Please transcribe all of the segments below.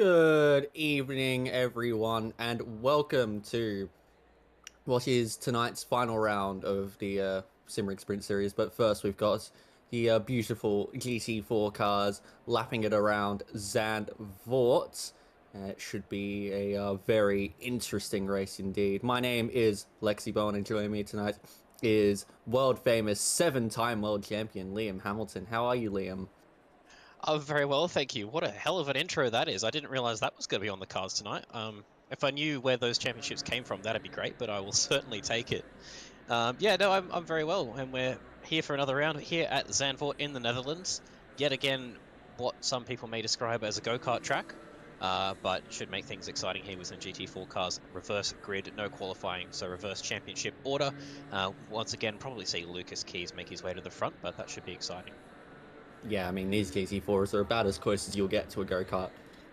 Good evening, everyone, and welcome to what is tonight's final round of the Simrigs Sprint Series. But first, we've got the beautiful GT4 cars lapping it around Zandvoort. It should be a very interesting race indeed. My name is Lexi Bowen, and joining me tonight is world famous seven-time world champion Liam Hamilton. How are you, Liam? Oh, very well, thank you. What a hell of an intro that is. I didn't realize that was going to be on the cards tonight. If I knew where those championships came from, that'd be great, but I will certainly take it. Yeah, no, I'm very well, and we're here for another round here at Zandvoort in the Netherlands. Yet again, what some people may describe as a go-kart track, but should make things exciting here with some GT4 cars. Reverse grid, no qualifying, so reverse championship order. Once again, probably see Lucas Keys make his way to the front, but that should be exciting. Yeah, I mean, these GT4s are about as close as you'll get to a go-kart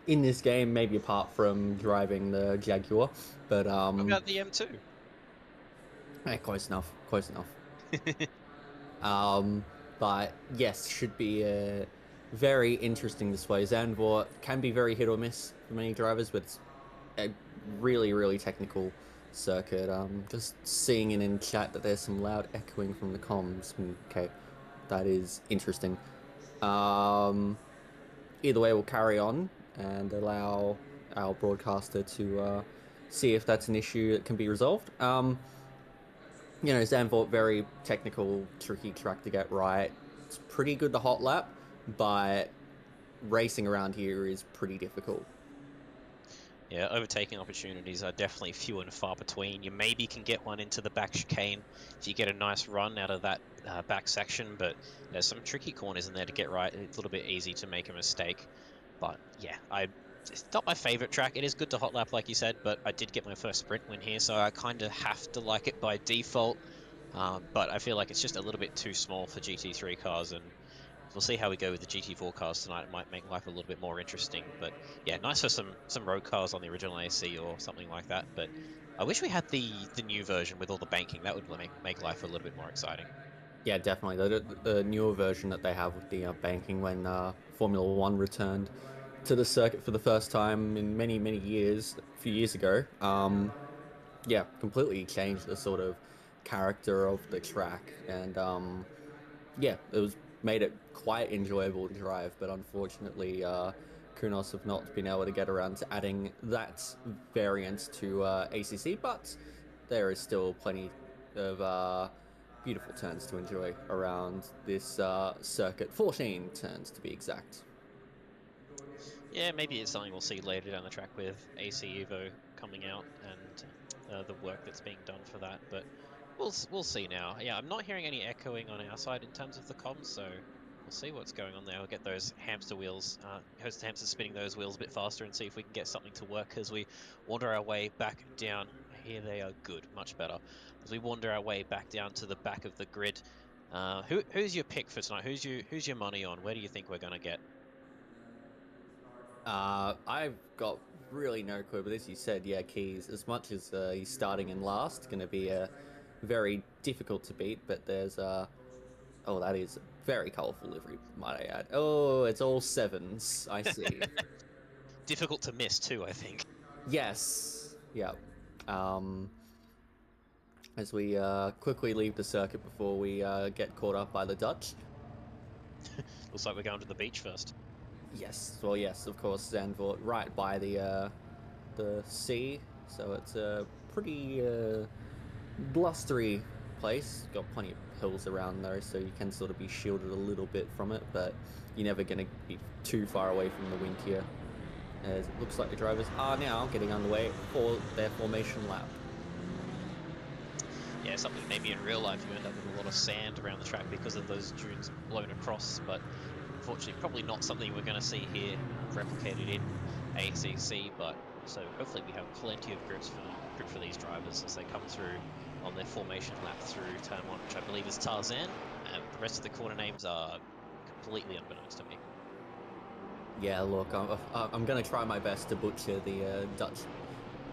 in this game, maybe apart from driving the Jaguar. But, What about the M2? close enough, close enough. Um, but yes, should be a very interesting display. Zandvoort can be very hit or miss for many drivers, but it's a really, really technical circuit. Just seeing in chat that there's some loud echoing from the comms. Okay, that is interesting. Um, Either way, we'll carry on and allow our broadcaster to see if that's an issue that can be resolved. Zandvoort, very technical, tricky track to get right. It's pretty good the hot lap, but racing around here is pretty difficult. Yeah, overtaking opportunities are definitely few and far between. You maybe can get one into the back chicane if you get a nice run out of that back section, but there's some tricky corners in there to get right. It's a little bit easy to make a mistake. But yeah, it's not my favorite track. It is good to hot lap, like you said, but I did get my first sprint win here, so I kind of have to like it by default. But I feel like it's just a little bit too small for GT3 cars, and we'll see how we go with the GT4 cars tonight. It might make life a little bit more interesting. But yeah, nice for some road cars on the original AC or something like that. But I wish we had the new version with all the banking. That would make life a little bit more exciting. Yeah, definitely. The newer version that they have with the banking when Formula One returned to the circuit for the first time in many, many years, a few years ago. Yeah, completely changed the sort of character of the track, and yeah, it was made it quite enjoyable to drive. But unfortunately, Kunos have not been able to get around to adding that variant to ACC. But there is still plenty of beautiful turns to enjoy around this circuit. 14 turns to be exact. Yeah, maybe it's something we'll see later down the track with AC Evo coming out and the work that's being done for that. But we'll see now. Yeah, I'm not hearing any echoing on our side in terms of the comms, so we'll see what's going on there. We'll get those hamster wheels, host hamsters spinning those wheels a bit faster and see if we can get something to work as we wander our way back down. Here they are, good, much better. As we wander our way back down to the back of the grid. Who's your pick for tonight? Who's your money on? Where do you think we're gonna get? I've got really no clue, but as you said, yeah, Keys, as much as he's starting in last, going to be very difficult to beat, but there's, oh, that is very colourful livery, might I add. Oh, it's all sevens, I see. Difficult to miss too, I think. Yes, yeah. Um, as we quickly leave the circuit before we get caught up by the Dutch. Looks like we're going to the beach first. Yes, well, yes, of course, Zandvoort, right by the sea, so it's a pretty blustery place. Got plenty of hills around though, so you can sort of be shielded a little bit from it, but you're never going to be too far away from the wind here. As it looks like the drivers are now getting underway for their formation lap. Yeah, something maybe in real life you end up with a lot of sand around the track because of those dunes blown across, but unfortunately probably not something we're going to see here replicated in ACC, but so hopefully we have plenty of grip for these drivers as they come through on their formation lap through turn one, which I believe is Tarzan, and the rest of the corner names are completely unbeknownst to me. Yeah, look, I'm going to try my best to butcher the Dutch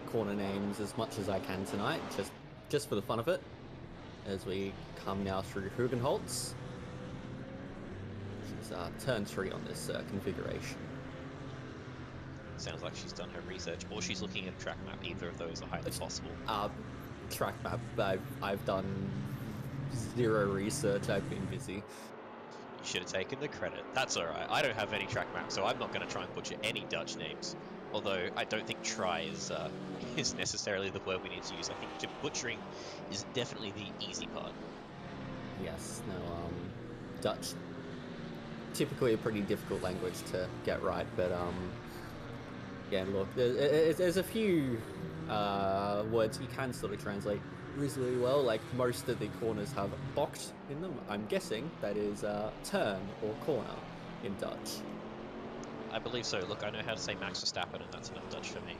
corner names as much as I can tonight, just for the fun of it, as we come now through Hugenholtz, which is turn 3 on this configuration. Sounds like she's done her research, or she's looking at a track map. Either of those are highly possible. Track map. I've done zero research. I've been busy. You should have taken the credit. That's alright. I don't have any track map, so I'm not going to try and butcher any Dutch names. Although I don't think try is is necessarily the word we need to use. I think butchering is definitely the easy part. Yes. No. Dutch. Typically a pretty difficult language to get right, but yeah. Look, there's a few words you can sort of translate reasonably well. Like most of the corners have bocht in them. I'm guessing that is turn or corner in Dutch. I believe so. Look, I know how to say Max Verstappen, and that's enough Dutch for me.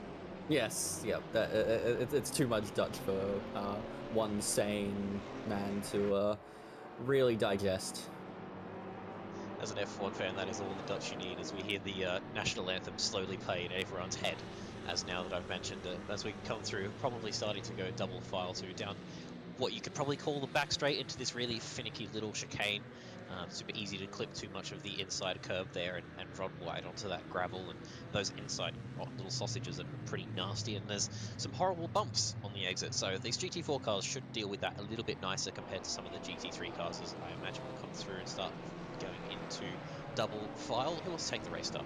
Yes, yeah. It's too much Dutch for one sane man to really digest. As an F1 fan, that is all the Dutch you need as we hear the national anthem slowly play in everyone's head. As now that I've mentioned it, as we come through, probably starting to go double file to down what you could probably call the back straight into this really finicky little chicane. Super easy to clip too much of the inside curb there and run wide onto that gravel, and those inside little sausages are pretty nasty, and there's some horrible bumps on the exit. So these GT4 cars should deal with that a little bit nicer compared to some of the GT3 cars, as I imagine will come through and start going into double file. Who wants to take the race start?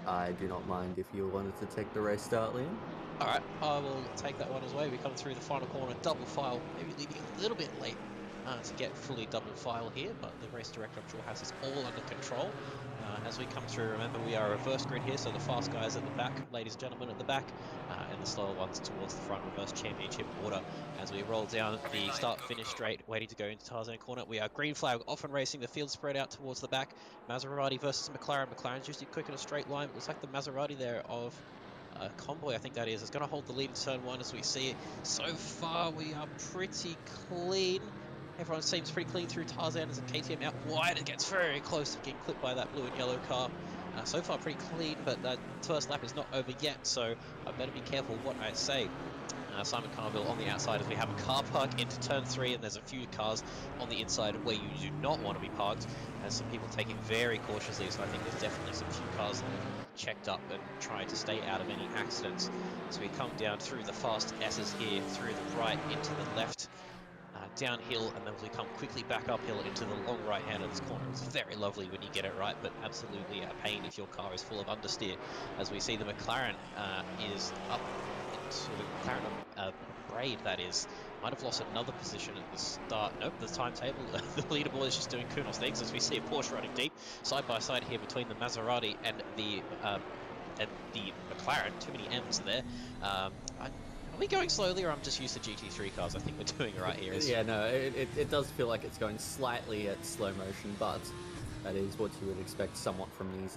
I do not mind if you wanted to take the race start, Liam. Alright, I will take that one as well. We come through the final corner, double file, maybe leaving a little bit late to get fully double file here, but the race director, I'm sure, has this all under control. As we come through, remember we are a reverse grid here, so the fast guys at the back, ladies and gentlemen at the back, and the slower ones towards the front, reverse championship order. As we roll down the start-finish straight, waiting to go into Tarzan corner, we are green flag, often racing, the field spread out towards the back. Maserati versus McLaren. McLaren's usually quick in a straight line. It looks like the Maserati there of Convoy, I think that is going to hold the lead in turn one. As we see it so far, we are pretty clean. Everyone seems pretty clean through Tarzan as a KTM out wide. It gets very close to getting clipped by that blue and yellow car. So far pretty clean, but that first lap is not over yet, so I better be careful what I say. Simon Carville on the outside as we have a car park into turn 3, and there's a few cars on the inside where you do not want to be parked, as some people taking very cautiously, so I think there's definitely some few cars that have checked up and tried to stay out of any accidents. So we come down through the fast S's here, through the right into the left, downhill, and then we come quickly back uphill into the long right hand of this corner. It's very lovely when you get it right, but absolutely a pain if your car is full of understeer. As we see the McLaren is up into the McLaren Braid, that is. Might have lost another position at the start. Nope, the timetable, the leaderboard is just doing Kunos things as we see a Porsche running deep side by side here between the Maserati and the McLaren. Too many M's there. Are we going slowly, or I'm just used to GT3 cars? I think we're doing it right here. Yeah, no, it does feel like it's going slightly at slow motion, but that is what you would expect somewhat from these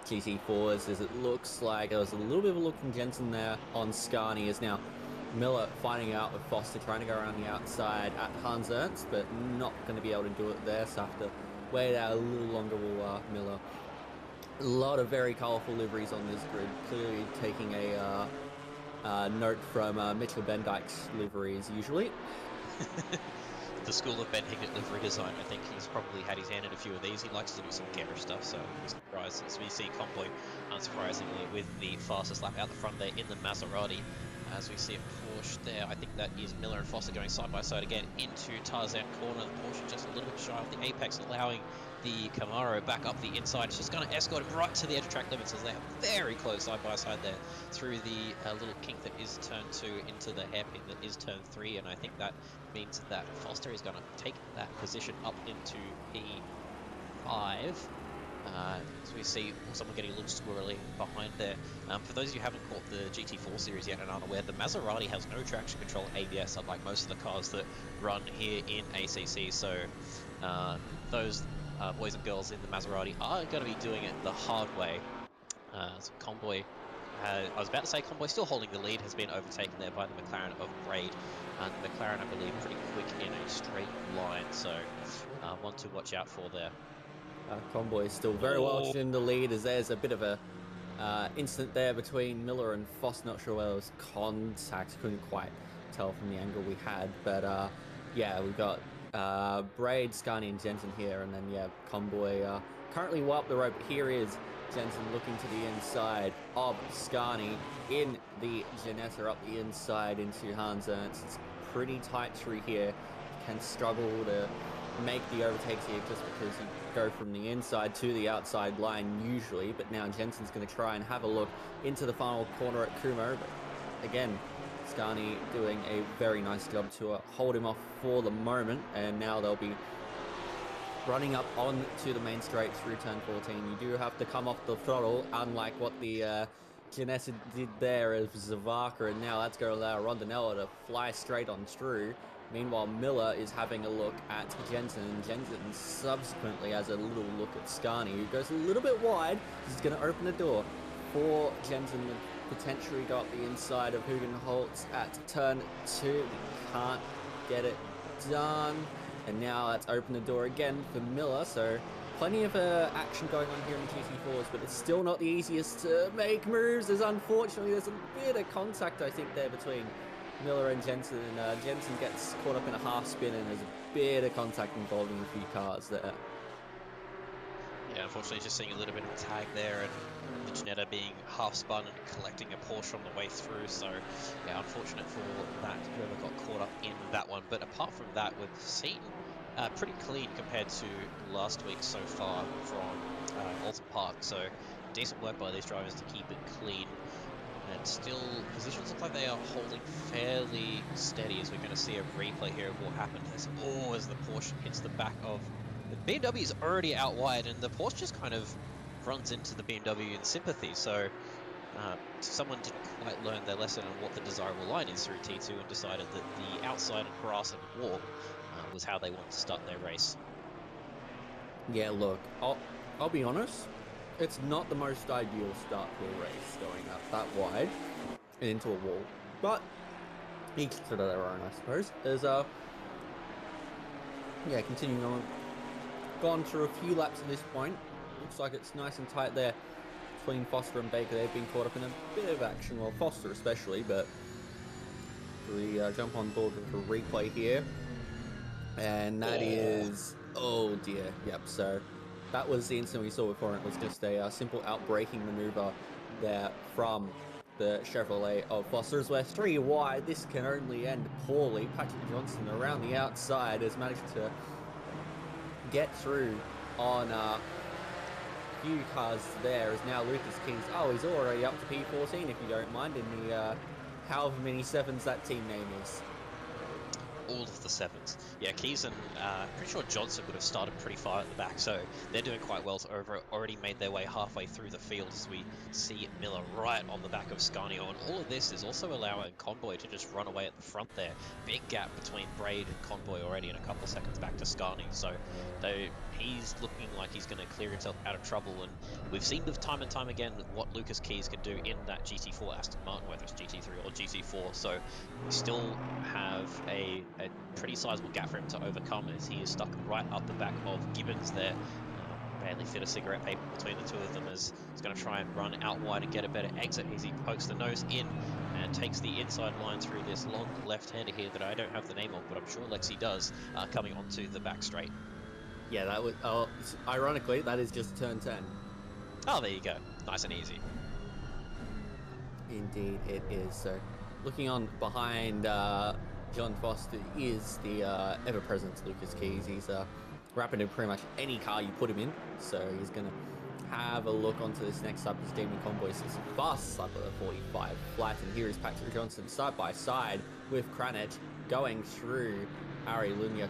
GT4s, as it looks like there was a little bit of a look from Jensen there on Scani, as now Miller finding out with Foster trying to go around the outside at Hans Ernst, but not going to be able to do it there, so have to wait out a little longer will Miller. A lot of very colourful liveries on this grid, clearly taking a note from Mitchell Bendyke's liveries usually. The school of Ben Higgett livery design. I think he's probably had his hand in a few of these. He likes to do some garish stuff, so I'm surprised as we see Convoy, unsurprisingly, with the fastest lap out the front there in the Maserati. As we see a Porsche there, I think that is Miller and Foster going side by side again into Tarzan corner. The Porsche just a little bit shy of the apex, allowing the Camaro back up the inside. It's just going to escort him right to the edge of track limits as they are very close side by side there through the little kink that is turn 2 into the hairpin that is turn 3, and I think that means that Foster is going to take that position up into P5. So we see someone getting a little squirrely behind there. For those of you who haven't caught the GT4 series yet and aren't aware, the Maserati has no traction control ABS, unlike most of the cars that run here in ACC. So those boys and girls in the Maserati are going to be doing it the hard way. So Convoy, I was about to say Convoy still holding the lead, has been overtaken there by the McLaren of Braid. And the McLaren, I believe, pretty quick in a straight line, so one to watch out for there. Convoy is still very well in the lead, as there's a bit of a incident there between Miller and Foss. Not sure whether it was contact, couldn't quite tell from the angle we had, but yeah, we've got Braid, Scani and Jensen here, and then yeah, Convoy currently well up the road, but here is Jensen looking to the inside of Scarni in the Janetta up the inside into Hans Ernst. It's pretty tight through here. Can struggle to make the overtakes here just because you go from the inside to the outside line usually. But now Jensen's going to try and have a look into the final corner at Kumo. But again, Scarni doing a very nice job to hold him off for the moment. And now they'll be running up on to the main straight through turn 14. You do have to come off the throttle, unlike what the Janessa did there of Zavaka, and now that's going to allow Rondinella to fly straight on through. Meanwhile, Miller is having a look at Jensen, and Jensen subsequently has a little look at Scarni, who goes a little bit wide. He's going to open the door for Jensen to potentially go up the inside of Hugenholtz at turn 2. He can't get it done. And now that's opened the door again for Miller, so plenty of action going on here in the GT4s, but it's still not the easiest to make moves, as unfortunately there's a bit of contact, I think, there between Miller and Jensen, and Jensen gets caught up in a half spin, and there's a bit of contact involving a few cars there. Yeah, unfortunately just seeing a little bit of a tag there, and the Janetta being half spun and collecting a Porsche on the way through, so yeah, unfortunate for that, whoever got caught up in that one. But apart from that, we've seen pretty clean compared to last week so far from Alton Park, so decent work by these drivers to keep it clean. And still, positions look like they are holding fairly steady, as we're going to see a replay here of what happened as the Porsche hits the back of the BMW. Is already out wide, and the Porsche just kind of runs into the BMW in sympathy. So someone didn't quite learn their lesson on what the desirable line is through T2 and decided that the outside and grass and wall was how they wanted to start their race. Yeah, look, I'll be honest. It's not the most ideal start to a race, going up that wide and into a wall. But each to their own, I suppose. As yeah, continuing on. Gone through a few laps at this point. Looks like it's nice and tight there between Foster and Baker. They've been caught up in a bit of action, well, Foster especially, but we jump on board with a replay here. And that is, oh dear, yep, so that was the incident we saw before, and it was just a simple outbraking maneuver there from the Chevrolet of Foster's, where 3 wide, this can only end poorly. Patrick Johnson around the outside has managed to get through on a few cars there, as now Lucas Keys, oh, he's already up to P14 if you don't mind, in the however many sevens that team name is. All of the sevens. Yeah, Keys and pretty sure Johnson would have started pretty far at the back, so they're doing quite well. So already made their way halfway through the field as we see Miller right on the back of Scarnio. And all of this is also allowing Convoy to just run away at the front there. Big gap between Braid and Convoy already, and a couple of seconds back to Scarni. So he's looking like he's going to clear himself out of trouble. And we've seen time and time again what Lucas Keys can do in that GT4 Aston Martin, whether it's GT3 or GT4. So we still have a pretty sizable gap for him to overcome, as he is stuck right up the back of Gibbons there. Barely fit a cigarette paper between the two of them, as he's going to try and run out wide and get a better exit as he pokes the nose in and takes the inside line through this long left-hander here that I don't have the name of, but I'm sure Lexi does, coming onto the back straight. Yeah, that was, ironically, that is just turn 10. Oh, there you go. Nice and easy. Indeed it is. So, looking on behind John Foster is the ever-present Lucas Keys. He's rapping in pretty much any car you put him in, so he's going to have a look onto this next up as Damien Convoy sits fast up at the 45 flat, and here is Patrick Johnson side by side with Kranich going through Ari Lunyuk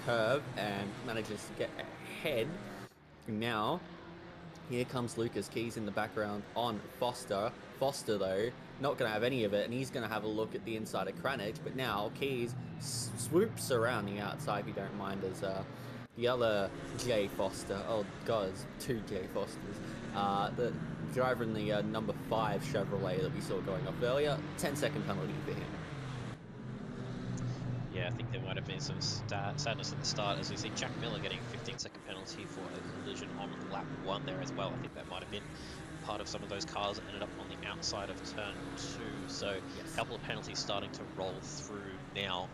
curve and manages to get ahead. Now here comes Lucas Keys in the background on Foster. Foster, though, not going to have any of it, and he's going to have a look at the inside of Kranich. But now Keys swoops around the outside, if you don't mind, as the other Jay Foster, oh god, it's 2 Jay Fosters, the driver in the number 5 Chevrolet that we saw going off earlier, 10-second penalty for him. Yeah, I think there might have been some sadness at the start, as we see Jack Miller getting a 15-second penalty for a collision on lap 1 there as well. I think that might have been part of some of those cars that ended up on the outside of turn 2. So yes, a couple of penalties starting to roll through now.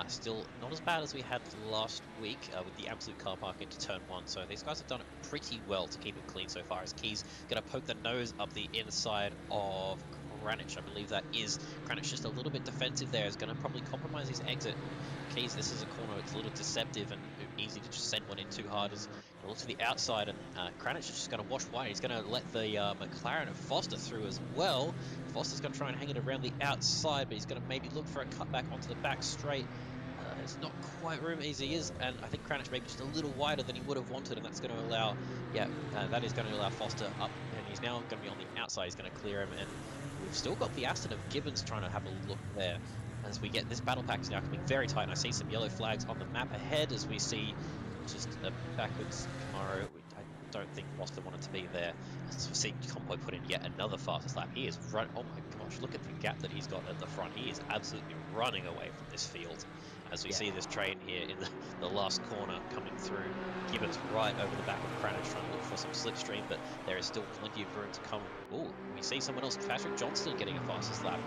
Still not as bad as we had last week with the absolute car park into turn 1. So these guys have done it pretty well to keep it clean so far. As Key's going to poke the nose up the inside of Kranich. I believe that is Kranich, just a little bit defensive there. Is going to probably compromise his exit. Keys, this is a corner. It's a little deceptive and easy to just send one in too hard. Is going to look to the outside, and Kranich is just going to wash wide. He's going to let the McLaren of Foster through as well. Foster's going to try and hang it around the outside, but he's going to maybe look for a cutback onto the back straight. It's not quite room as he is, and I think Kranich maybe just a little wider than he would have wanted, and that's going to allow, that is going to allow Foster up, and he's now going to be on the outside. He's going to clear him, and we've still got the Aston of Gibbons trying to have a look there. As we get this battle pack is now coming very tight, and I see some yellow flags on the map ahead as we see just a backwards Camaro. I don't think Foster wanted to be there. As we see Convoy put in yet another fastest lap. He is run. Oh my gosh, look at the gap that he's got at the front. He is absolutely running away from this field. As we see this train here in the last corner coming through. Gibbons right over the back of Kranich trying to look for some slipstream, but there is still plenty of room to come. Oh, we see someone else, Patrick Johnston, getting a fastest lap.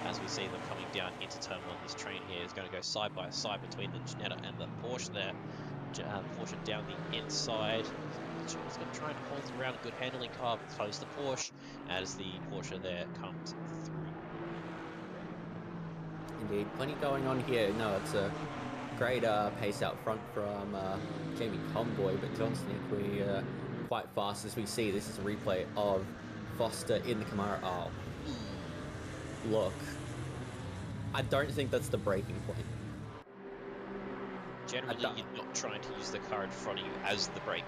As we see them coming down into turn 1, this train here is going to go side by side between the Ginetta and the Porsche there. Porsche down the inside. He's going to try and hold around a good handling car, close the Porsche as the Porsche there comes through. Indeed, plenty going on here. No, it's a great pace out front from Jamie Convoy, but Johnston equally quite fast. As we see, this is a replay of Foster in the Camaro. Oh, look, I don't think that's the breaking point. Generally, you're not trying to use the car in front of you as the brake.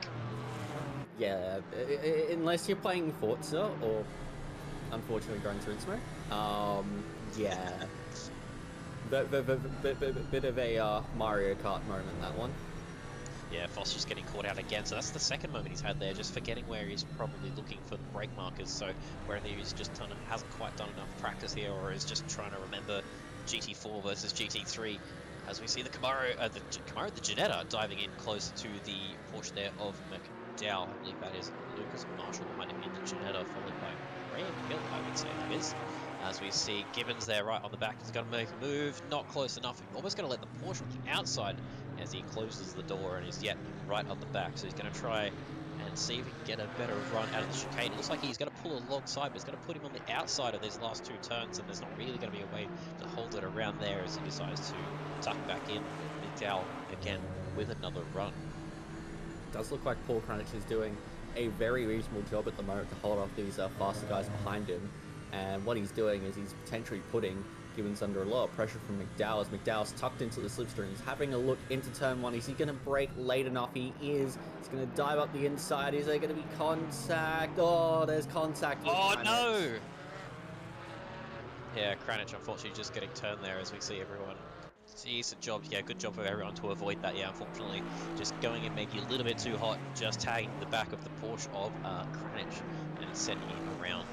Yeah, unless you're playing Forza or, unfortunately, Gran Turismo. Yeah. Bit of a Mario Kart moment, that one. Yeah, Foster's getting caught out again, so that's the second moment he's had there, just forgetting where he's probably looking for the brake markers, so whether he's just hasn't quite done enough practice here, or is just trying to remember GT4 versus GT3, as we see the the Ginetta diving in close to the Porsche there of McDowell. I believe that is Lucas Marshall behind him in the Ginetta, followed by Graham Hill, I would say it is. As we see Gibbons there right on the back, he's going to make a move, not close enough, almost going to let the Porsche on the outside as he closes the door and is yet right on the back. So he's going to try and see if he can get a better run out of the chicane. It looks like he's going to pull alongside, but it's going to put him on the outside of these last 2 turns, and there's not really going to be a way to hold it around there as he decides to tuck back in. McDowell again with another run. It does look like Paul Kranich is doing a very reasonable job at the moment to hold off these faster guys behind him. And what he's doing is he's potentially putting Gibbons under a lot of pressure from McDowell, as McDowell's tucked into the slipstream. He's having a look into turn 1. Is he going to brake late enough? He is. He's going to dive up the inside. Is there going to be contact? Oh, there's contact. Oh, no! Yeah, Kranich unfortunately just getting turned there as we see everyone. Decent job. Yeah, good job for everyone to avoid that. Yeah, unfortunately, just going in maybe a little bit too hot, just tagging the back of the Porsche of Kranich and sending him around.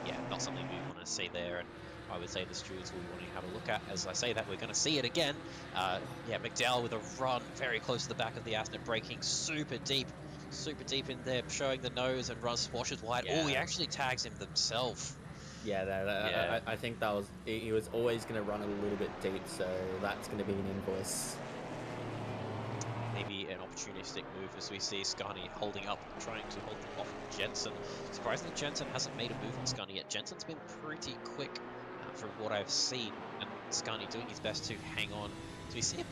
Yeah, not something we want to see there, and I would say the stewards will be wanting to have a look at. As I say that, we're going to see it again. Yeah, McDowell with a run very close to the back of the Aston, braking super deep in there, showing the nose, and Russ washes wide. Yeah. Oh, he actually tags him himself. Yeah, I think that was, he was always going to run a little bit deep, so that's going to be an invoice. Maybe an opportunistic move, as we see Scani holding up, trying to hold off Jensen. Surprisingly, Jensen hasn't made a move on Scani yet. Jensen's been pretty quick from what I've seen, and Scani doing his best to hang on. So we see a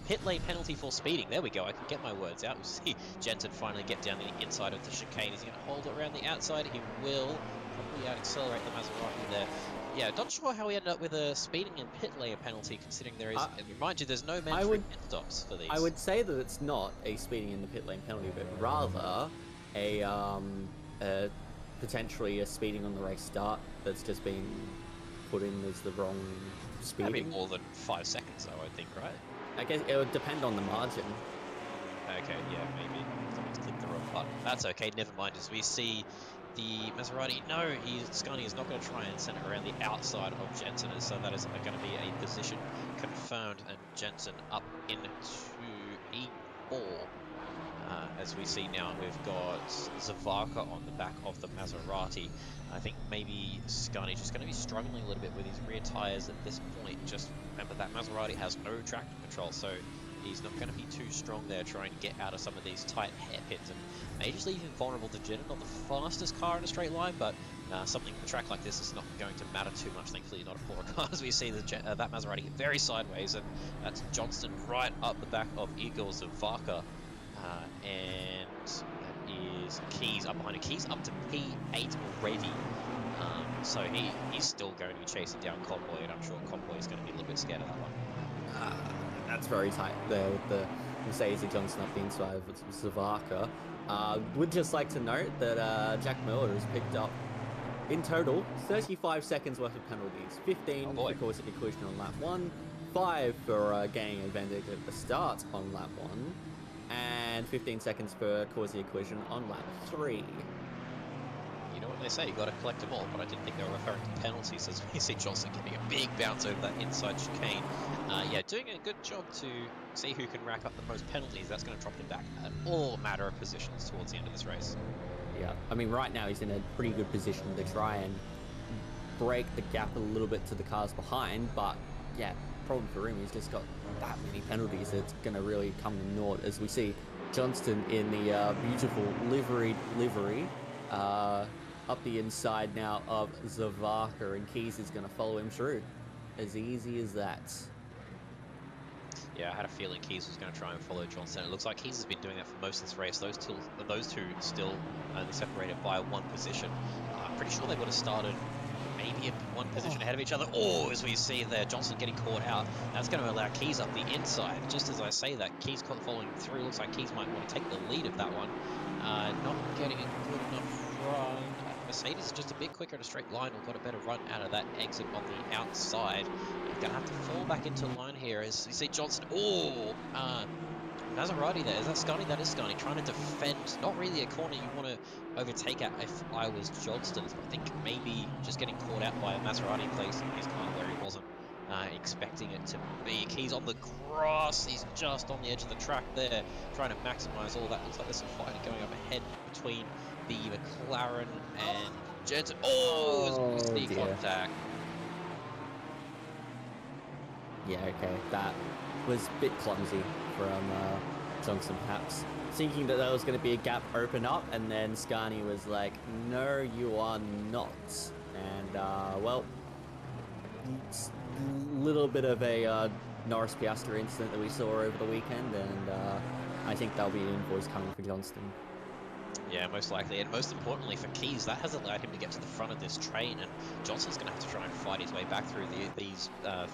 pit lane penalty for speeding. There we go, I can get my words out. We see Jensen finally get down the inside of the chicane. Is he going to hold it around the outside? He will. Probably out-accelerate the Maserati there. Yeah, not sure how we ended up with a speeding and pit lane penalty, considering there is, and remind you, there's no mandatory pit stops for these. I would say that it's not a speeding in the pit lane penalty, but rather a potentially a speeding on the race start that's just been put in as the wrong speeding. Maybe more than 5 seconds, though, I think, right? I guess it would depend on the margin. Okay, yeah, maybe someone's clicked the wrong button. That's okay, never mind. As we see the Maserati, no, Scani is not going to try and send it around the outside of Jensen, so that is going to be a position confirmed, and Jensen up into E4. As we see now, we've got Zavaka on the back of the Maserati. I think maybe Scani's just going to be struggling a little bit with his rear tyres at this point. Just remember that Maserati has no traction control, so he's not going to be too strong there trying to get out of some of these tight hairpins, and may just leave him vulnerable to Jenna. Not the fastest car in a straight line, but something a track like this is not going to matter too much. Thankfully, not a poor car, as we see that Maserati very sideways, and that's Johnston right up the back of Igor Zavaka. And that is Keys up behind him. Keys up to P8 already. So he's still going to be chasing down Convoy, and I'm sure Convoy is going to be a little bit scared of that one. That's very tight there with the Mercedes Johnson up the inside of Zavaka. Would just like to note that Jack Miller has picked up, in total, 35 seconds worth of penalties. 15 for causing a collision on lap 1, 5 for gaining advantage at the start on lap 1, and 15 seconds for causing a collision on lap 3. You know what they say, you got to collect them all, but I didn't think they were referring to penalties, as we see Johnson getting a big bounce over that inside chicane. Yeah, doing a good job to see who can rack up the most penalties. That's going to drop him back at all matter of positions towards the end of this race. Yeah, I mean, right now he's in a pretty good position to try and break the gap a little bit to the cars behind, but yeah, problem for him, he's just got that many penalties. It's going to really come to naught, as we see Johnston in the beautiful livery up the inside now of Zavaka, and Keys is going to follow him through. As easy as that. Yeah, I had a feeling Keys was going to try and follow Johnston. It looks like Keys has been doing that for most of this race. Those two still only separated by 1 position. I'm pretty sure they would have started maybe in 1 position ahead of each other. Oh, as we see there, Johnston getting caught out. That's going to allow Keys up the inside. Just as I say that, Keys following through. Looks like Keys might want to take the lead of that one. Not getting a good enough run. Mercedes is just a bit quicker in a straight line, or got a better run out of that exit on the outside. You're going to have to fall back into line here as you see Johnson. Oh, Maserati there. Is that Scani? That is Scani. Trying to defend. Not really a corner you want to overtake at if I was Johnston. I think maybe just getting caught out by a Maserati placing his car where he wasn't expecting it to be. Keys on the grass. He's just on the edge of the track there, trying to maximize all that. Looks like there's some fighting going up ahead between the McLaren and Jensen. Oh, it's the contact. Yeah, okay, that was a bit clumsy from Johnson, perhaps. Thinking that there was going to be a gap open up, and then Scani was like, no, you are not. And, well, a little bit of a Norris Piastri incident that we saw over the weekend, and I think there'll be an invoice coming for Johnston. Yeah, most likely, and most importantly for Keys, that has allowed him to get to the front of this train, and Johnson's going to have to try and fight his way back through these 4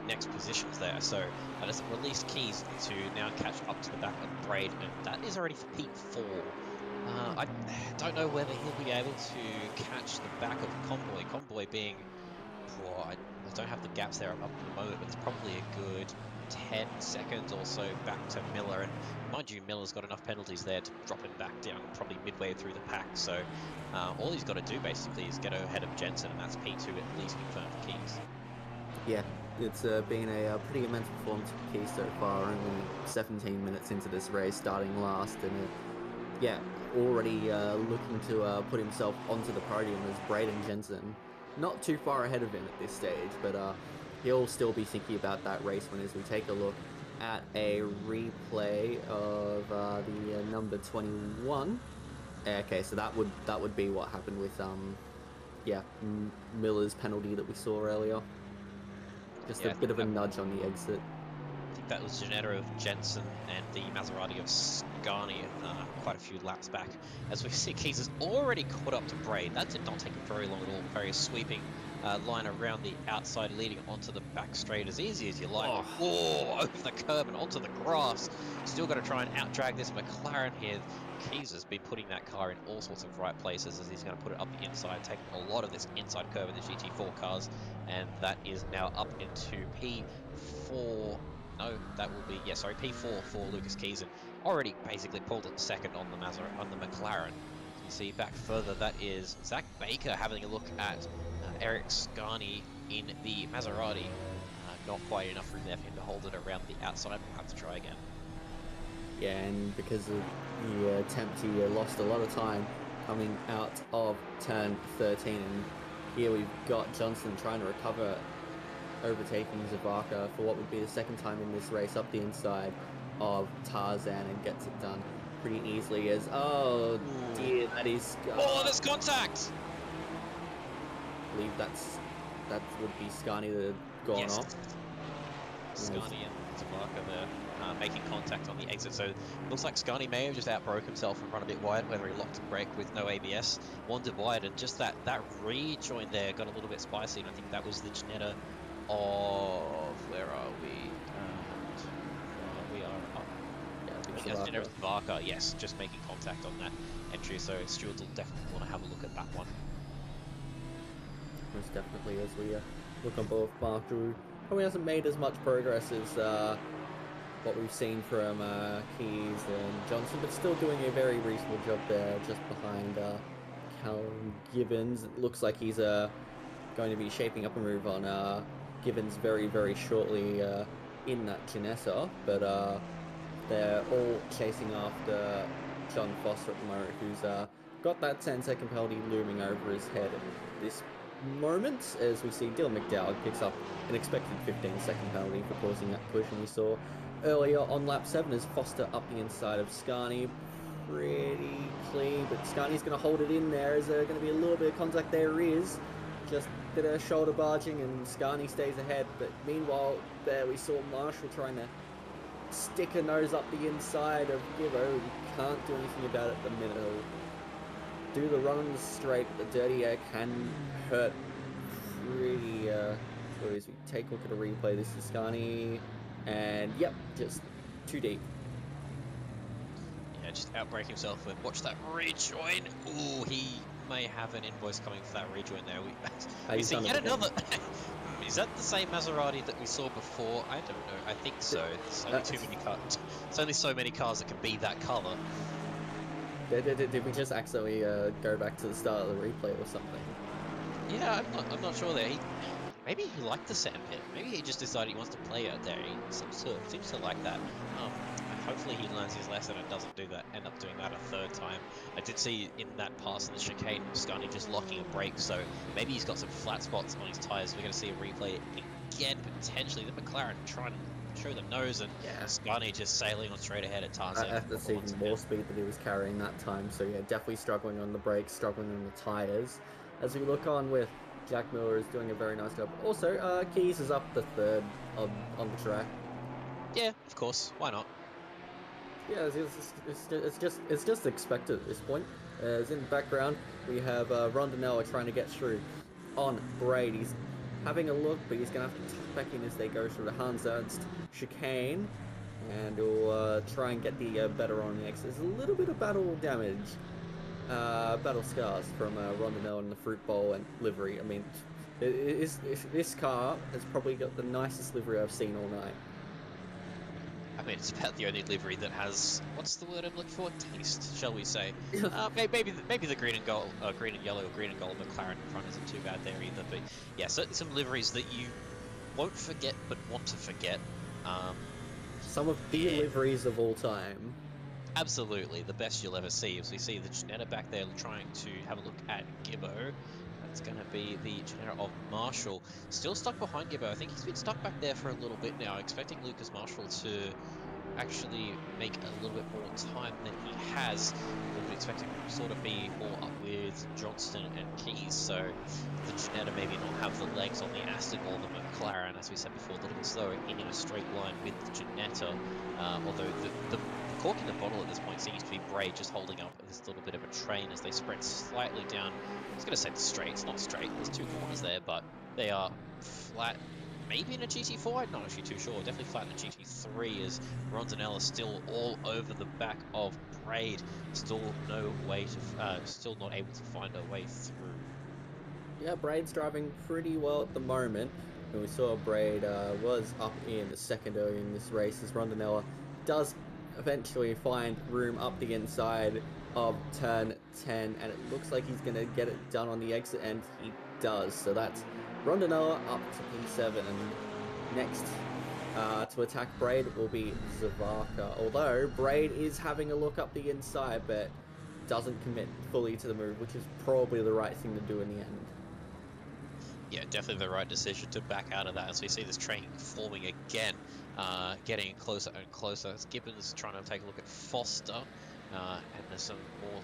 next positions there. So that has released Keys to now catch up to the back of Braid, and that is already for P4. I don't know whether he'll be able to catch the back of Convoy. Convoy being, I don't have the gaps there up at the moment, but it's probably a good 10 seconds or so back to Miller, and mind you, Miller's got enough penalties there to drop him back down probably midway through the pack, so all he's got to do basically is get ahead of Jensen, and that's P2 at least confirmed for Keys. Yeah, it's been a pretty immense performance for Keys so far, only 17 minutes into this race, starting last, and yeah, already looking to put himself onto the podium as Braden Jensen. Not too far ahead of him at this stage, but he'll still be thinking about that race when, as we take a look at a replay of the number 21. Okay, so that would be what happened with yeah, Miller's penalty that we saw earlier. Just a bit of a nudge on the exit. I think that was Janetta of Jensen and the Maserati of Scania quite a few laps back. As we see, Keys has already caught up to Braid. That did not take him very long at all. Very sweeping line around the outside, leading onto the back straight as easy as you like. Oh, over the curb and onto the grass. Still got to try and out-drag this McLaren here. Keys has been putting that car in all sorts of right places as he's going to put it up the inside, taking a lot of this inside curve of the GT4 cars, and that is now up into P4. No, that will be, yeah, sorry, P4 for Lucas Keys, and already basically pulled it second on the McLaren. You see back further, that is Zach Baker having a look at Eric Scani in the Maserati. Not quite enough room there for him to hold it around the outside. We'll have to try again. Yeah, and because of the attempt, he lost a lot of time coming out of turn 13. And here we've got Johnson trying to recover, overtaking Zavaka for what would be the second time in this race up the inside of Tarzan, and gets it done pretty easily as, oh Ooh. dear, that is, Oh, there's contact! I believe that would be Scani that had gone Yes. off. Scani and Tabaka there making contact on the exit. So it looks like Scani may have just outbroke himself and run a bit wide, whether he locked and brake with no ABS, wandered wide, and just that rejoin there got a little bit spicy. And I think that was the Janetta of, where are we? We are up. Yeah, I think As Janetta of Zavaka. Tabaka, yes, just making contact on that entry. So Stewards will definitely want to have a look at that one. Most definitely, as we look on both Mark, who probably hasn't made as much progress as what we've seen from Keys and Johnson, but still doing a very reasonable job there, just behind Callum Gibbons. It looks like he's going to be shaping up a move on Gibbons very, very shortly in that Janessa, but they're all chasing after John Foster at the moment, who's got that 10-second penalty looming over his head at this moment, as we see Dylan McDowell picks up an expected 15-second penalty for causing that collision we saw earlier on lap 7 as Foster up the inside of Scani. Pretty clean, but Scani's going to hold it in there. Is there going to be a little bit of contact? There is. Just a bit of shoulder barging and Scani stays ahead. But meanwhile, there we saw Marshall trying to stick a nose up the inside of Gibbo. We can't do anything about it at the minute. He'll do the run on the straight. The dirty air can hurt pretty good as we take a look at a replay. This is Scani, and yep, just too deep. Yeah, just outbreak himself and watch that rejoin. Ooh, he may have an invoice coming for that rejoin there. We He's see done it yet again. another. Is that the same Maserati that we saw before? I don't know. I think so. There's only too many cars. There's only so many cars that can be that color. Did we just accidentally go back to the start of the replay or something? Yeah, I'm not sure there. Maybe he liked the sandpit. Maybe he just decided he wants to play out there. He seems to like that. Hopefully he learns his lesson and doesn't end up doing that a third time. I did see in that pass in the chicane, Scani just locking a brake, so maybe he's got some flat spots on his tyres. We're going to see a replay again, potentially. The McLaren trying to show the nose, and Yeah. Scani just sailing on straight ahead at Tarzan. That's even more speed that he was carrying that time. So yeah, definitely struggling on the brakes, struggling on the tyres. As we look on with Jack Miller is doing a very nice job. Also, Keys is up the third on the track. Yeah, of course. Why not? Yeah, it's just expected at this point. As in the background, we have Rondinella trying to get through on Braid. He's having a look, but he's going to have to tuck back in as they go through the Hans Ernst chicane. And he'll try and get the better on the exit. There's a little bit of battle damage, battle scars from Rondinella and the fruit bowl and livery. I mean, this car has probably got the nicest livery I've seen all night. I mean, it's about the only livery that has, what's the word I'm looking for? Taste, shall we say? Maybe the green and gold, green and yellow, or green and gold McLaren in front isn't too bad there either. But yeah, certainly some liveries that you won't forget but want to forget. Some of the liveries of all time. Absolutely, the best you'll ever see. As we see the Janetta back there trying to have a look at Gibbo. That's going to be the Janetta of Marshall. Still stuck behind Gibbo. I think he's been stuck back there for a little bit now, expecting Lucas Marshall to actually make a little bit more time than he has. Would expect him to sort of be more up with Johnston and Keys, so the Janetta maybe not have the legs on the Aston or the McLaren, as we said before, a little bit slower in a straight line with the Janetta, although the cork in the bottle at this point seems to be Bray just holding up this little bit of a train as they sprint slightly down. I was going to say the straight, it's not straight, there's two corners there, but they are flat. Maybe in a GT4, I'm not actually too sure. Definitely flat in a GT3 as Rondinella still all over the back of Braid. Still no way to, still not able to find a way through. Yeah, Braid's driving pretty well at the moment. And we saw Braid was up in the second early in this race as Rondinella does eventually find room up the inside of turn 10. And it looks like he's going to get it done on the exit, and he does. So that's Rondinella up to P7. And next To attack Braid will be Zavaka. Although Braid is having a look up the inside, but doesn't commit fully to the move, which is probably the right thing to do in the end. Yeah, definitely the right decision to back out of that. As we see this train forming again, getting closer and closer. As Gibbons trying to take a look at Foster, and there's some more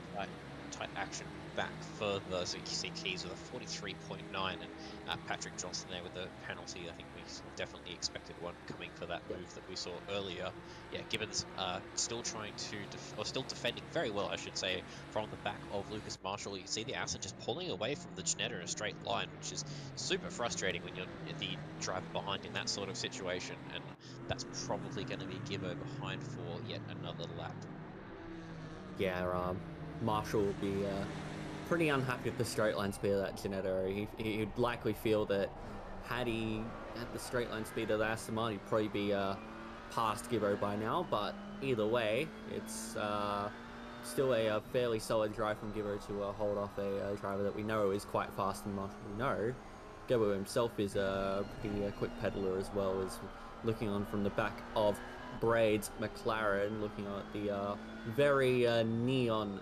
tight action back further. So you see Keys with a 43.9, and Patrick Johnson there with the penalty. I think we definitely expected one coming for that move that we saw earlier. Yeah, Gibbons still trying to, still defending very well, I should say, from the back of Lucas Marshall. You see the Aston just pulling away from the Janetta in a straight line, which is super frustrating when you're the driver behind in that sort of situation, and that's probably going to be Gibbo behind for yet another lap. Yeah, Marshall will be pretty unhappy with the straight line speed of that Janetta. He'd likely feel that had he had the straight line speed of the Aston Martin, he'd probably be past Gibbo by now. But either way, it's still a fairly solid drive from Gibbo to hold off a driver that we know is quite fast, and Marshall we know. Gibbo himself is a pretty quick pedaler as well, as looking on from the back of Braid's McLaren, looking at the very neon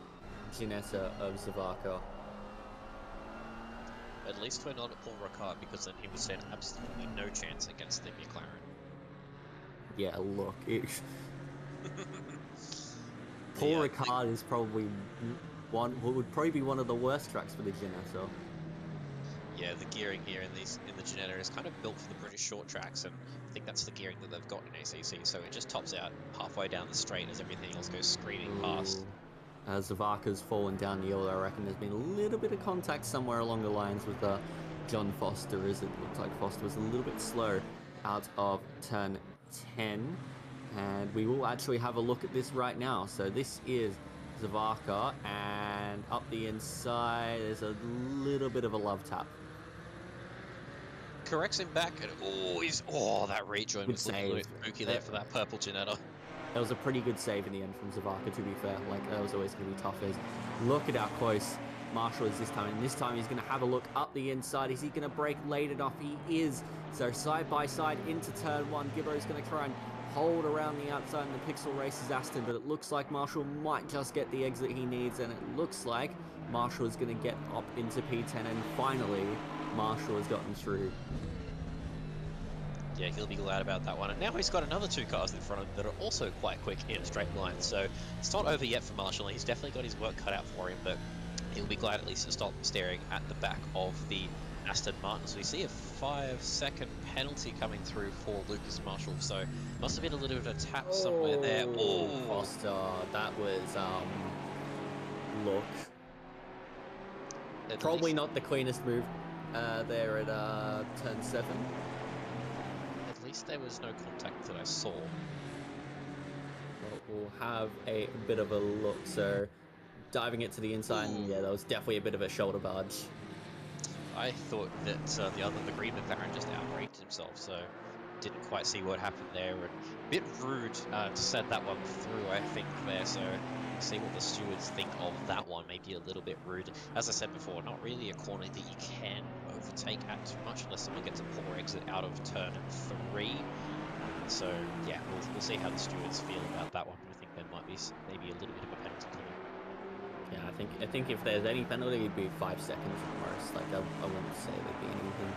Ginetta of Zavaka. At least we're not at Paul Ricard, because then he would stand absolutely no chance against the McLaren. Yeah, look, Paul Ricard is probably would probably be one of the worst tracks for the Ginetta. Yeah, the gearing here in the Janetta is kind of built for the British short tracks, and I think that's the gearing that they've got in ACC. So it just tops out halfway down the straight as everything else goes screaming past. Zavaka's fallen down the hill. I reckon there's been a little bit of contact somewhere along the lines with John Foster, as it looked like Foster was a little bit slow out of turn 10. And we will actually have a look at this right now. So this is Zavaka, and up the inside there's a little bit of a love tap. Corrects him back, and that rejoin was looking a little bit spooky there for that purple Janetta. That was a pretty good save in the end from Zavaka, to be fair. Like, that was always going to be tough. Look at how close Marshall is this time. And this time he's going to have a look up the inside. Is he going to break late enough? He is. So side by side into turn one. Gibbo's going to try and hold around the outside in the Pixel Races Aston, but it looks like Marshall might just get the exit he needs, and it looks like Marshall is going to get up into P10, and finally Marshall has gotten through. Yeah, he'll be glad about that one. And now he's got another two cars in front of him that are also quite quick in a straight line. So it's not over yet for Marshall. He's definitely got his work cut out for him, but he'll be glad at least to stop staring at the back of the Aston Martin. So we see a 5-second penalty coming through for Lucas Marshall. So must have been a little bit of a tap somewhere there. Oh, Foster, that was, look. Probably not the cleanest move there at turn 7. At least there was no contact that I saw. Well, we'll have a bit of a look. So diving it to the inside, yeah, that was definitely a bit of a shoulder barge. I thought that the green McLaren just outbraked himself, so didn't quite see what happened there. And a bit rude to send that one through, I think, there. So see what the stewards think of that one. Maybe a little bit rude. As I said before, not really a corner that you can overtake at too much unless someone gets a poor exit out of turn 3. So yeah, we'll see how the stewards feel about that one. I think there might be maybe a little bit of a penalty coming. Yeah, I think if there's any penalty, it'd be 5 seconds at most. Like, I wouldn't say there'd be anything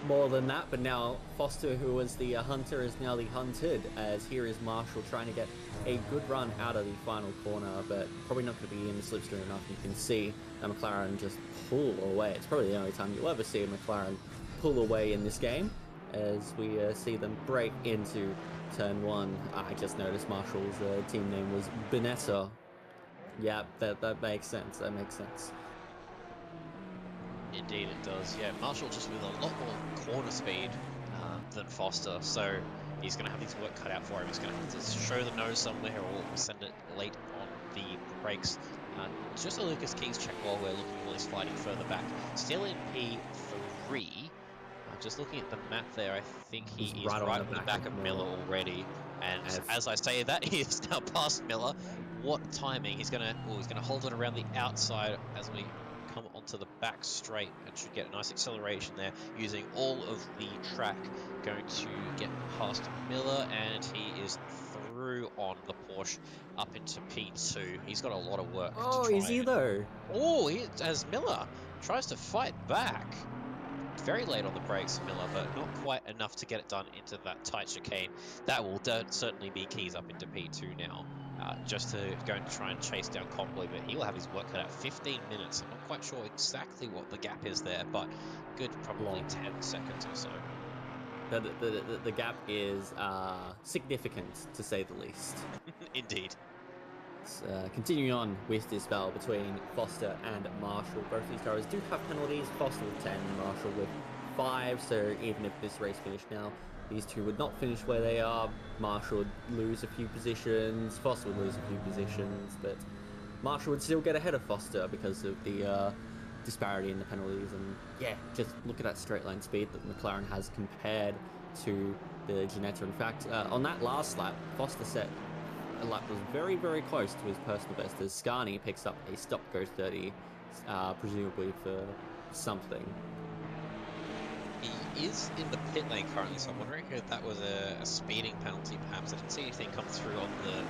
more than that. But now Foster, who was the hunter, is now the hunted, as here is Marshall trying to get a good run out of the final corner, but probably not going to be in the slipstream enough. You can see a McLaren just pull away. It's probably the only time you'll ever see a McLaren pull away in this game, as we see them break into turn 1. I just noticed Marshall's team name was Benetta. Yeah, that makes sense. That makes sense. Indeed it does. Yeah, Marshall just with a lot more corner speed than Foster, so he's going to have his work cut out for him. He's going to have to show the nose somewhere or send it late on the brakes. Just a Lucas Keys check while we're looking while he's fighting further back. Still in P3. Just looking at the map there, I think he's right on the back of Miller already. And as I say that, he is now past Miller. What timing! He's gonna hold it around the outside as we come onto the back straight and should get a nice acceleration there, using all of the track. Going to get past Miller, and he is through on the Porsche up into P2. He's got a lot of work to Oh, is try he and... though? Oh, as Miller tries to fight back. Very late on the brakes, Miller, but not quite enough to get it done into that tight chicane. That will certainly be keys up into P2 now. Just going to try and chase down Convoy, but he will have his work cut out. 15 minutes. I'm not quite sure exactly what the gap is there, but good, probably Long. 10 seconds or so. The gap is significant, to say the least. Indeed. Continuing on with this battle between Foster and Marshall. Both these drivers do have penalties. Foster with 10, Marshall with 5. So even if this race finished now, these two would not finish where they are. Marshall would lose a few positions. Foster would lose a few positions. But Marshall would still get ahead of Foster because of the disparity in the penalties. And yeah, just look at that straight line speed that McLaren has compared to the Ginetta. In fact, on that last lap, Foster set a lap was very, very close to his personal best as Scani picks up a stop-go 30, presumably for something. He is in the pit lane currently, so I'm wondering if that was a speeding penalty, perhaps. I didn't see anything come through on the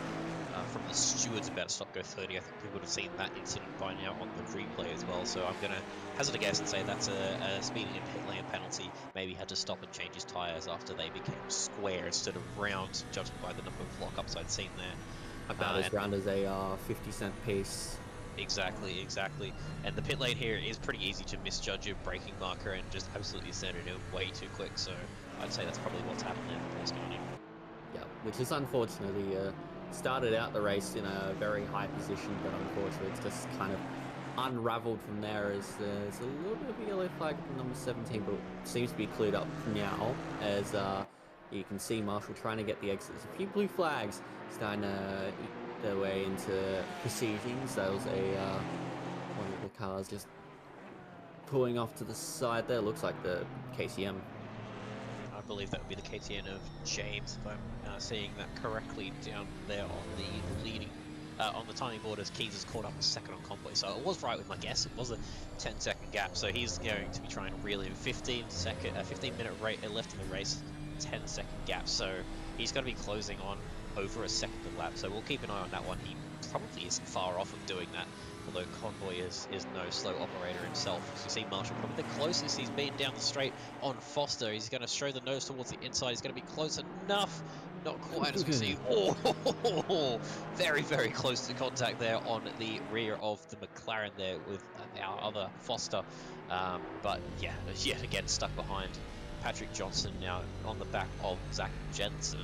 from the stewards about stop-go 30. I think we would have seen that incident by now on the replay as well, so I'm going to hazard a guess and say that's a speeding and pit lane penalty. Maybe had to stop and change his tyres after they became square instead of round, judging by the number of lockups I'd seen there. About as round as a 50-cent piece. Exactly. And the pit lane here is pretty easy to misjudge your braking marker and just absolutely send it in way too quick. So I'd say that's probably what's happened there for Scani. Yeah, which is unfortunate. He started out the race in a very high position, but unfortunately it's just kind of unraveled from there as there's a little bit of a yellow flag from number 17, but seems to be cleared up now as you can see Marshall trying to get the exit. There's a few blue flags starting to eat their way into proceedings. There was one of the cars just pulling off to the side there. Looks like the KTM. I believe that would be the KTM of James, if I'm seeing that correctly, down there on the leading, on the timing board as Keys has caught up a second on Convoy. So it was right with my guess. It was a 10-second gap. So he's going to be trying to reel in 15-minute rate left in the race, 10-second gap. So he's going to be closing on over a second a lap. So we'll keep an eye on that one. He probably isn't far off of doing that, although Convoy is no slow operator himself. So you see Marshall probably the closest he's been down the straight on Foster. He's going to show the nose towards the inside. He's going to be close enough. Not quite, as we see. Oh, very, very close to contact there on the rear of the McLaren there with our other Foster. But yeah, yet again stuck behind Patrick Johnson now on the back of Zach Jensen.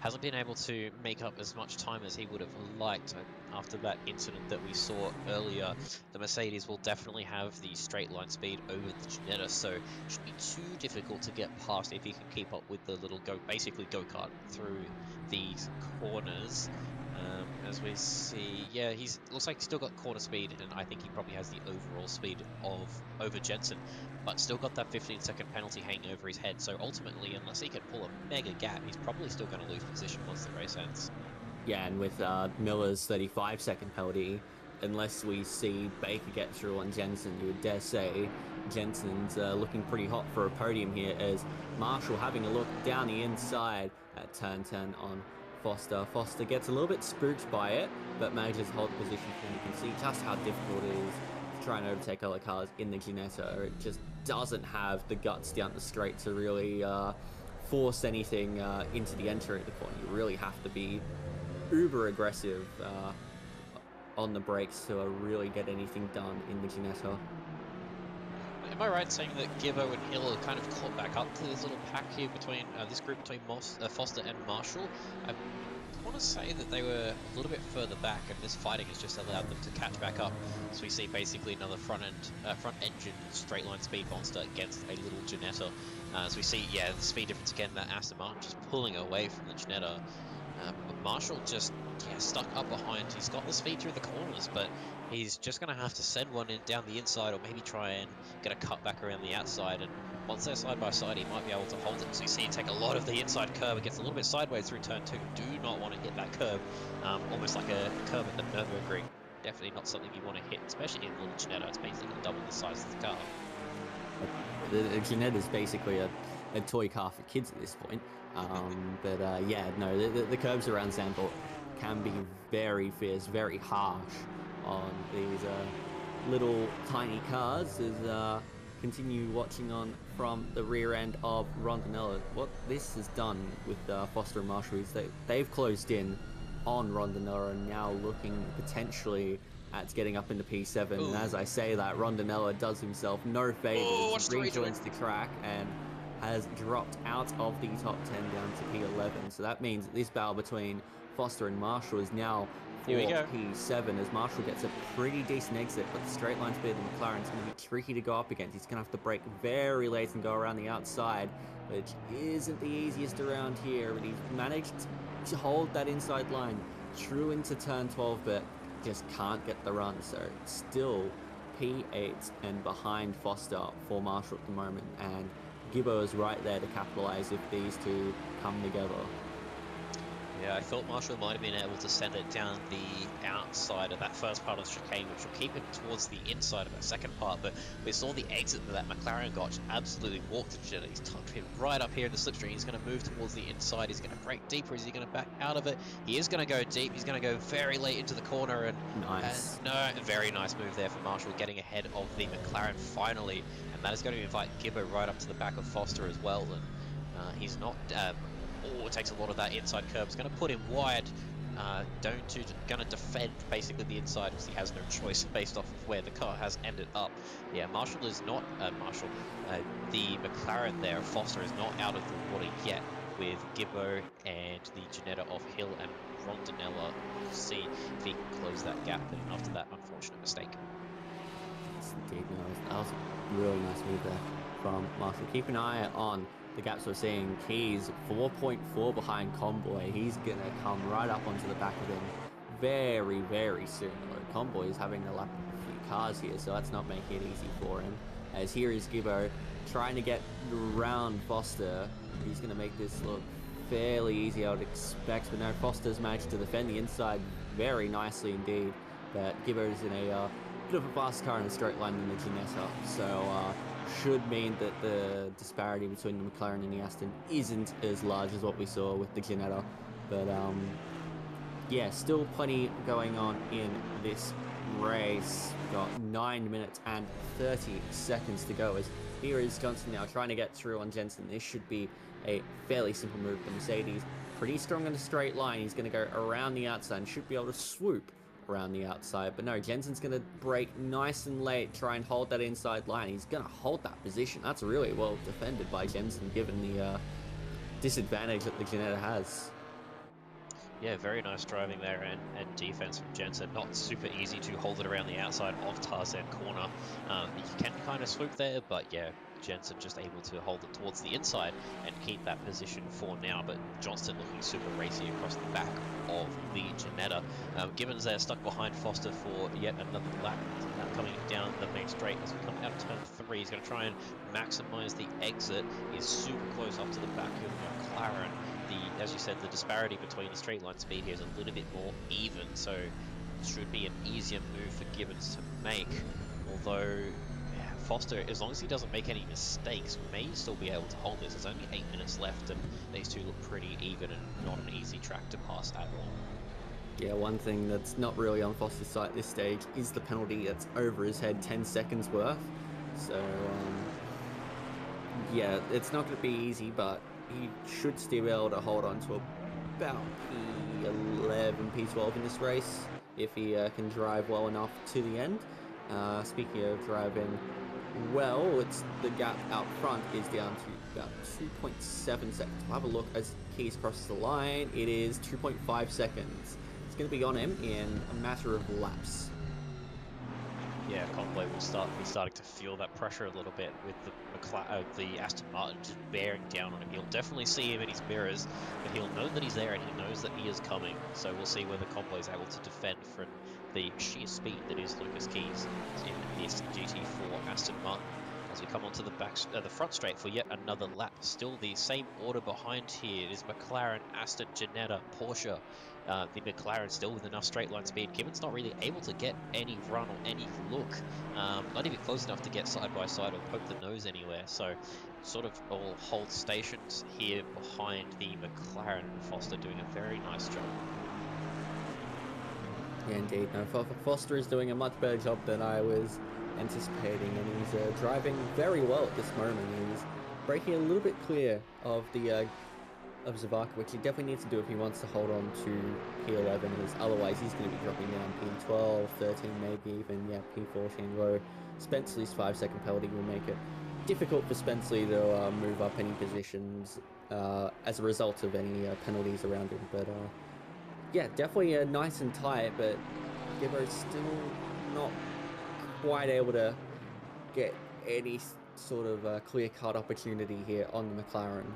Hasn't been able to make up as much time as he would have liked after that incident that we saw earlier. The Mercedes will definitely have the straight line speed over the Ginetta, so it shouldn't be too difficult to get past if he can keep up with the little basically go-kart through these corners. As we see, yeah, looks like he's still got corner speed, and I think he probably has the overall speed over Jensen, but still got that 15-second penalty hanging over his head. So ultimately, unless he can pull a mega gap, he's probably still going to lose position once the race ends. Yeah, and with Miller's 35-second penalty, unless we see Baker get through on Jensen, you would dare say Jensen's looking pretty hot for a podium here, as Marshall having a look down the inside at turn 10 on Foster. Foster gets a little bit spooked by it, but manages to hold position, and you can see just how difficult it is to try and overtake other cars in the Ginetta. It just doesn't have the guts down the straight to really force anything into the entry of the corner. You really have to be uber aggressive on the brakes to really get anything done in the Ginetta. Am I right saying that Gibbo and Hill are kind of caught back up to this little pack here between this group between Foster and Marshall? I want to say that they were a little bit further back, and this fighting has just allowed them to catch back up. So we see basically another front engine straight line speed monster against a little Ginetta. So we see, yeah, the speed difference again. That Aston Martin just pulling away from the Ginetta. Marshall just stuck up behind. He's got the speed through the corners, but he's just going to have to send one in down the inside, or maybe try and get a cut back around the outside. And once they're side by side, he might be able to hold it. So you see him take a lot of the inside curve. It gets a little bit sideways through turn 2. Do not want to hit that curve, almost like a curve at the Nürburgring. definitely not something you want to hit, especially in a little Ginetta. It's basically double the size of the car. The Jeanette is basically a toy car for kids at this point. But yeah, no, the curbs around Zandvoort can be very fierce, very harsh on these little tiny cars. As continue watching on from the rear end of Rondinella, what this has done with Foster and Marshall is they've closed in on Rondinella and now looking potentially at getting up into P7. And as I Ooh. say that, Rondinella does himself no Oh, favors, what's the rejoin? rejoins the track, and has dropped out of the top 10 down to P11. So that means that this battle between Foster and Marshall is now Here we for go. P7 as Marshall gets a pretty decent exit, but the straight line speed of the McLaren is going to be tricky to go up against. He's going to have to brake very late and go around the outside, which isn't the easiest around here, but he's managed to hold that inside line true into turn 12, but just can't get the run. So still P8 and behind Foster for Marshall at the moment, and Gibbo is right there to capitalize if these two come together. Yeah, I thought Marshall might have been able to send it down the outside of that first part of the chicane, which will keep it towards the inside of that second part, but we saw the exit that McLaren got absolutely walked the Ginetta. He's tucked him right up here in the slipstream. He's going to move towards the inside. He's going to brake deeper. Is he going to back out of it? He is going to go deep. He's going to go very late into the corner, and Nice. no, very nice move there for Marshall, getting ahead of the McLaren finally, and that is going to invite Gibbo right up to the back of Foster as well, and he's not... Oh, it takes a lot of that inside curb. It's going to put him wide. Going to defend basically the inside because he has no choice based off of where the car has ended up. Yeah, Marshall is not the McLaren there. Foster is not out of the water yet with Gibbo and the Ginetta off Hill and Rondinella. We'll see if he can close that gap after that unfortunate mistake. Yes, indeed. No, that was a really nice move there from Marshall. Keep an eye on the gaps we're seeing. Keys 4.4 behind Convoy. He's going to come right up onto the back of him very, very soon. Although Convoy is having to lap a few cars here, so that's not making it easy for him. As here is Gibbo trying to get around Foster. He's going to make this look fairly easy, I would expect, but no, Foster's managed to defend the inside very nicely indeed. But Gibbo's in a bit of a fast car in a straight line than the Ginetta, so should mean that the disparity between the McLaren and the Aston isn't as large as what we saw with the Ginetta. But yeah, still plenty going on in this race. We've got 9 minutes and 30 seconds to go as here is Johnson now trying to get through on Jensen. This should be a fairly simple move for Mercedes. Pretty strong in a straight line. He's going to go around the outside and should be able to swoop around the outside. But no, Jensen's going to brake nice and late, try and hold that inside line. He's going to hold that position. That's really well defended by Jensen, given the disadvantage that the Ginetta has. Yeah, very nice driving there and defense from Jensen. Not super easy to hold it around the outside of Tarzan corner. You can kind of swoop there, but yeah, Jensen just able to hold it towards the inside and keep that position for now. But Johnston looking super racy across the back of the Ginetta. Gibbons there stuck behind Foster for yet another lap. Coming down the main straight as we come out of turn 3. He's going to try and maximize the exit. He's super close up to the back of McLaren. As you said, the disparity between the straight line speed here is a little bit more even, so it should be an easier move for Gibbons to make. Although Foster, as long as he doesn't make any mistakes, may still be able to hold this. There's only 8 minutes left, and these two look pretty even and not an easy track to pass at all. Yeah, one thing that's not really on Foster's side at this stage is the penalty that's over his head, 10 seconds worth. So, yeah, it's not going to be easy, but he should still be able to hold on to about P11, P12 in this race if he can drive well enough to the end. Speaking of driving well, it's the gap out front is down to about 2.7 seconds. We'll have a look as Keys crosses the line. It is 2.5 seconds. It's going to be on him in a matter of laps. Yeah, Conway will be starting to feel that pressure a little bit with the Aston Martin just bearing down on him. He'll definitely see him in his mirrors, but he'll know that he's there and he knows that he is coming. So we'll see whether Conway is able to defend from the sheer speed that is Lucas Keys in this GT4 Aston Martin. as we come onto the front straight for yet another lap. Still the same order behind here. It is McLaren, Aston, Ginetta, Porsche. The McLaren still with enough straight line speed. Kimmon's not really able to get any run or any look. Not even close enough to get side by side or poke the nose anywhere. So sort of all hold stations here behind the McLaren, and Foster doing a very nice job. Yeah, indeed. No, Foster is doing a much better job than I was anticipating, and he's driving very well at this moment. He's breaking a little bit clear of the of Zavaka, which he definitely needs to do if he wants to hold on to P11, as otherwise he's going to be dropping down P12, 13, maybe even, yeah, P14 low. Spenceley's 5-second penalty will make it difficult for Spenceley to move up any positions as a result of any penalties around him. But yeah, definitely nice and tight, but Gibbo's still not quite able to get any sort of clear-cut opportunity here on the McLaren.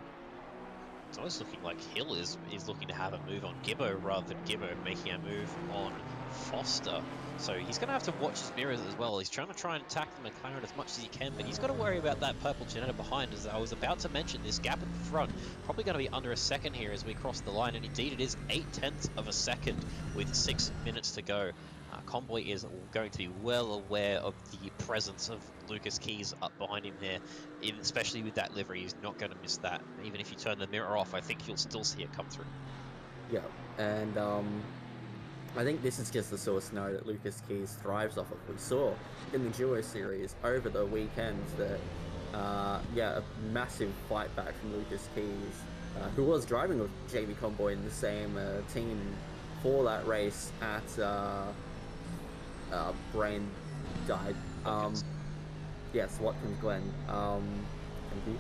It's almost looking like Hill is looking to have a move on Gibbo rather than Gibbo making a move on Foster. So he's going to have to watch his mirrors as well. He's trying to attack the McLaren as much as he can, but he's got to worry about that purple Ginetta behind. As I was about to mention, this gap in front probably going to be under a second here as we cross the line, and indeed it is 0.8 of a second with 6 minutes to go. Convoy is going to be well aware of the presence of Lucas Keys up behind him there, especially with that livery. He's not going to miss that. Even if you turn the mirror off, I think you'll still see it come through. Yeah, and I think this is just the sort of scenario that Lucas Keys thrives off of. We saw in the Duo series over the weekend that, yeah, a massive fight back from Lucas Keys, who was driving with Jamie Conboy in the same team for that race at Brain died. Yes, Watkins Glen. Thank you.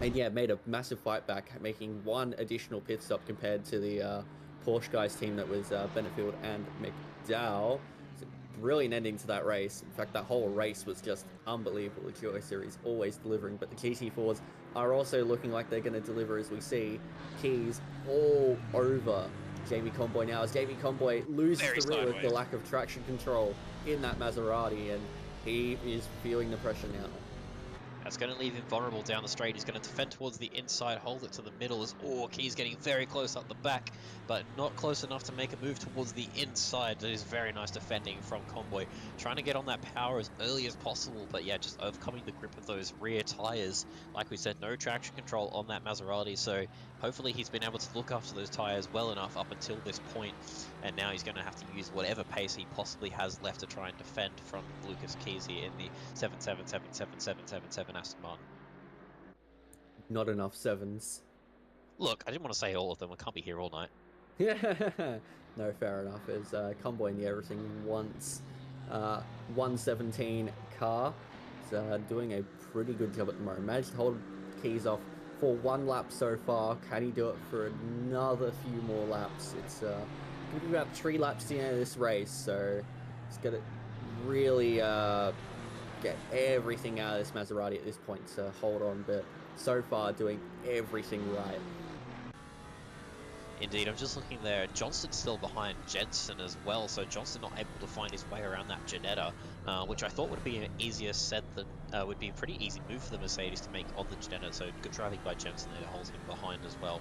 And yeah, made a massive fight back, making one additional pit stop compared to the Porsche guys team that was Benefield and McDowell. So brilliant ending to that race. In fact, that whole race was just unbelievable. The Duo series always delivering, but the GT4s are also looking like they're going to deliver, as we see Keys all over Jamie Conboy now, as Jamie Conboy loses the rear with the lack of traction control in that Maserati, and he is feeling the pressure now. That's going to leave him vulnerable down the straight. He's going to defend towards the inside, hold it to the middle as Keys getting very close up the back, but not close enough to make a move towards the inside. That is very nice defending from Convoy. Trying to get on that power as early as possible, but yeah, just overcoming the grip of those rear tires. Like we said, no traction control on that Maserati, so hopefully he's been able to look after those tires well enough up until this point, and now he's going to have to use whatever pace he possibly has left to try and defend from Lucas Keys here in the 7777777 Aston Martin. Not enough sevens. Look, I didn't want to say all of them. I can't be here all night. Yeah, no, fair enough. As Convoy in the everything once 117 car is doing a pretty good job at the moment. Managed to hold Keys off for one lap so far. Can he do it for another few more laps? It's going to be about 3 laps to the end of this race, so he's got to really get everything out of this Maserati at this point to hold on, but so far doing everything right. Indeed, I'm just looking there. Johnston's still behind Jensen as well, so Johnston not able to find his way around that Ginetta, which I thought would be an easier set than would be a pretty easy move for the Mercedes to make on the Ginetta. So good driving by Jensen there, holds him behind as well.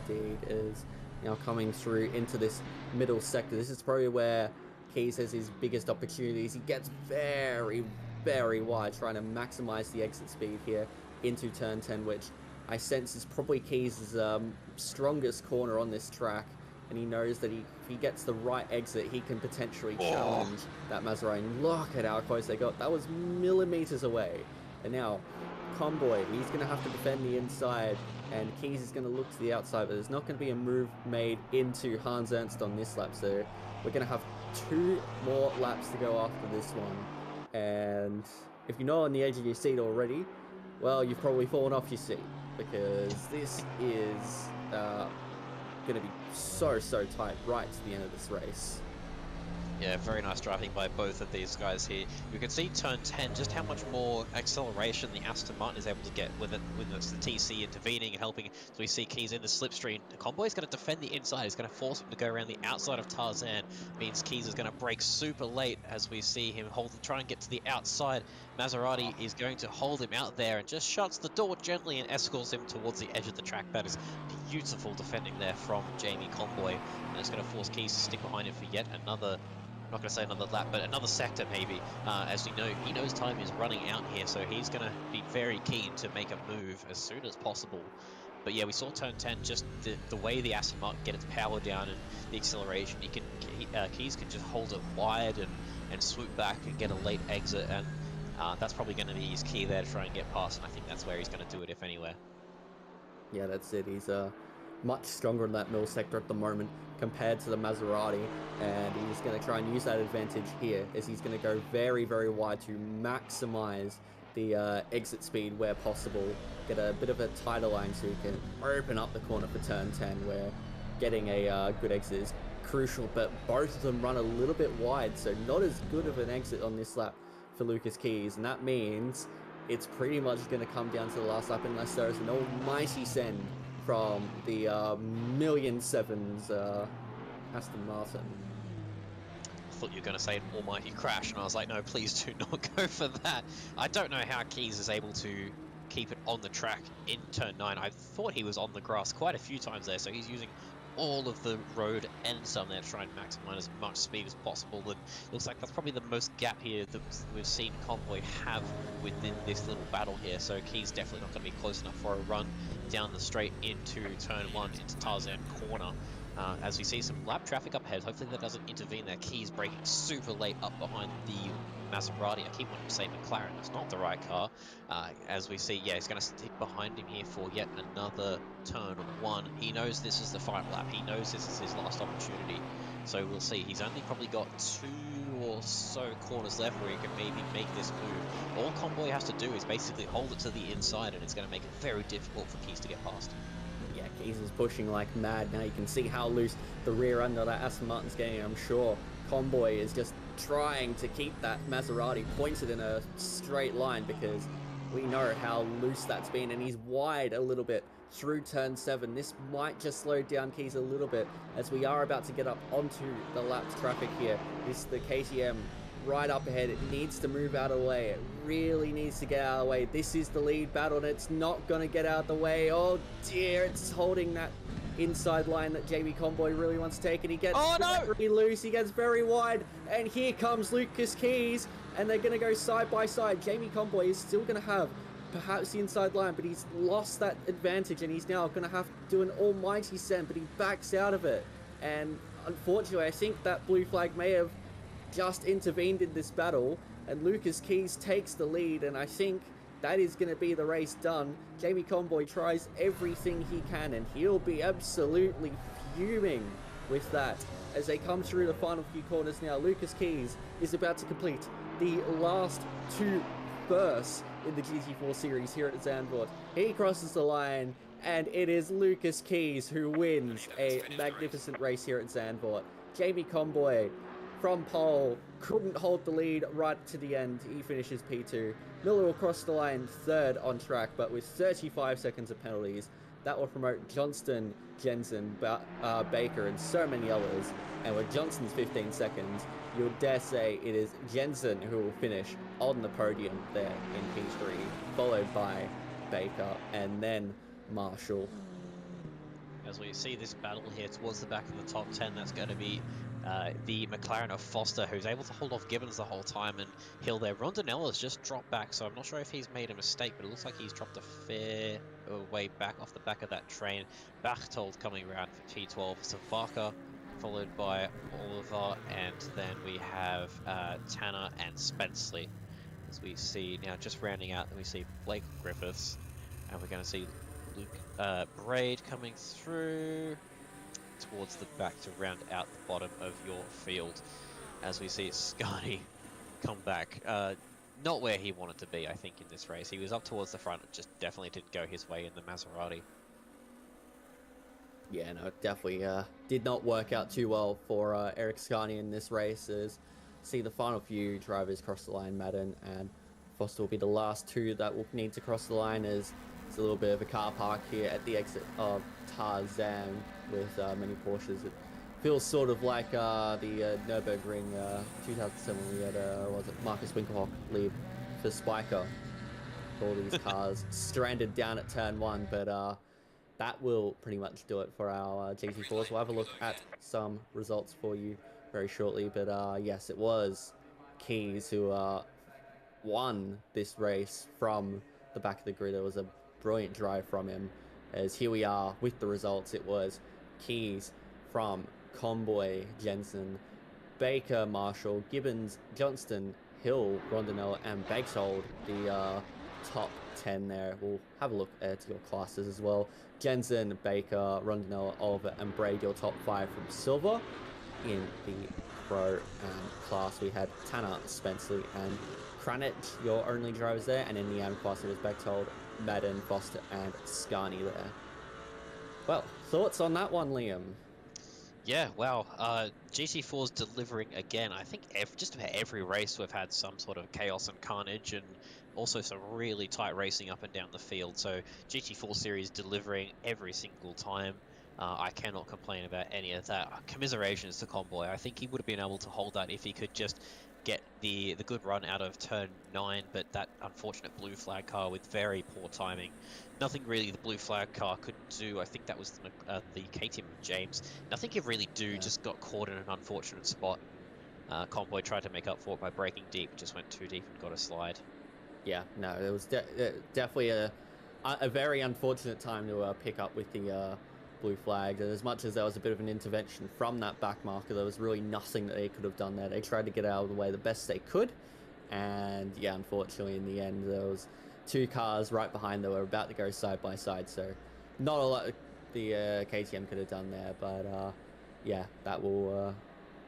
Indeed, is now coming through into this middle sector. This is probably where Keys has his biggest opportunities. He gets very, very wide, trying to maximize the exit speed here into turn 10, which I sense is probably Keys' strongest corner on this track, and he knows that if he gets the right exit, he can potentially challenge that Maserati. Look at how close they got. That was millimeters away. And now, Convoy, he's going to have to defend the inside, and Keys is going to look to the outside, but there's not going to be a move made into Hans Ernst on this lap, so we're going to have 2 more laps to go after this one. And if you're not on the edge of your seat already, well, you've probably fallen off your seat, because this is going to be so tight right to the end of this race. Yeah, very nice driving by both of these guys here. You can see turn 10, just how much more acceleration the Aston Martin is able to get with it, with the TC intervening and helping. So we see Keys in the slipstream. The Convoy is going to defend the inside. He's going to force him to go around the outside of Tarzan. Means Keys is going to brake super late as we see him try and get to the outside. Maserati is going to hold him out there and just shuts the door gently and escorts him towards the edge of the track. That is beautiful defending there from Jamie Convoy. And it's going to force Keys to stick behind him for yet another, I'm not going to say another lap, but another sector maybe. As we know, he knows time is running out here, so he's going to be very keen to make a move as soon as possible. But yeah, we saw turn 10, just the way the Aston Martin get its power down and the acceleration. Keys can just hold it wide and swoop back and get a late exit, and that's probably going to be his key there to try and get past, and I think that's where he's going to do it, if anywhere. Yeah, that's it. He's much stronger in that middle sector at the moment compared to the Maserati, and he's going to try and use that advantage here as he's going to go very, very wide to maximize the exit speed where possible, get a bit of a tighter line so he can open up the corner for turn 10, where getting a good exit is crucial, but both of them run a little bit wide, so not as good of an exit on this lap for Lucas Keys, and that means it's pretty much going to come down to the last lap unless there is an almighty send from the million sevens Aston Martin. I thought you were going to say an almighty crash, and I was like, no, please do not go for that. I don't know how Keys is able to keep it on the track in turn 9. I thought he was on the grass quite a few times there, so he's using all of the road and some there to try and maximize as much speed as possible. And looks like that's probably the most gap here that we've seen Convoy have within this little battle here. So Keys definitely not going to be close enough for a run down the straight into turn 1 into Tarzan corner. As we see some lap traffic up ahead, hopefully that doesn't intervene there. Keys braking super late up behind the Maserati. I keep wanting to say McLaren, that's not the right car. As we see, yeah, he's going to stick behind him here for yet another turn 1. He knows this is the final lap. He knows this is his last opportunity. So we'll see. He's only probably got 2 or so corners left where he can maybe make this move. All Convoy has to do is basically hold it to the inside, and it's going to make it very difficult for Keys to get past. Yeah, Keys is pushing like mad. Now you can see how loose the rear end of that Aston Martin's getting. I'm sure Convoy is just trying to keep that Maserati pointed in a straight line because we know how loose that's been, and he's wide a little bit through turn 7. This might just slow down Keys a little bit as we are about to get up onto the lapped traffic here. This is the KTM right up ahead. It needs to move out of the way. It really needs to get out of the way. This is the lead battle, and it's not going to get out of the way. Oh dear, it's holding that inside line that JB Convoy really wants to take, and he gets very loose. He gets very wide, and here comes Lucas Keys, and they're going to go side by side. Jamie Convoy is still going to have perhaps the inside line, but he's lost that advantage, and he's now going to have to do an almighty send, but he backs out of it. And unfortunately, I think that blue flag may have just intervened in this battle, and Lucas Keys takes the lead, and I think that is going to be the race done. Jamie Convoy tries everything he can, and he'll be absolutely fuming with that as they come through the final few corners now. Lucas Keys is about to complete the last 2 bursts in the GT4 series here at Zandvoort. He crosses the line, and it is Lucas Keys who wins a magnificent race here at Zandvoort. Jamie Convoy from pole couldn't hold the lead right to the end. He finishes P2. Miller will cross the line 3rd on track, but with 35 seconds of penalties. That will promote Johnston, Jensen, Baker, and so many others. And with Johnston's 15 seconds, you would dare say it is Jensen who will finish on the podium there in P3, followed by Baker and then Marshall. As we see this battle here towards the back of the top 10, that's going to be the McLaren of Foster, who's able to hold off Gibbons the whole time and Hill there. Rondinello's just dropped back, so I'm not sure if he's made a mistake, but it looks like he's dropped a fair way back off the back of that train. Bachtold coming around for P12, Savaka followed by Oliver, and then we have Tanner and Spenceley. As we see now, just rounding out, we see Blake Griffiths, and we're going to see Luke Braid coming through towards the back to round out the bottom of your field. As we see Scotty come back, not where he wanted to be, I think, in this race. He was up towards the front, it just definitely didn't go his way in the Maserati. Yeah, no, definitely did not work out too well for Eric Scani in this race. As see the final few drivers cross the line, Madden and Foster will be the last two that will need to cross the line. As it's a little bit of a car park here at the exit of Tarzan with many Porsches. It feels sort of like the Nürburgring 2007 we had was it Marcus Winkelhock lead for Spiker. All these cars stranded down at turn one, but that will pretty much do it for our GT4s. We'll have a look at some results for you very shortly. But yes, it was Keys who won this race from the back of the grid. It was a brilliant drive from him. As here we are with the results. It was Keys from Conboy, Jensen, Baker, Marshall, Gibbons, Johnston, Hill, Rondinella, and Begsold, the top 10 there. We'll have a look at your classes as well. Jensen, Baker, Rondinella, Oliver, and Braid, your top 5 from Silver. In the Pro class, we had Tanner, Spencer, and Kranich, your only drivers there. And in the AM class, it was Bechtold, Madden, Foster, and Scani there. Well, thoughts on that one, Liam? Yeah, wow. GT4's delivering again. I think just about every race we've had some sort of chaos and carnage, and also some really tight racing up and down the field. So GT4 series delivering every single time. I cannot complain about any of that. Commiserations to Conboy. I think he would have been able to hold that if he could just get the good run out of turn 9, but that unfortunate blue flag car with very poor timing. Nothing really the blue flag car could do. I think that was the KTM of James. Nothing he really do, Yeah. just got caught in an unfortunate spot, and Convoy tried to make up for it by breaking deep, just went too deep and got a slide. Yeah, no, it was definitely a very unfortunate time to pick up with the blue flag. And as much as there was a bit of an intervention from that back marker, there was really nothing that they could have done there. They tried to get out of the way the best they could, and yeah, unfortunately, in the end, there was two cars right behind that were about to go side by side. So not a lot the KTM could have done there, but yeah, that will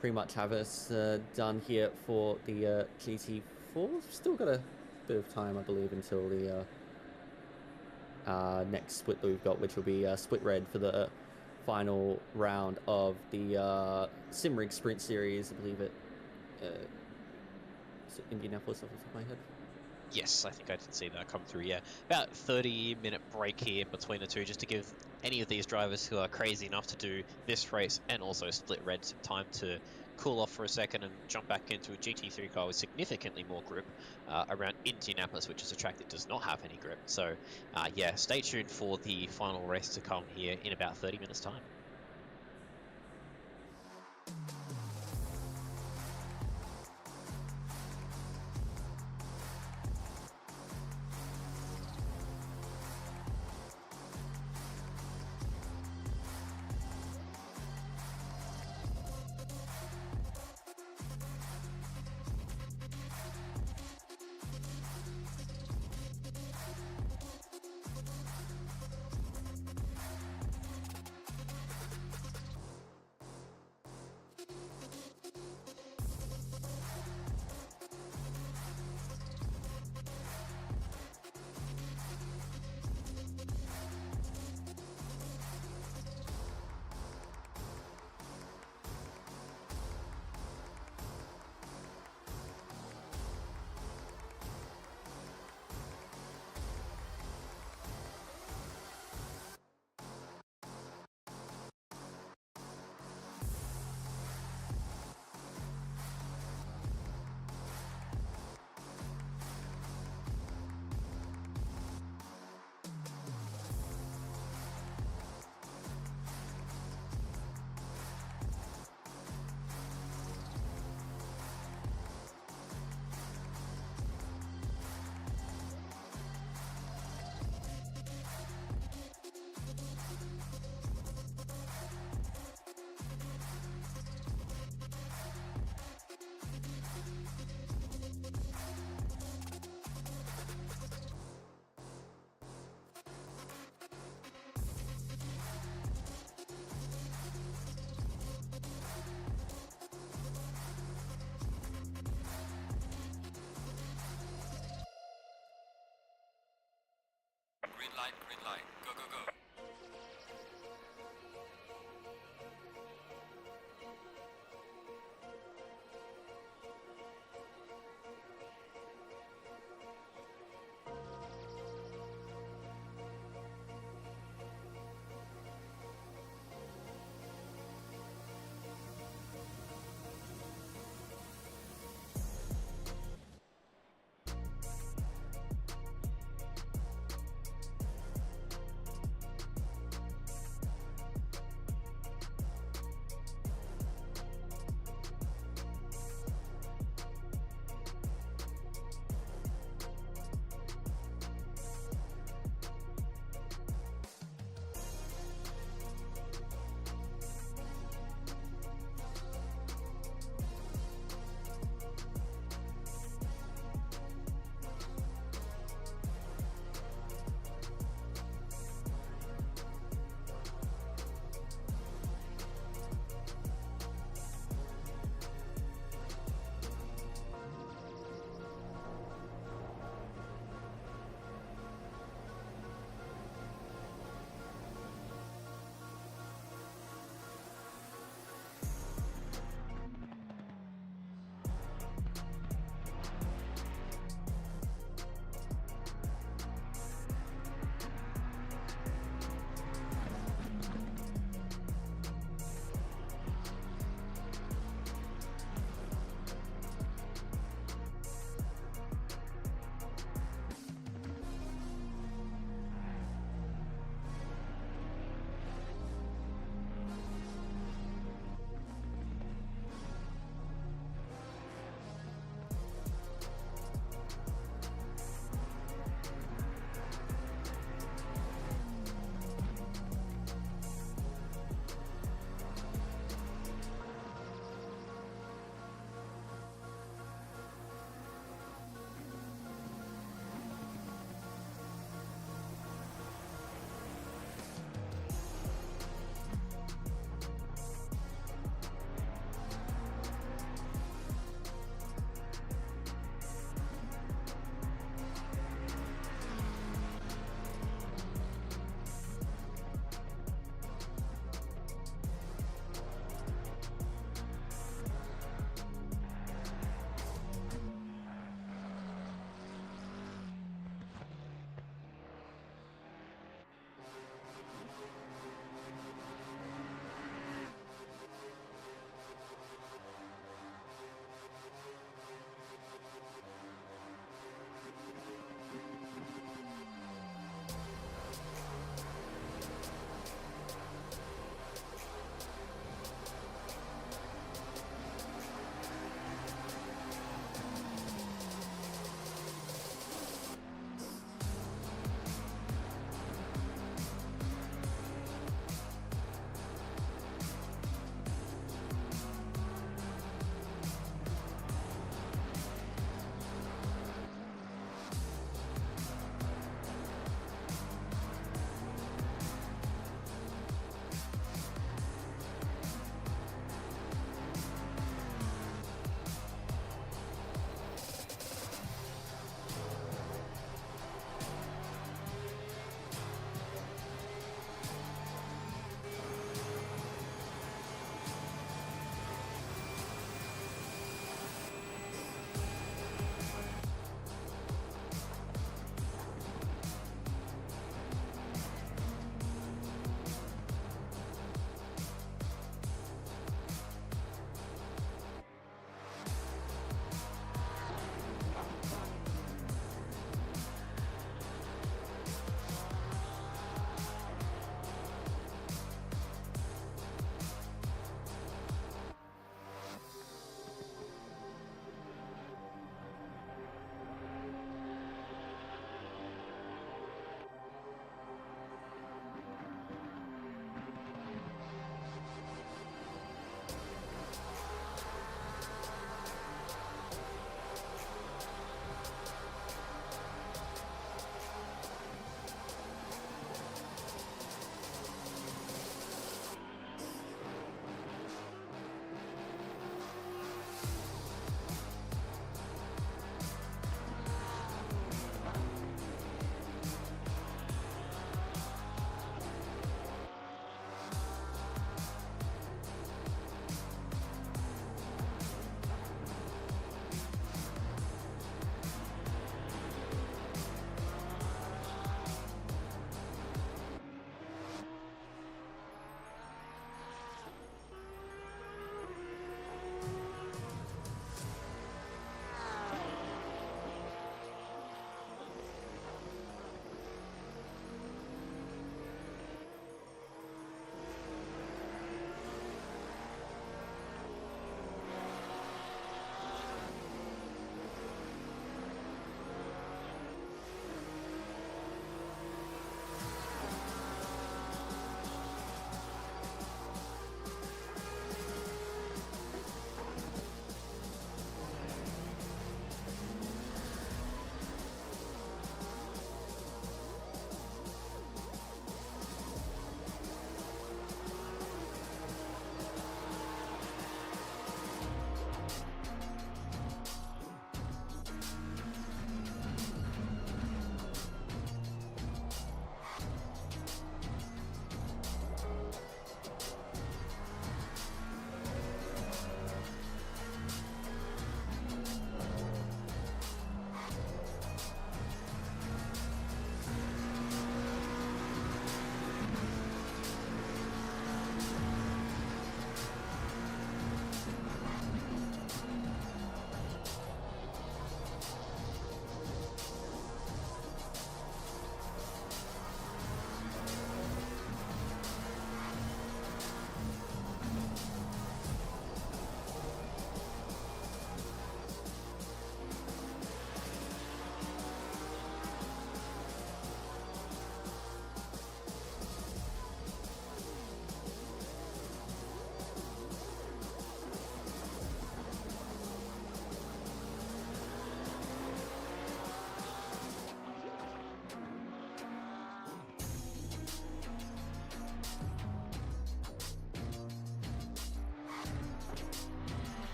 pretty much have us done here for the GT4. We've still got a bit of time, I believe, until the next split that we've got, which will be split red for the final round of the Simrigs Sprint Series. I believe uh, it Indianapolis off the top of my head. Yes, I think I did see that come through, yeah. About 30-minute break here in between the two, just to give any of these drivers who are crazy enough to do this race and also split red some time to cool off for a second and jump back into a GT3 car with significantly more grip around Indianapolis, which is a track that does not have any grip. So, yeah, stay tuned for the final race to come here in about 30 minutes' time. Green light, go, go, go.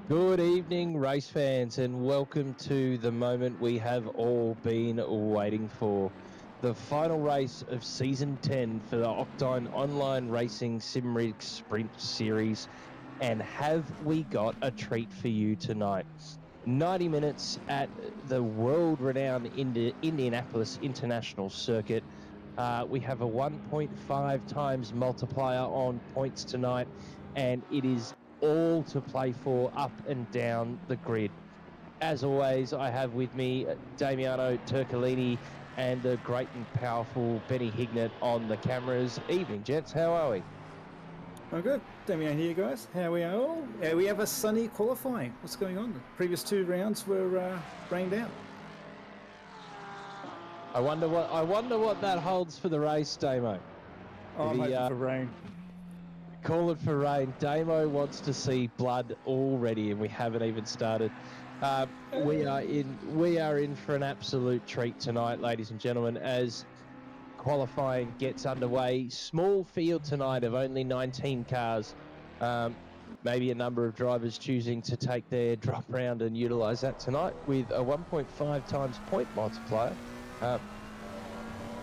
Good evening, race fans, and welcome to the moment we have all been waiting for. The final race of Season 10 for the Octane Online Racing Simrigs Sprint Series. And have we got a treat for you tonight? 90 minutes at the world-renowned Indianapolis International Circuit. We have a 1.5 times multiplier on points tonight, and it is all to play for up and down the grid. As always, I have with me Damiano Turcolini and the great and powerful Benny Hignett on the cameras. Evening, gents. How are we? I'm good. Damiano here, guys. How are we all? We have a sunny qualifying. What's going on? The previous 2 rounds were rained out. I wonder what that holds for the race, Damo. I'm hoping for rain. Call it for rain. Damo wants to see blood already, and we haven't even started. We are in for an absolute treat tonight, ladies and gentlemen, as qualifying gets underway. Small field tonight of only 19 cars. Maybe a number of drivers choosing to take their drop round and utilise that tonight with a 1.5 times point multiplier.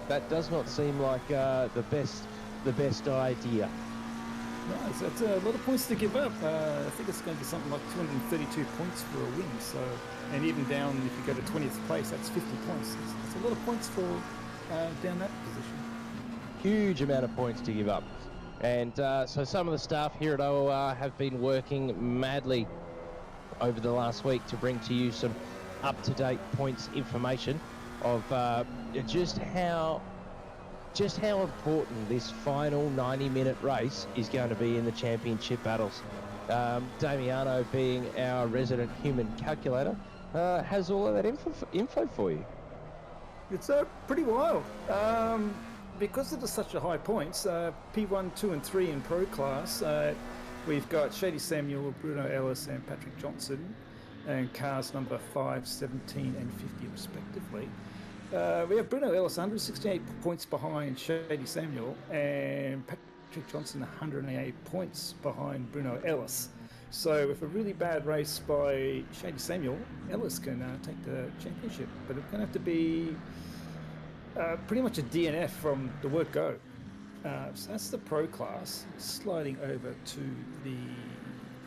That does not seem like the best idea. No, so it's a lot of points to give up. I think it's going to be something like 232 points for a win. So, and even down if you go to 20th place, that's 50 points. It's a lot of points for down that position. Huge amount of points to give up. And so some of the staff here at OOR have been working madly over the last week to bring to you some up-to-date points information of just how important this final 90-minute race is going to be in the championship battles. Damiano, being our resident human calculator, has all of that info for you. It's pretty wild. Because it is such a high points, P1, 2 and 3 in Pro Class, we've got Shady Samuel, Bruno Ellis and Patrick Johnson, and cars number 5, 17 and 50 respectively. We have Bruno Ellis 168 points behind Shady Samuel, and Patrick Johnson 188 points behind Bruno Ellis. So with a really bad race by Shady Samuel, Ellis can take the championship, but it's going to have to be pretty much a DNF from the word go. So that's the Pro Class. Sliding over to the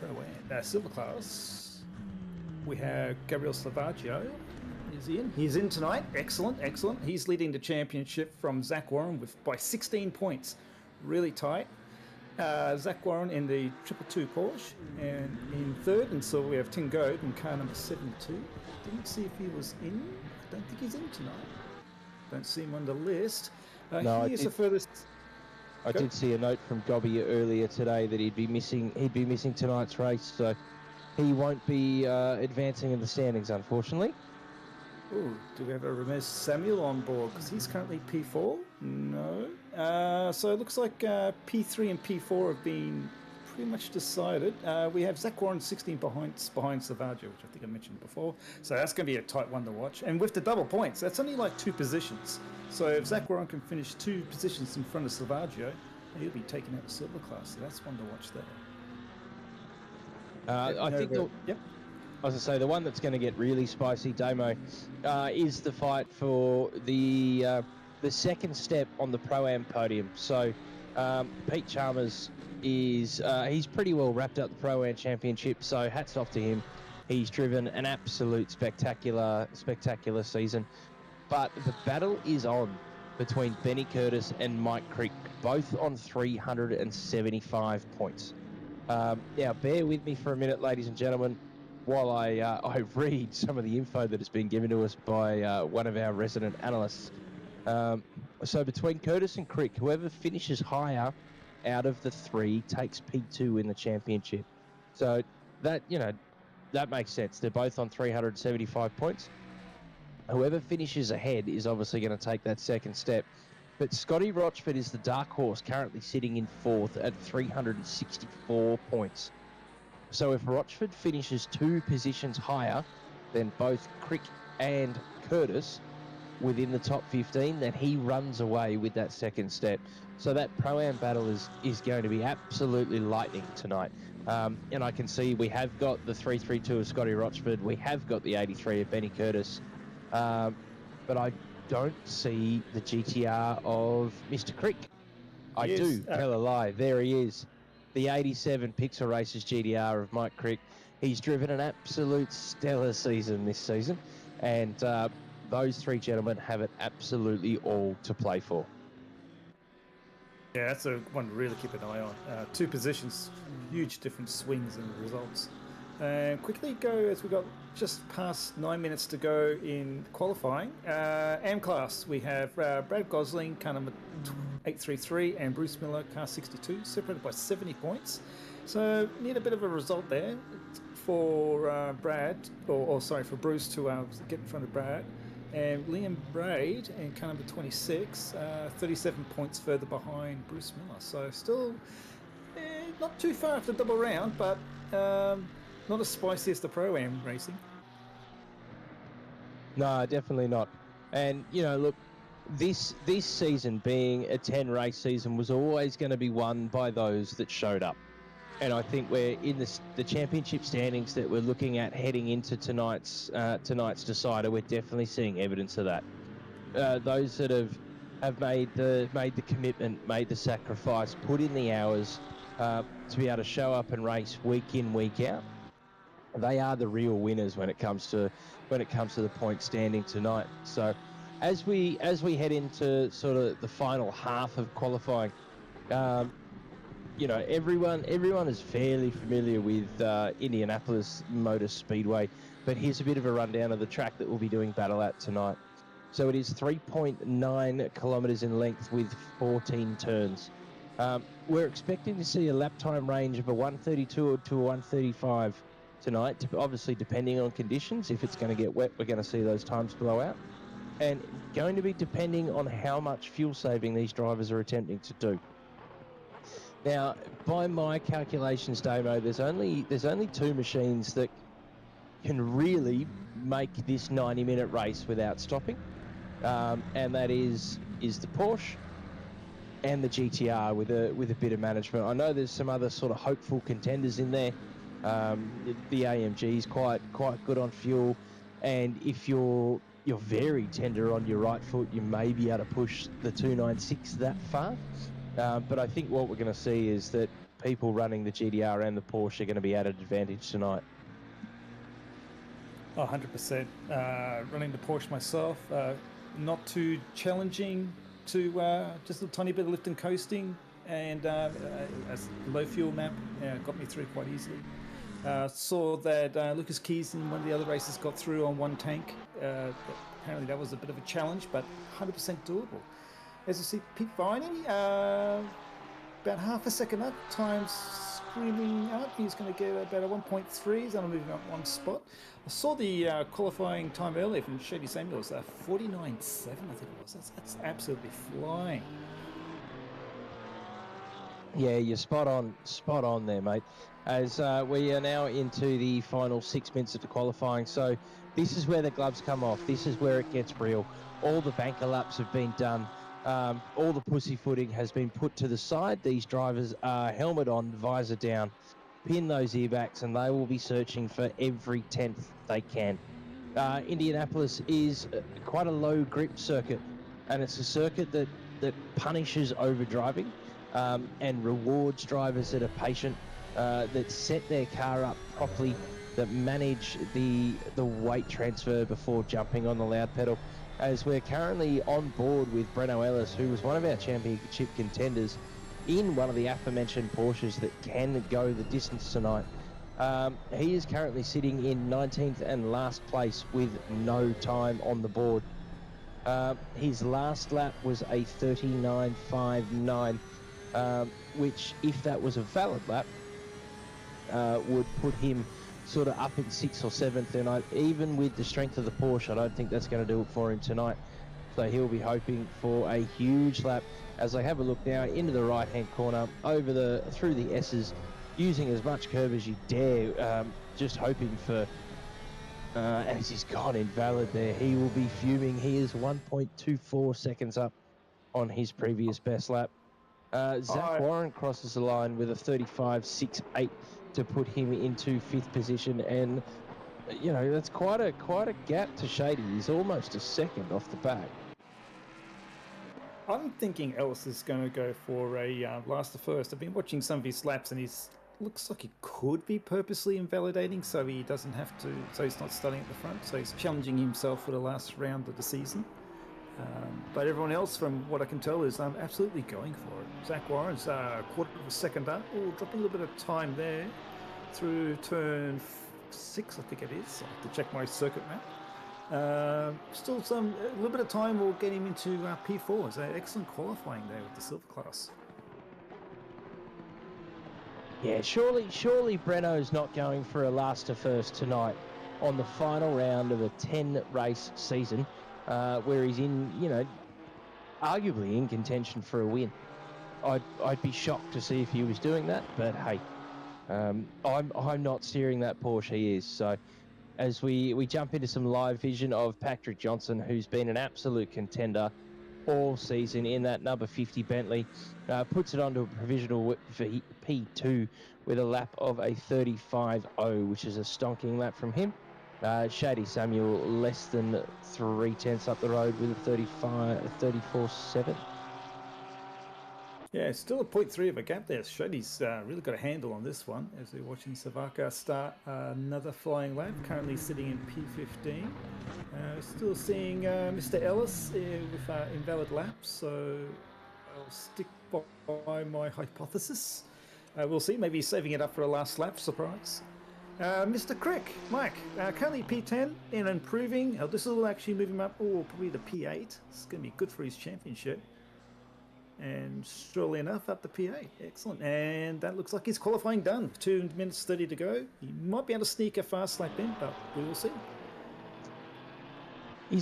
Pro Silver Class, we have Gabriel Slavaggio. He's in tonight. Excellent. He's leading the championship from Zach Warren by 16 points. Really tight. Zach Warren in the 222 Porsche, and in third, and so we have Tim Goad in car number 72. Didn't see if he was in. I don't think he's in tonight. Don't see him on the list. No, he is the furthest. I did see a note from Gobby earlier today that he'd be missing tonight's race, so he won't be advancing in the standings, unfortunately. Ooh, do we have a Ramesh Samuel on board? Because he's currently P4. No. So it looks like P3 and P4 have been pretty much decided. We have Zach Warren 16 behind Savaggio, which I think I mentioned before. So that's going to be a tight one to watch. And with the double points, that's only like 2 positions. So if Zach Warren can finish 2 positions in front of Savaggio, he'll be taking out the silver class. So that's one to watch there. I think. Yep. As I say, the one that's going to get really spicy, Damo, is the fight for the second step on the Pro-Am podium. So Pete Chalmers he's pretty well wrapped up the Pro-Am Championship, so hats off to him. He's driven an absolute spectacular season. But the battle is on between Benny Curtis and Mike Crick, both on 375 points. Now, bear with me for a minute, ladies and gentlemen, while I read some of the info that has been given to us by one of our resident analysts. So between Curtis and Crick, whoever finishes higher out of the 3 takes P2 in the championship. So that makes sense. They're both on 375 points. Whoever finishes ahead is obviously going to take that second step. But Scotty Rochford is the dark horse, currently sitting in 4th at 364 points. So if Rochford finishes 2 positions higher than both Crick and Curtis within the top 15, then he runs away with that second step. So that Pro-Am battle is going to be absolutely lightning tonight. And I can see we have got the 332 of Scotty Rochford. We have got the 83 of Benny Curtis. But I don't see the GTR of Mr. Crick. I do tell a lie. There he is. The 87 Pixel Races GTR of Mike Crick. He's driven an absolute stellar season this season. And those three gentlemen have it absolutely all to play for. Yeah, that's a one to really keep an eye on. Two positions, huge different swings and results. Quickly go, as we got just past 9 minutes to go in qualifying. AM class, we have Brad Gosling, car number 833, and Bruce Miller, car 62, separated by 70 points. So need a bit of a result there for Brad, or sorry, for Bruce to get in front of Brad. And Liam Braid and car number 26, 37 points further behind Bruce Miller. So still not too far after the double round, but not as spicy as the Pro-Am racing. No, definitely not. And, you know, look, this season being a 10 race season was always going to be won by those that showed up. And I think we're in the championship standings that we're looking at heading into tonight's decider. We're definitely seeing evidence of that. Those that have made the commitment, made the sacrifice, put in the hours to be able to show up and race week in, week out. They are the real winners when it comes to the point standing tonight. So as we head into sort of the final half of qualifying, you know, everyone is fairly familiar with Indianapolis Motor Speedway, but here's a bit of a rundown of the track that we'll be doing battle at tonight. So it is 3.9 kilometres in length with 14 turns. We're expecting to see a lap time range of a 132 to a 135 tonight, obviously depending on conditions. If it's going to get wet, we're going to see those times blow out. And going to be depending on how much fuel saving these drivers are attempting to do. Now, by my calculations, Damo, there's only two machines that can really make this 90-minute race without stopping, and that is the Porsche and the GTR with a bit of management. I know there's some other sort of hopeful contenders in there. The AMG is quite good on fuel, and if you're very tender on your right foot, you may be able to push the 296 that far. But I think what we're going to see is that people running the GTR and the Porsche are going to be at an advantage tonight. 100%. Running the Porsche myself, not too challenging, to just a tiny bit of lift and coasting, and a low fuel map got me through quite easily. Saw that Lucas Keys in one of the other races got through on one tank. Apparently that was a bit of a challenge, but 100% doable. As you see, Pete Viney, about half a second up, time screaming up. He's going to get about a 1.3. He's only moving up one spot. I saw the qualifying time earlier from Shady Samuels, 49.7, I think it was. That's absolutely flying. Yeah, you're spot on there, mate. As we are now into the final 6 minutes of the qualifying, so this is where the gloves come off. This is where it gets real. All the banker laps have been done. All the pussyfooting has been put to the side. These drivers are helmet on, visor down, pin those earbacks, and they will be searching for every tenth they can. Indianapolis is quite a low grip circuit, and it's a circuit that punishes overdriving and rewards drivers that are patient, that set their car up properly, that manage the weight transfer before jumping on the loud pedal. As we're currently on board with Breno Ellis, who was one of our championship contenders in one of the aforementioned Porsches that can go the distance tonight. He is currently sitting in 19th and last place with no time on the board. His last lap was a 39.59, which, if that was a valid lap, would put him sort of up in 6th or 7th, and even with the strength of the Porsche, I don't think that's going to do it for him tonight. So he'll be hoping for a huge lap. As I have a look now into the right-hand corner, through the S's, using as much curve as you dare, just hoping for. As he's gone invalid there, he will be fuming. He is 1.24 seconds up on his previous best lap. Zach Warren crosses the line with a 35.68. to put him into 5th position, and that's quite a gap to Shady. He's almost a second off the back. I'm thinking Ellis is going to go for a last to first. I've been watching some of his laps, and looks like he could be purposely invalidating, so he doesn't have to. So he's not starting at the front. So he's challenging himself for the last round of the season. But everyone else, from what I can tell, is absolutely going for it. Zach Warren's quarter of a second up, dropping a little bit of time there through turn 6, I think it is. I have to check my circuit map. Still a little bit of time will get him into P4. So excellent qualifying there with the silver class. Yeah, surely Breno's not going for a last to first tonight on the final round of a 10-race season, where he's in, arguably in contention for a win. I'd be shocked to see if he was doing that, but hey, I'm not steering that Porsche he is. So as we jump into some live vision of Patrick Johnson, who's been an absolute contender all season in that number 50 Bentley, puts it onto a provisional for P2 with a lap of a 35.0, which is a stonking lap from him. Shady Samuel less than 3/10 up the road with a 34.7. Yeah, still a 0.3 of a gap there. Shady's really got a handle on this one as we're watching Savaka start another flying lap, currently sitting in P15. Still seeing Mr. Ellis with invalid laps, so I'll stick by my hypothesis. We'll see, maybe he's saving it up for a last lap, surprise. Mr. Crick, Mike, currently P10 and improving. This will actually move him up, probably the P8. It's going to be good for his championship. And surely enough, up the P8. Excellent. And that looks like his qualifying done. 2 minutes 30 to go. He might be able to sneak a fast lap in, but we will see. He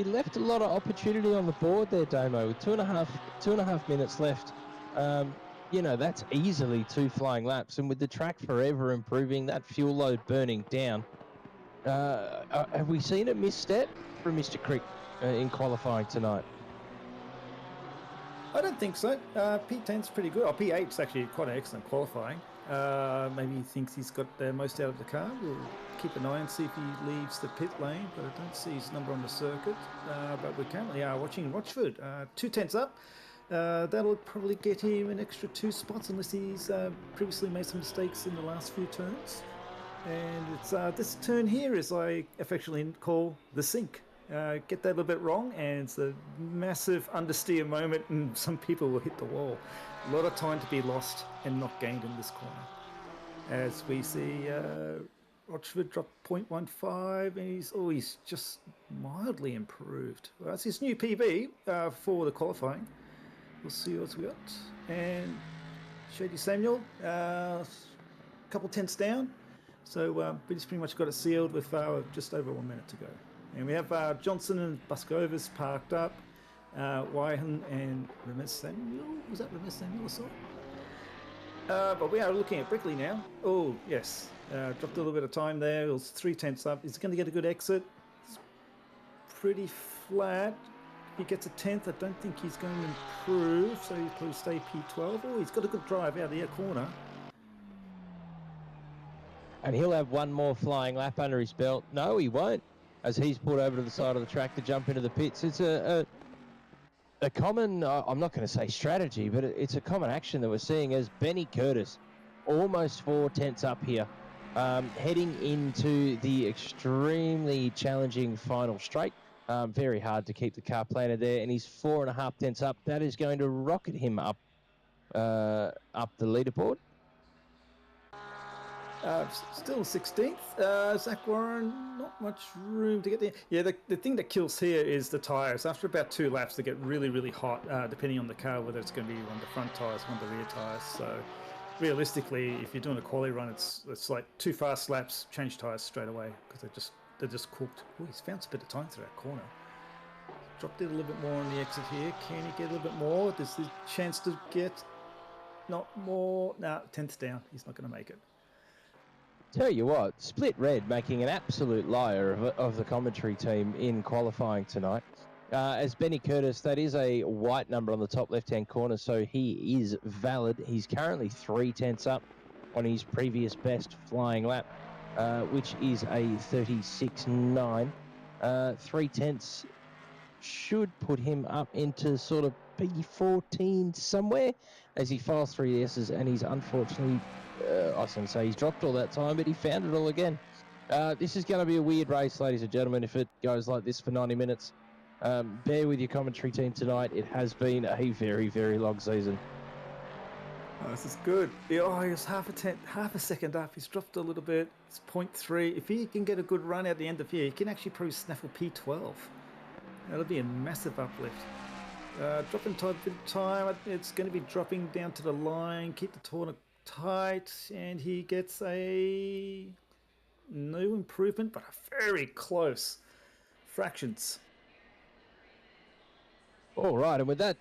left a lot of opportunity on the board there, Damo, with two and a half minutes left. That's easily 2 flying laps, and with the track forever improving, that fuel load burning down, have we seen a misstep from Mr. Crick in qualifying tonight? I don't think so. P10's pretty good. P8's actually quite an excellent qualifying. Maybe he thinks he's got the most out of the car. We'll keep an eye and see if he leaves the pit lane, but I don't see his number on the circuit. But we currently are watching Rochford. 2/10 up. That'll probably get him an extra 2 spots unless he's previously made some mistakes in the last few turns. And it's this turn here is I affectionately call the sink. Get that a little bit wrong, and it's a massive understeer moment, and some people will hit the wall. A lot of time to be lost and not gained in this corner. As we see Rochford drop 0.15, and he's just mildly improved. Well, that's his new PB for the qualifying. We'll see what we got. And Shady Samuel, a couple tenths down. So we just pretty much got it sealed with just over 1 minute to go. And we have Johnson and Buskovas parked up. Wyhan and Ramesh Samuel. Was that Ramesh Samuel or so? But we are looking at Brickley now. Oh, yes. Dropped a little bit of time there. It was 3/10 up. Is he going to get a good exit? It's pretty flat. If he gets a 10th, I don't think he's going to improve. So he'll probably stay P12. Oh, he's got a good drive out of the corner. And he'll have one more flying lap under his belt. No, he won't, as he's pulled over to the side of the track to jump into the pits. It's a common, I'm not going to say strategy, but it's a common action that we're seeing as Benny Curtis, almost 4/10 up here, heading into the extremely challenging final straight. Very hard to keep the car planted there, and he's 4.5 up. That is going to rocket him up the leaderboard. Still 16th. Zach Warren, not much room to get there. Yeah, the thing that kills here is the tyres. After about 2 laps, they get really, really hot, depending on the car, whether it's going to be one of the front tyres, one of the rear tyres. So realistically, if you're doing a quali run, it's like 2 fast laps, change tyres straight away, because they're just cooked. Oh, he's found a bit of time through that corner. Dropped it a little bit more on the exit here. Can he get a little bit more? There's the chance to get not more. No, 10th down. He's not going to make it. Tell you what, Split Red making an absolute liar of the commentary team in qualifying tonight. As Benny Curtis, that is a white number on the top left-hand corner, so he is valid. He's currently 3/10 up. on his previous best flying lap, which is a 36.9. 3/10 should put him up into sort of P14 somewhere as he files through the S's, and he's unfortunately, I was going to say he's dropped all that time, but he found it all again. This is going to be a weird race, ladies and gentlemen, if it goes like this for 90 minutes. Bear with your commentary team tonight. It has been a very, very long season. Oh, this is good. Oh, he was half a second up. He's dropped a little bit. It's 0.3. If he can get a good run at the end of here, he can actually probably snaffle P12. That'll be a massive uplift. Dropping time. It's going to be dropping down to the line. Keep the corner tight, and he gets a no improvement, but a very close fractions. All right, and with that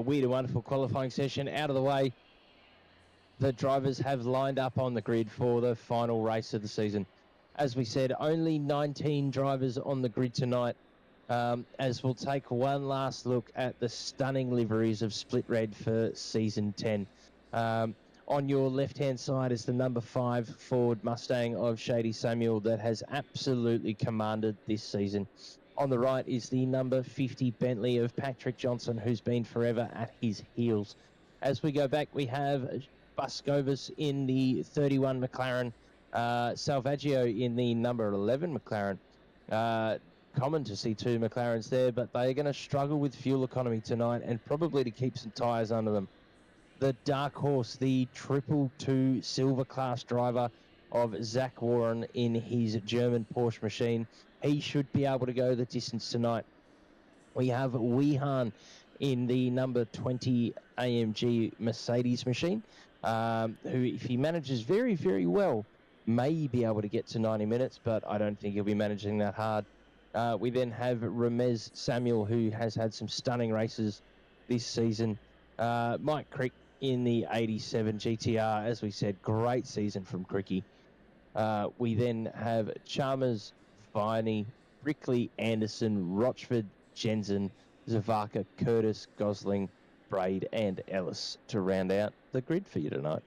weird and wonderful qualifying session out of the way, the drivers have lined up on the grid for the final race of the season. As we said, only 19 drivers on the grid tonight, as we'll take one last look at the stunning liveries of Split Red for Season 10. On your left-hand side is the number 5 Ford Mustang of Shady Samuel that has absolutely commanded this season. On the right is the number 50 Bentley of Patrick Johnson, who's been forever at his heels. As we go back, we have Buscovis in the 31 McLaren, Salvaggio in the number 11 McLaren. Common to see 2 McLarens there, but they are going to struggle with fuel economy tonight and probably to keep some tyres under them. The dark horse, the 222 silver class driver of Zach Warren in his German Porsche machine. He should be able to go the distance tonight. We have Weehan in the number 20 AMG Mercedes machine, who, if he manages very, very well, may be able to get to 90 minutes, but I don't think he'll be managing that hard. We then have Ramez Samuel, who has had some stunning races this season. Mike Crick in the 87 GTR, as we said, great season from Cricky. We then have Chalmers, Viney, Brickley, Anderson, Rochford, Jensen, Zavaka, Curtis, Gosling, Braid, and Ellis to round out the grid for you tonight.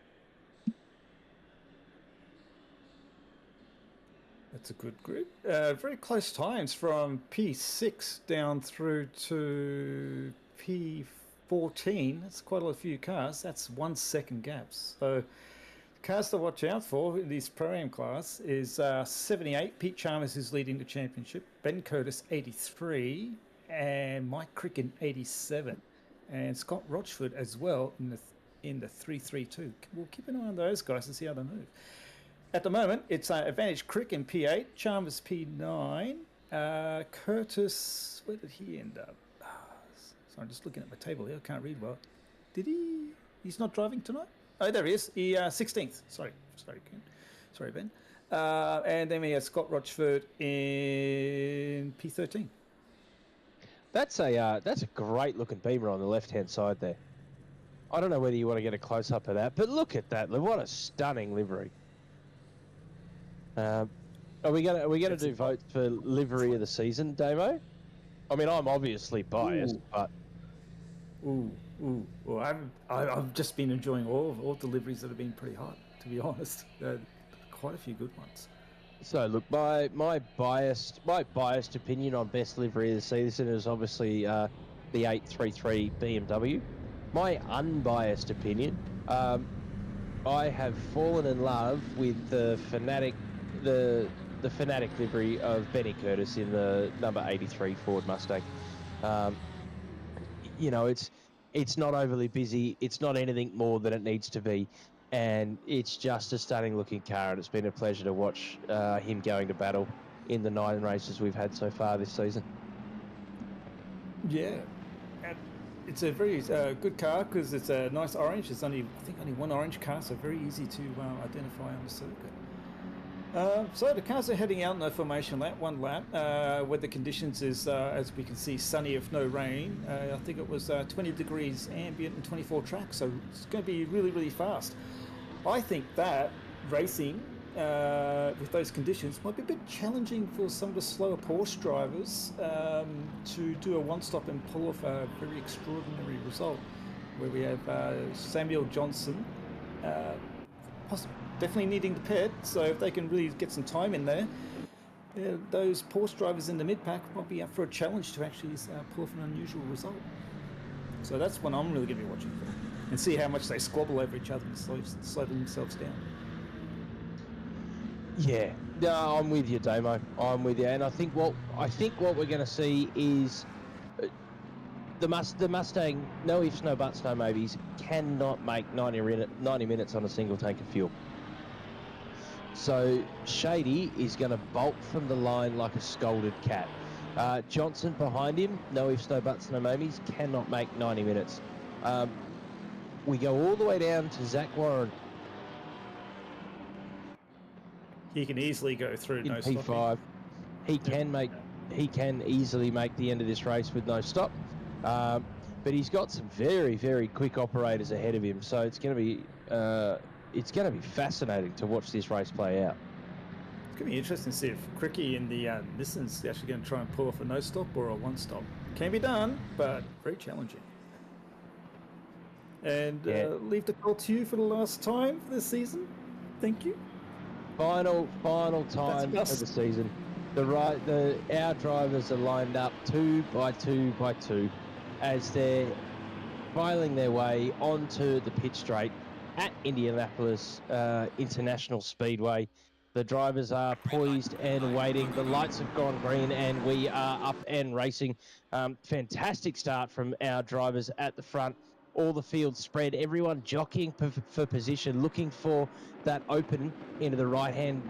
That's a good grid. Very close times from P6 down through to P14. That's quite a few cars. That's 1 second gaps. So cars to watch out for in this Pro-Am class is 78, Pete Chalmers, who's leading the championship, Ben Curtis 83, and Mike Cricken 87, and Scott Rochford as well in the 332. We'll keep an eye on those guys and see how they move. At the moment, it's Advantage Crick in P8, Chalmers P9, Curtis, where did he end up? Sorry, I'm just looking at my table here. I can't read well. Did he? He's not driving tonight? Oh, there he is. He 16th. Sorry, Ken. Sorry, Ben. And then we have Scott Rochford in P13. That's a great looking Beamer on the left hand side there. I don't know whether you want to get a close up of that, but look at that! What a stunning livery. Are we gonna do votes for livery of the season, Damo? I mean, I'm obviously biased, but Well, I've just been enjoying all the liveries that have been pretty hot, to be honest. Quite a few good ones. So look, my biased opinion on best livery of the season is obviously the 833 BMW. My unbiased opinion, I have fallen in love with the Fanatic livery of Benny Curtis in the number 83 Ford Mustang. You know, it's not overly busy. It's not anything more than it needs to be. And it's just a stunning looking car, and it's been a pleasure to watch him going to battle in the 9 races we've had so far this season. Yeah, and it's a very good car because it's a nice orange. There's only one orange car, so very easy to identify on the circuit. So the cars are heading out in a formation lap, 1 lap. Weather conditions is, as we can see, sunny if no rain. I think it was 20 degrees ambient and 24 tracks, so it's going to be really, really fast. I think that racing with those conditions might be a bit challenging for some of the slower Porsche drivers to do a one-stop and pull off a very extraordinary result, where we have Samuel Johnson, definitely needing the pit. So if they can really get some time in there, those Porsche drivers in the mid-pack might be up for a challenge to actually pull off an unusual result. So that's what I'm really going to be watching for, and see how much they squabble over each other and slow themselves down. Yeah, no, I'm with you, Damo. I'm with you, and I think what we're going to see is the Mustang, no ifs, no buts, no maybes, cannot make 90 minutes on a single tank of fuel. So Shady is going to bolt from the line like a scolded cat. Johnson behind him, no ifs, no buts, no maybes, cannot make 90 minutes. We go all the way down to Zach Warren. He can easily go through in no P5. stopping. He can easily make the end of this race with no stop. But he's got some very, very quick operators ahead of him, so it's going to be fascinating to watch this race play out. It's going to be interesting to see if Cricky in the Nissan's actually going to try and pull off a no stop or a one stop. Can be done, but very challenging. And leave the call to you for the last time for this season. Thank you. Final time of the season. Our drivers are lined up 2 by 2 by 2 as they're filing their way onto the pit straight at Indianapolis International Speedway. The drivers are poised and waiting. The lights have gone green and we are up and racing. Fantastic start from our drivers at the front. All the field spread, everyone jockeying for position, looking for that open into the right-hand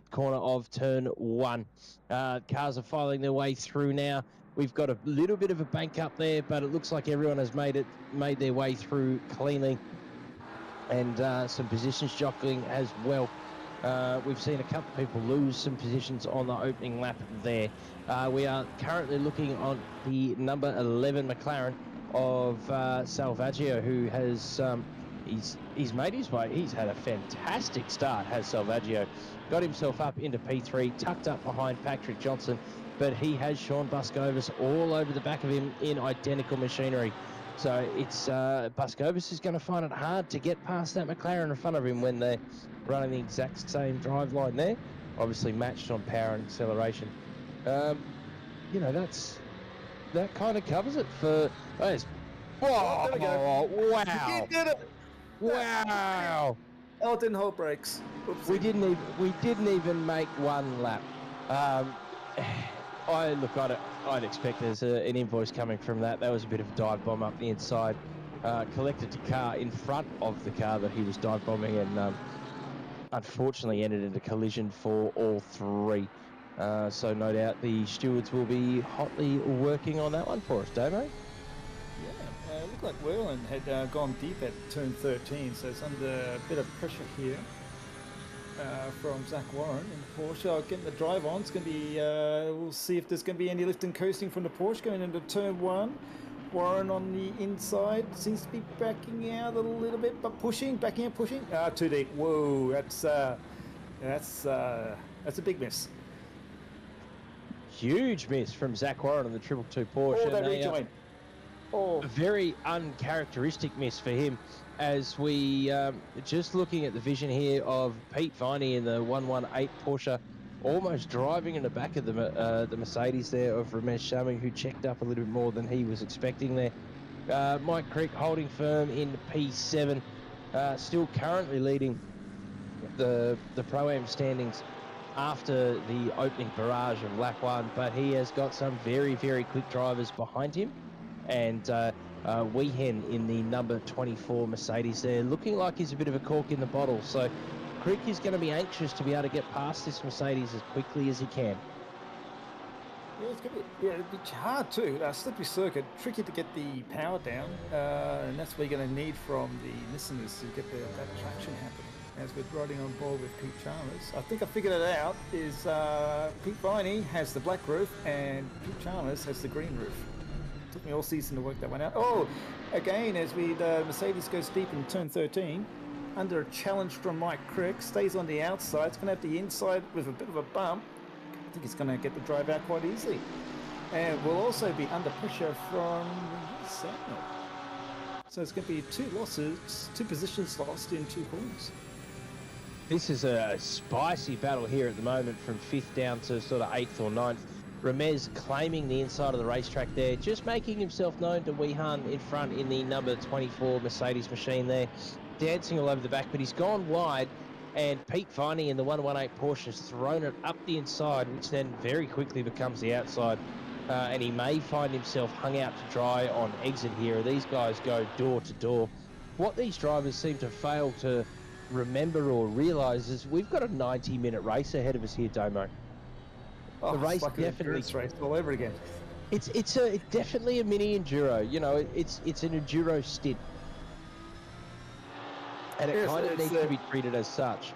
corner of turn 1. Cars are filing their way through now. We've got a little bit of a bank up there, but it looks like everyone has made their way through cleanly, and some positions jockeying as well. We've seen a couple of people lose some positions on the opening lap there. We are currently looking on the number 11 McLaren of Salvaggio, who has he's made his way. He's had a fantastic start, has Salvaggio. Got himself up into P3, tucked up behind Patrick Johnson, but he has Sean Buscovis all over the back of him in identical machinery. So it's Buscovis is going to find it hard to get past that McLaren in front of him when they're running the exact same drive line there, obviously matched on power and acceleration. That kind of covers it for those. Whoa, there we go. Wow. He did it. Wow. Oh, it didn't hold brakes. Oopsie. We didn't even make one lap. I'd expect there's an invoice coming from that. That was a bit of a dive bomb up the inside. Collected the car in front of the car that he was dive bombing, and unfortunately ended in a collision for all three. So no doubt the stewards will be hotly working on that one for us, Damo. Yeah, it looked like Werlen had gone deep at turn 13, so it's under a bit of pressure here from Zach Warren in the Porsche. Getting the drive on, it's going to be, we'll see if there's going to be any lift and coasting from the Porsche going into turn 1. Warren on the inside seems to be backing out a little bit, but backing out, pushing. Too deep. Whoa, that's a big miss. Huge miss from Zach Warren on the 222 Porsche. Oh, that rejoin. A very uncharacteristic miss for him, as we just looking at the vision here of Pete Viney in the 118 Porsche, almost driving in the back of the Mercedes there of Ramesh Shami, who checked up a little bit more than he was expecting there. Mike Creek holding firm in P7, still currently leading the Pro-Am standings after the opening barrage of lap 1, but he has got some very, very quick drivers behind him, and Weehan in the number 24 Mercedes there, looking like he's a bit of a cork in the bottle. So Crick is going to be anxious to be able to get past this Mercedes as quickly as he can. Yeah, it's going to be it'd be hard too. Slippery circuit, tricky to get the power down, and that's what you're going to need from the Nissans to get that traction happening. As we're riding on board with Pete Chalmers, I think I figured it out. Is Pete Viney has the black roof and Pete Chalmers has the green roof. Took me all season to work that one out. Oh, again, as the Mercedes goes deep in turn 13, under a challenge from Mike Crick, stays on the outside. It's going to have the inside with a bit of a bump. I think he's going to get the drive out quite easily. And will also be under pressure from Samuel. So it's going to be two positions lost in 2 corners. This is a spicy battle here at the moment from 5th down to sort of 8th or 9th. Ramez claiming the inside of the racetrack there, just making himself known to Weehan in front in the number 24 Mercedes machine there, dancing all over the back, but he's gone wide, and Pete Viney in the 118 Porsche has thrown it up the inside, which then very quickly becomes the outside, and he may find himself hung out to dry on exit here. These guys go door to door. What these drivers seem to fail to remember or realise is we've got a 90-minute race ahead of us here, Domo. Oh, The race like definitely a race all over again. It's definitely a mini enduro. You know, it's an enduro stint, and it Yes, kind of it's, needs to be treated as such.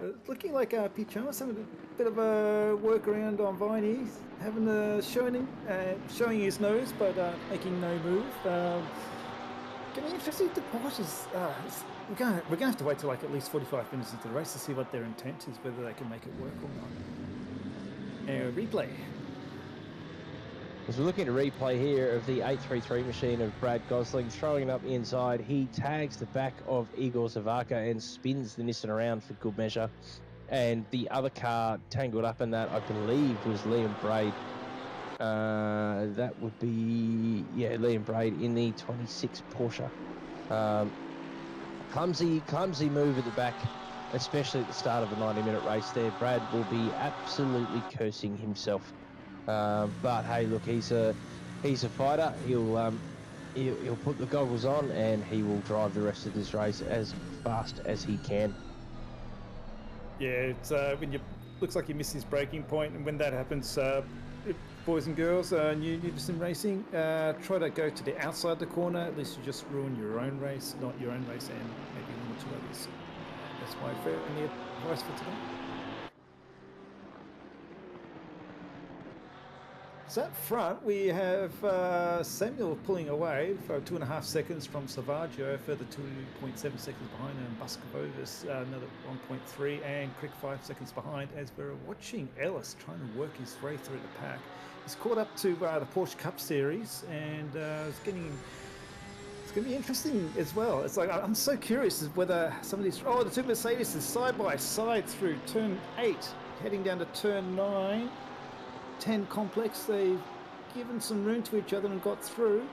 It's looking like Pete Chalmers having a bit of a workaround on Viney, having showing his nose but making no move. Getting interesting to Porsches. We're gonna have to wait till like at least 45 minutes into the race to see what their intent is, whether they can make it work or not. Replay. As we're looking at a replay here of the 833 machine of Brad Gosling throwing it up the inside, he tags the back of Igor Zavaka and spins the Nissan around for good measure. And the other car tangled up in that, I believe, was Liam Braid. That would be, Liam Braid in the 26 Porsche. Clumsy move at the back, especially at the start of a 90-minute race there. Brad will be absolutely cursing himself. But hey, look, he's a fighter. He'll put the goggles on and he will drive the rest of this race as fast as he can. Yeah, it's when looks like you miss his braking point, and when that happens, boys and girls, new to sim racing, try to go to the outside the corner. At least you just ruin your own race, not your own race, and maybe one or two others. That's my fair advice for today. So up front, we have Samuel pulling away for 2.5 seconds from Savaggio, further 2.7 seconds behind, and Buscovovis another 1.3, and Crick 5 seconds behind, as we're watching Ellis trying to work his way through the pack. He's caught up to the Porsche Cup Series, and it's going to be interesting as well. It's like, I'm so curious as whether some of these... Oh, the two Mercedes is side by side through turn 8, heading down to turn 9. 10 complex. They've given some room to each other and got through.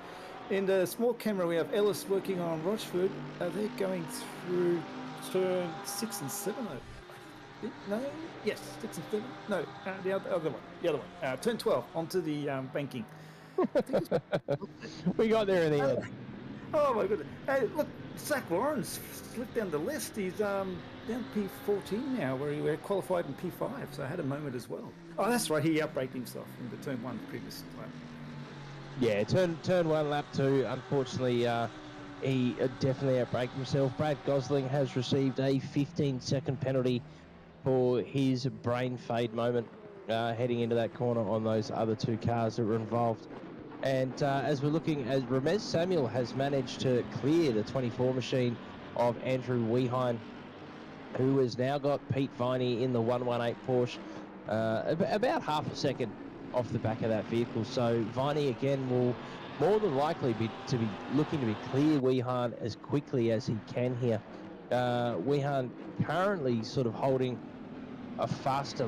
In the small camera, we have Ellis working on Rochford. They're going through turn 6 and 7. No, yes, 6 and 7. No, the other one. Turn 12 onto the banking. We got there in the end. Oh my goodness! Hey, look, Zach Lawrence slipped down the list. He's down P14 now, where he qualified in P5. So I had a moment as well. Oh, that's right. He outbraked himself in the turn 1 previous lap. Yeah, turn 1, lap 2. Unfortunately, he definitely outbraked himself. Brad Gosling has received a 15-second penalty for his brain fade moment heading into that corner on those other two cars that were involved. And as we're looking, as Ramez Samuel has managed to clear the 24 machine of Andrew Weehan, who has now got Pete Viney in the 118 Porsche, about half a second off the back of that vehicle. So Viney again will more than likely be looking to be clear Weehan as quickly as he can here. Weehan currently sort of holding a faster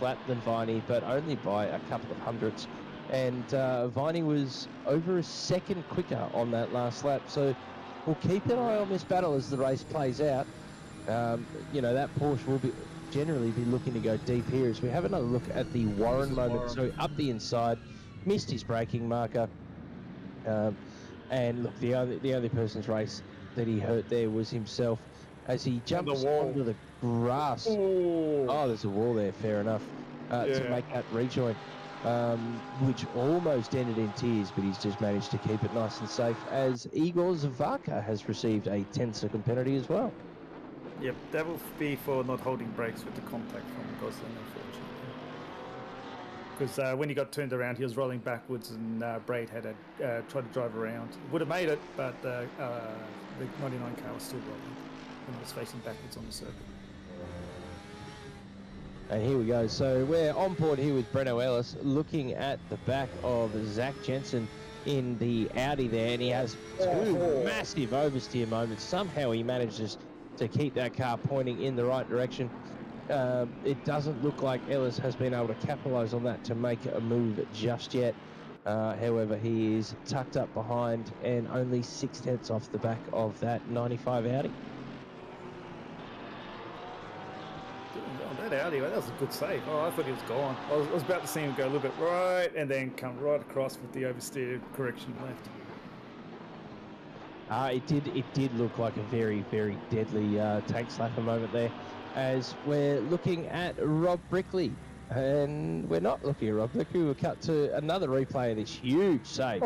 lap than Viney, but only by a couple of hundredths. And Viney was over a second quicker on that last lap. So we'll keep an eye on this battle as the race plays out. That Porsche will generally be looking to go deep here. As we have another look at the Warren moment. So up the inside, missed his braking marker. And look, the only person's race that he hurt there was himself as he jumps onto the grass. Oh, there's a wall there, fair enough, to make that rejoin. Which almost ended in tears, but he's just managed to keep it nice and safe, as Igor Zavaka has received a 10-second penalty as well. Yep, that will be for not holding brakes with the contact from Gosling, unfortunately. Because when he got turned around, he was rolling backwards, and Braid had tried to drive around. Would have made it, but the 99 car was still rolling when it was facing backwards on the circuit. And here we go. So we're on board here with Breno Ellis, looking at the back of Zach Jensen in the Audi there, and he has two massive oversteer moments. Somehow he manages to keep that car pointing in the right direction. It doesn't look like Ellis has been able to capitalise on that to make a move just yet. However, he is tucked up behind and only 0.6 off the back of that 95 Audi. Oh, that Audi, that was a good save. Oh, I thought he was gone. I was about to see him go a little bit right and then come right across with the oversteer correction left. It did look like a very, very deadly tank slapper moment there, as we're looking at Rob Brickley. And we're not looking at Rob Brickley. We'll cut to another replay of this huge save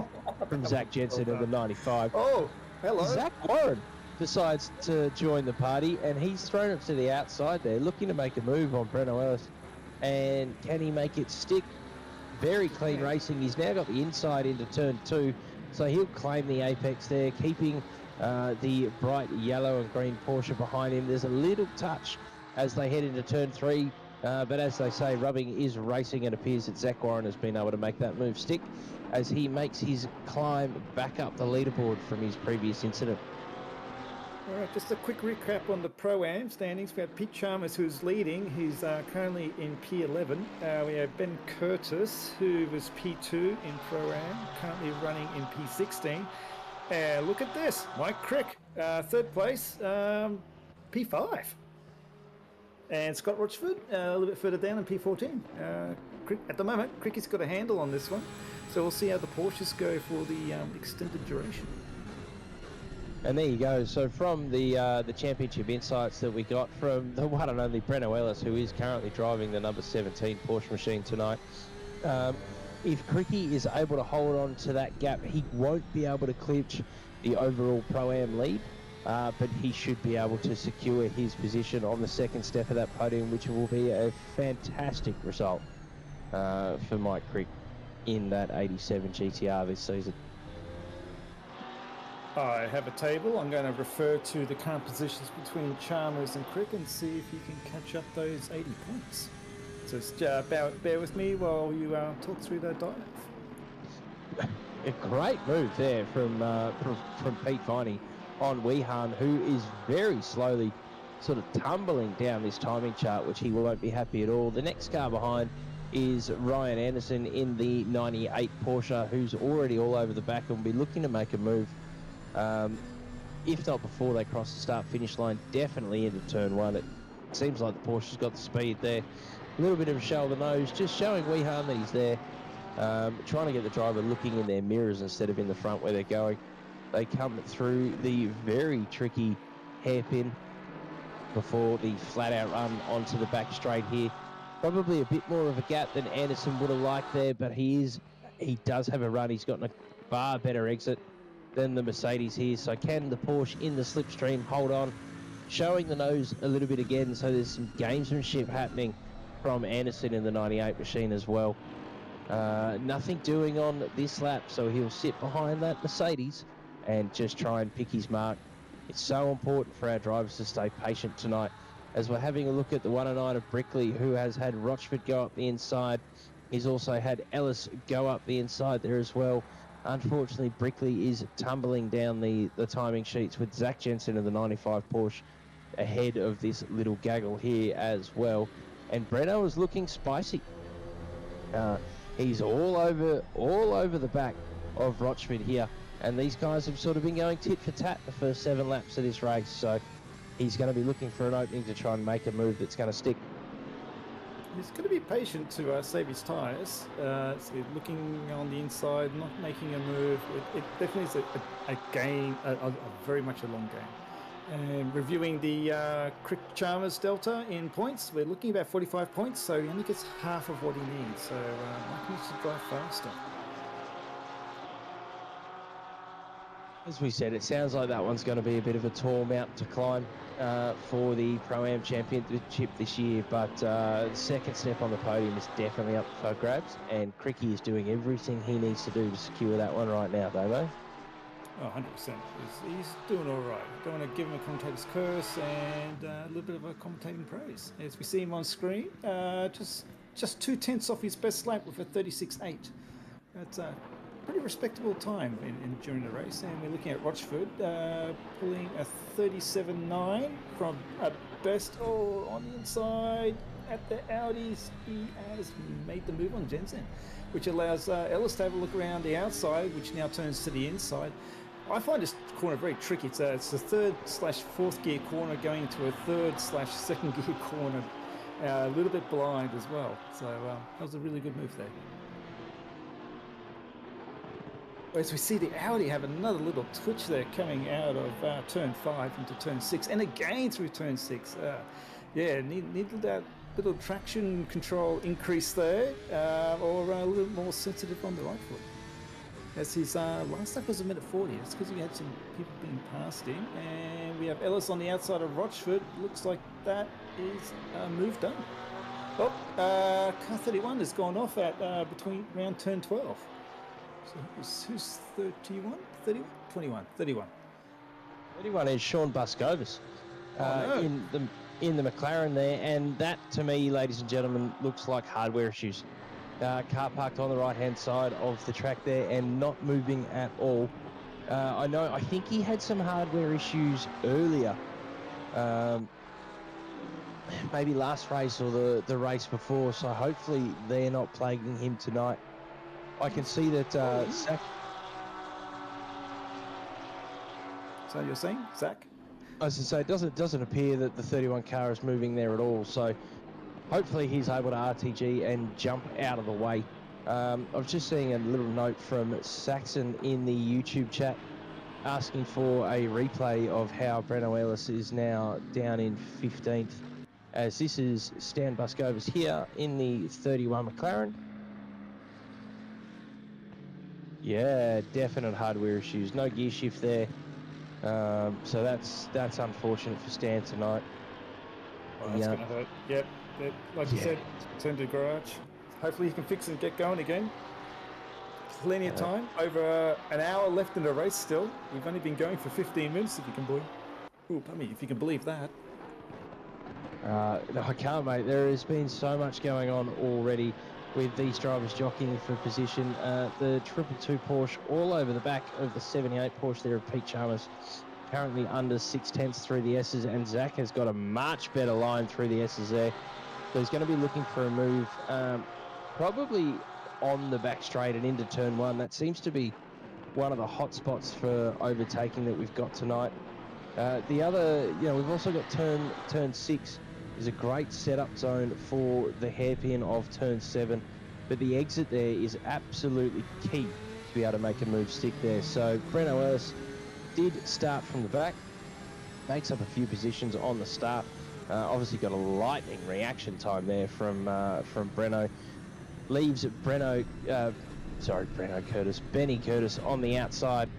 from Zach Jensen in the 95. Oh, hello. Zach Warren decides to join the party, and he's thrown it to the outside there, looking to make a move on Breno Ellis. And can he make it stick? Very clean racing. He's now got the inside into turn 2, so he'll claim the apex there, keeping the bright yellow and green Porsche behind him. There's a little touch as they head into turn 3, but as they say, rubbing is racing. It appears that Zach Warren has been able to make that move stick as he makes his climb back up the leaderboard from his previous incident. All right, just a quick recap on the Pro-Am standings. We have Pete Chalmers, who's leading. He's currently in P11. We have Ben Curtis, who was P2 in Pro-Am, currently running in P16. Look at this, Mike Crick, third place, P5. And Scott Rochford, a little bit further down in P14. At the moment, Cricky's got a handle on this one. So we'll see how the Porsches go for the extended duration. And there you go. So from the championship insights that we got from the one and only Breno Ellis, who is currently driving the number 17 Porsche machine tonight, if Cricky is able to hold on to that gap, he won't be able to clinch the overall Pro-Am lead, but he should be able to secure his position on the second step of that podium, which will be a fantastic result for Mike Crick in that 87 GTR this season. I have a table. I'm going to refer to the current positions between Chalmers and Crick and see if you can catch up those 80 points. So bear with me while you talk through that dive. A great move there from Pete Viney on Weehan, who is very slowly sort of tumbling down this timing chart, which he won't be happy at all. The next car behind is Ryan Anderson in the 98 Porsche, who's already all over the back and will be looking to make a move. If not before they cross the start-finish line, definitely into turn 1. It seems like the Porsche's got the speed there. A little bit of a show of the nose, just showing Weehan that he's there. Trying to get the driver looking in their mirrors instead of in the front where they're going. They come through the very tricky hairpin before the flat-out run onto the back straight here. Probably a bit more of a gap than Anderson would have liked there, but he does have a run. He's got a far better exit than the Mercedes here. So can the Porsche in the slipstream hold on? Showing the nose a little bit again, so there's some gamesmanship happening from Anderson in the 98 machine as well. Nothing doing on this lap, so he'll sit behind that Mercedes and just try and pick his mark. It's so important for our drivers to stay patient tonight, as we're having a look at the 109 of Brickley, who has had Rochford go up the inside. He's also had Ellis go up the inside there as well. Unfortunately, Brickley is tumbling down the timing sheets with Zach Jensen of the 95 Porsche ahead of this little gaggle here as well. And Breno is looking spicy. He's all over the back of Rochford here. And these guys have sort of been going tit for tat the first 7 laps of this race. So he's going to be looking for an opening to try and make a move that's going to stick. He's going to be patient to save his tyres. So looking on the inside, not making a move. It definitely is a game, a very much a long game. And reviewing the Crick Chalmers delta in points, we're looking about 45 points, so he only gets half of what he needs. So Mike needs to drive faster. As we said, it sounds like that one's going to be a bit of a tall mountain to climb for the Pro-Am Championship this year, but the second step on the podium is definitely up for grabs, and Cricky is doing everything he needs to do to secure that one right now, Damo. Oh, 100%. He's doing all right. Don't want to give him a commentator's curse and a little bit of a commentating praise. As we see him on screen, just 0.2 off his best lap with a 36.8. That's pretty respectable time during the race. And we're looking at Rochford pulling a 37.9 from a best on the inside at the Audis. He has made the move on Jensen, which allows Ellis to have a look around the outside, which now turns to the inside. I find this corner very tricky. It's a third/fourth gear corner going into a third/second gear corner. A little bit blind as well. So that was a really good move there. As we see the Audi have another little twitch there coming out of turn 5 into turn 6, and again through turn 6. Needed that little traction control increase there, or a little more sensitive on the right foot. As his last lap was a minute 40. That's because he had some people being past him. And we have Ellis on the outside of Rochford. Looks like that is a move done. Oh, car 31 has gone off at between round turn 12. So who's 31? 31? 21. 31. 31 is Sean Buscovis in the McLaren there. And that, to me, ladies and gentlemen, looks like hardware issues. Car parked on the right-hand side of the track there and not moving at all. I think he had some hardware issues earlier. Maybe last race or the race before, so hopefully they're not plaguing him tonight. I can see that Zach... So you're saying, Zach? As I say, it doesn't appear that the 31 car is moving there at all, so hopefully he's able to RTG and jump out of the way. I was just seeing a little note from Saxon in the YouTube chat asking for a replay of how Breno Ellis is now down in 15th, as this is Stan Buscovis here in the 31 McLaren. Yeah, definite hardware issues. No gear shift there. So that's unfortunate for Stan tonight. Well, that's going to hurt. Yep. Like you said, turn to the garage. Hopefully he can fix it and get going again. Plenty of time. Over an hour left in the race still. We've only been going for 15 minutes, if you can believe. If you can believe that. No, I can't, mate. There has been so much going on already with these drivers jockeying for position. The 222 Porsche all over the back of the 78 Porsche there of Pete Chalmers. Currently under 6/10 through the S's, and Zach has got a much better line through the S's there. So he's going to be looking for a move, probably on the back straight and into turn 1. That seems to be one of the hot spots for overtaking that we've got tonight. The other, we've also got turn 6 is a great setup zone for the hairpin of turn 7, but the exit there is absolutely key to be able to make a move stick there. So Breno Ellis did start from the back, makes up a few positions on the start. Obviously got a lightning reaction time there from Breno. Leaves Benny Curtis on the outside,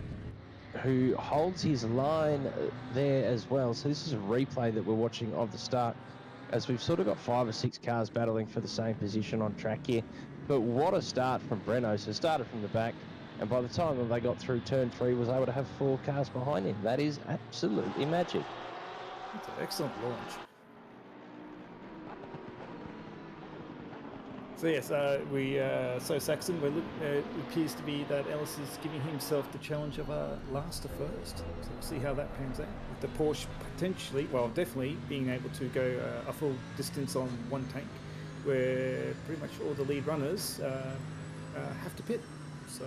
who holds his line there as well. So this is a replay that we're watching of the start, as we've sort of got 5 or 6 cars battling for the same position on track here. But what a start from Breno. So started from the back, and by the time that they got through turn 3, was able to have 4 cars behind him. That is absolutely magic. That's an excellent launch. So yes, so Saxon, it appears to be that Ellis is giving himself the challenge of last to first. So we'll see how that pans out. With the Porsche definitely being able to go a full distance on one tank, where pretty much all the lead runners have to pit. So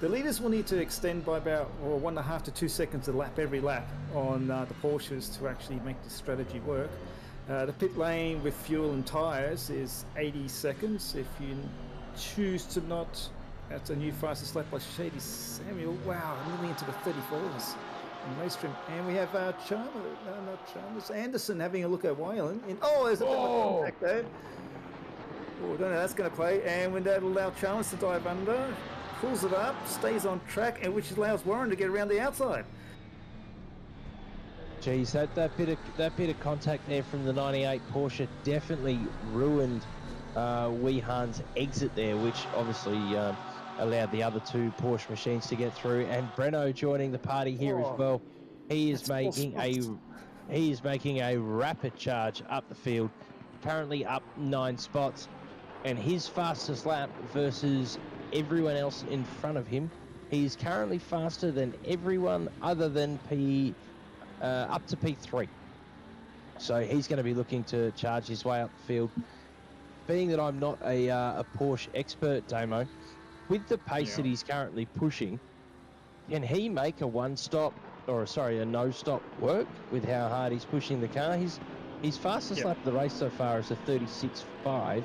the leaders will need to extend by about 1.5 to 2 seconds a lap every lap on the Porsches to actually make this strategy work. The pit lane with fuel and tyres is 80 seconds. If you choose to not, that's a new fastest lap by Shady Samuel. Wow, nearly into the 34s in race trim. And we have Anderson having a look at Wyland. There's a bit of contact there. I don't know how that's going to play. And when that allows Chalmers to dive under, pulls it up, stays on track, and which allows Warren to get around the outside. Geez, that bit of contact there from the 98 Porsche definitely ruined Weehan's exit there, which obviously allowed the other 2 Porsche machines to get through. And Breno joining the party here as well. He is making a rapid charge up the field, currently up 9 spots, and his fastest lap versus everyone else in front of him. He's currently faster than everyone other than up to P3. So he's going to be looking to charge his way up the field. Being that I'm not a Porsche expert, Damo, with the pace that he's currently pushing, can he make a no-stop work with how hard he's pushing the car? His fastest lap of the race so far is a 36.5.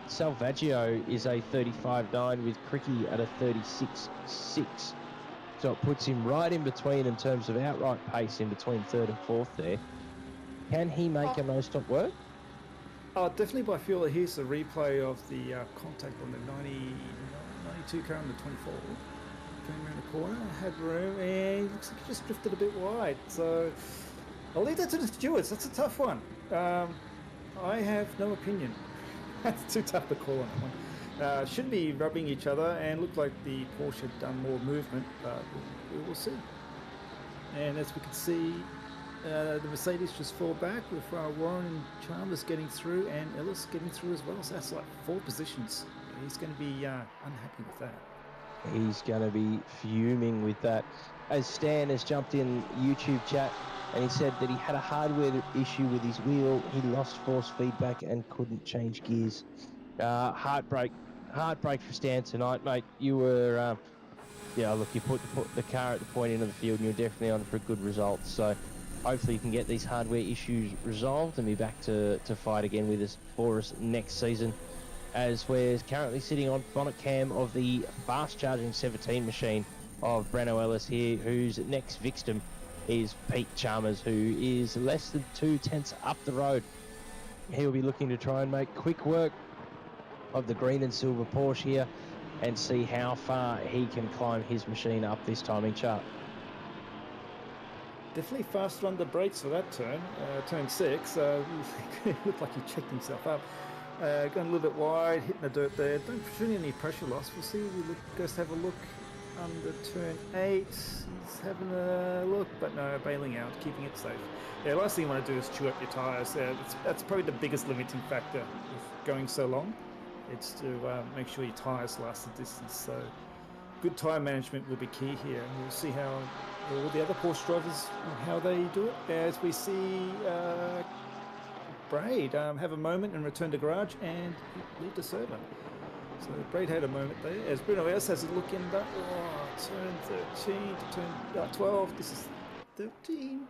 Salvaggio is a 35.9 with Cricky at a 36.6. So it puts him right in between in terms of outright pace in between third and fourth there. Can he make a no-stop work? Definitely by feel that here's a replay of the contact on the 92 car and the 24. Coming around the corner, had room, and he looks like he just drifted a bit wide. So I'll leave that to the stewards. That's a tough one. I have no opinion. That's too tough to call on that one. Should be rubbing each other and looked like the Porsche had done more movement, but we will see. And as we can see, the Mercedes just fall back with Warren and Chalmers getting through and Ellis getting through as well. So that's like 4 positions. He's going to be unhappy with that. He's going to be fuming with that. As Stan has jumped in YouTube chat and he said that he had a hardware issue with his wheel. He lost force feedback and couldn't change gears. Heartbreak for Stan tonight, mate. You were, look, you put the car at the point end of the field and you're definitely on for a good result. So hopefully you can get these hardware issues resolved and be back to fight again with us for us next season. As we're currently sitting on bonnet cam of the fast charging 17 machine of Breno Ellis here, whose next victim is Pete Chalmers, who is less than 2 tenths up the road. He'll be looking to try and make quick work of the green and silver Porsche here and see how far he can climb his machine up this timing chart. Definitely faster on the brakes for that turn, turn 6. It looked like he checked himself up. Going a little bit wide, hitting the dirt there. Don't feel any pressure loss. We'll see. Goes to have a look under turn 8. He's having a look, but no, bailing out, keeping it safe. Yeah, last thing you want to do is chew up your tyres. That's probably the biggest limiting factor with going so long. It's to make sure your tyres last the distance. So good tyre management will be key here. And we'll see how all the other Porsche drivers, how they do it. As we see Braid have a moment and return to garage and lead the server. So Braid had a moment there. As Bruno Ellis has a look in that turn 13 to turn 12. This is 13.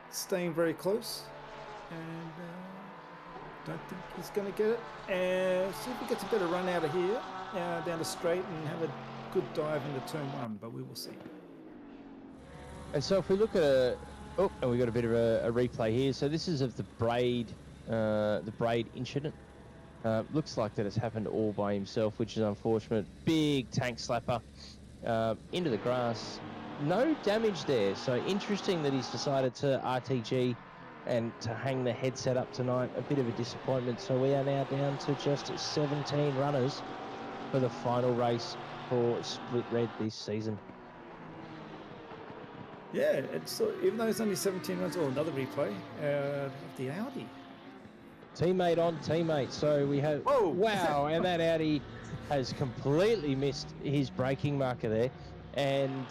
Staying very close. And don't think he's going to get it. And see if he gets a better run out of here, down the straight and have a good dive into turn 1, but we will see. And so if we look at and we got a bit of a replay here. So this is of the Braid incident. Looks like that it's happened all by himself, which is unfortunate. Big tank slapper into the grass. No damage there. So interesting that he's decided to RTG and to hang the headset up tonight. A bit of a disappointment. So we are now down to just 17 runners for the final race for Split Red this season. Yeah, it's even though it's only 17 runs, another replay of the Audi. Teammate on teammate. So we have, whoa! Wow, and that Audi has completely missed his braking marker there. And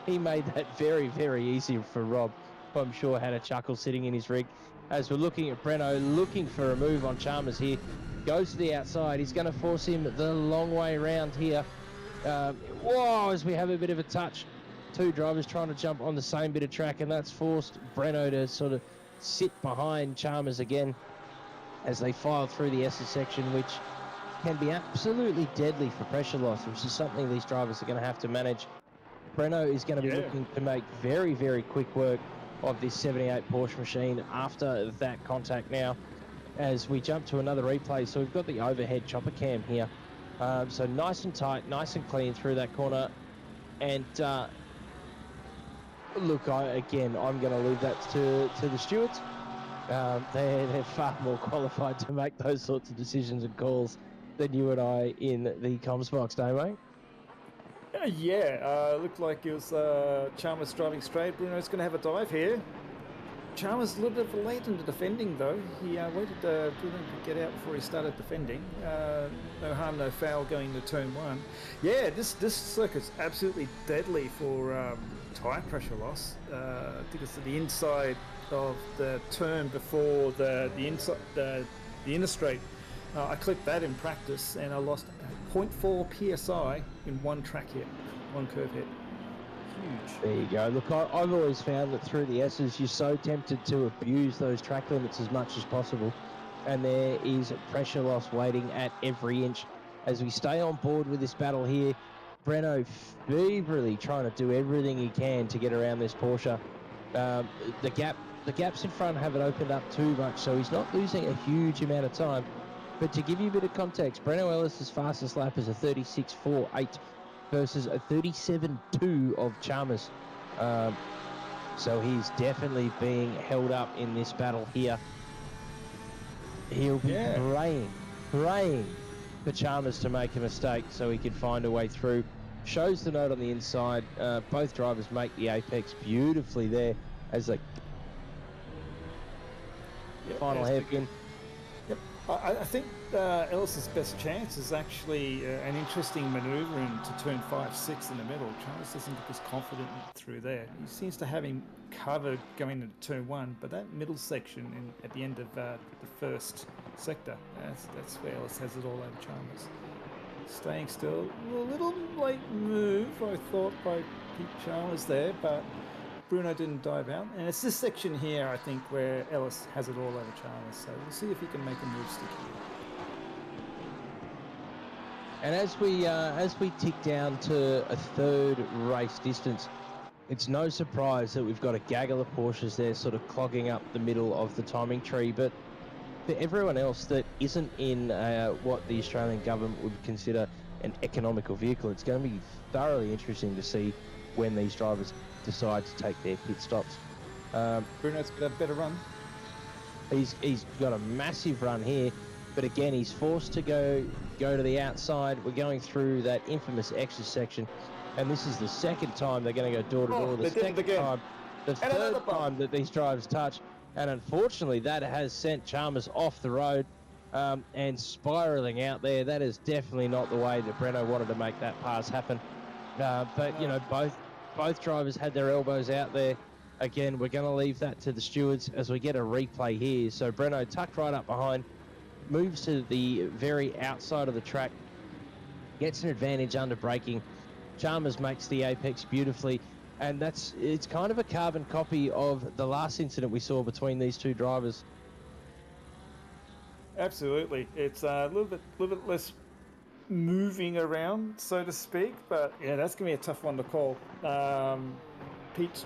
he made that very, very easy for Rob, who I'm sure had a chuckle sitting in his rig. As we're looking at Breno, looking for a move on Chalmers here. Goes to the outside. He's going to force him the long way around here. As we have a bit of a touch. 2 drivers trying to jump on the same bit of track, and that's forced Breno to sort of sit behind Chalmers again as they file through the S's section, which can be absolutely deadly for pressure loss, which is something these drivers are going to have to manage. Breno is going to be looking to make very, very quick work of this 78 Porsche machine after that contact now, as we jump to another replay. So we've got the overhead chopper cam here. So nice and tight, nice and clean through that corner. And look, I'm going to leave that to the stewards. They're far more qualified to make those sorts of decisions and calls than you and I in the comms box, don't we? Looked like it was Chalmers driving straight. Bruno's going to have a dive here. Chalmers a little bit late in the defending, though. He waited to get out before he started defending. No harm, no foul going to turn one. Yeah, this circuit's absolutely deadly for tyre pressure loss. I think it's the inside of the turn before the inner straight. I clipped that in practice, and I lost 0.4 psi in one track hit, one curve hit. Huge. There you go. Look, I've always found that through the S's, you're so tempted to abuse those track limits as much as possible. And there is pressure loss waiting at every inch. As we stay on board with this battle here, Breno feverally trying to do everything he can to get around this Porsche. The gaps in front haven't opened up too much, so he's not losing a huge amount of time. But to give you a bit of context, Breno Ellis' fastest lap is a 36.48 versus a 37.2 of Chalmers. So he's definitely being held up in this battle here. He'll be praying for Chalmers to make a mistake so he can find a way through. Shows the note on the inside. Both drivers make the apex beautifully there as the final hairpin. Yep. I think Ellis's best chance is actually an interesting manoeuvre into turn 5-6 in the middle. Chalmers doesn't look as confident through there. He seems to have him covered going into turn 1, but that middle section at the end of the first sector, that's where Ellis has it all over Chalmers. Staying still, a little late move, I thought, by Pete Chalmers there, but Bruno didn't dive out. And it's this section here, I think, where Ellis has it all over Chalmers. So we'll see if he can make a move stick here. And as we tick down to a third race distance, it's no surprise that we've got a gaggle of Porsches there sort of clogging up the middle of the timing tree. But for everyone else that isn't in what the Australian government would consider an economical vehicle, it's going to be thoroughly interesting to see when these drivers decide to take their pit stops. Bruno's got a better run. He's got a massive run here, but again, he's forced to go to the outside. We're going through that infamous extra section, and this is the second time they're going to go door to door. The second time, the third time that these drivers touch, and unfortunately, that has sent Chalmers off the road and spiraling out there. That is definitely not the way that Breno wanted to make that pass happen. But you know, both drivers had their elbows out there. Again, we're going to leave that to the stewards as we get a replay here. So Breno tucked right up behind, moves to the very outside of the track, gets an advantage under braking. Chalmers makes the apex beautifully, and it's kind of a carbon copy of the last incident we saw between these two drivers. Absolutely, it's a little bit less moving around, so to speak, but yeah, that's gonna be a tough one to call. Pete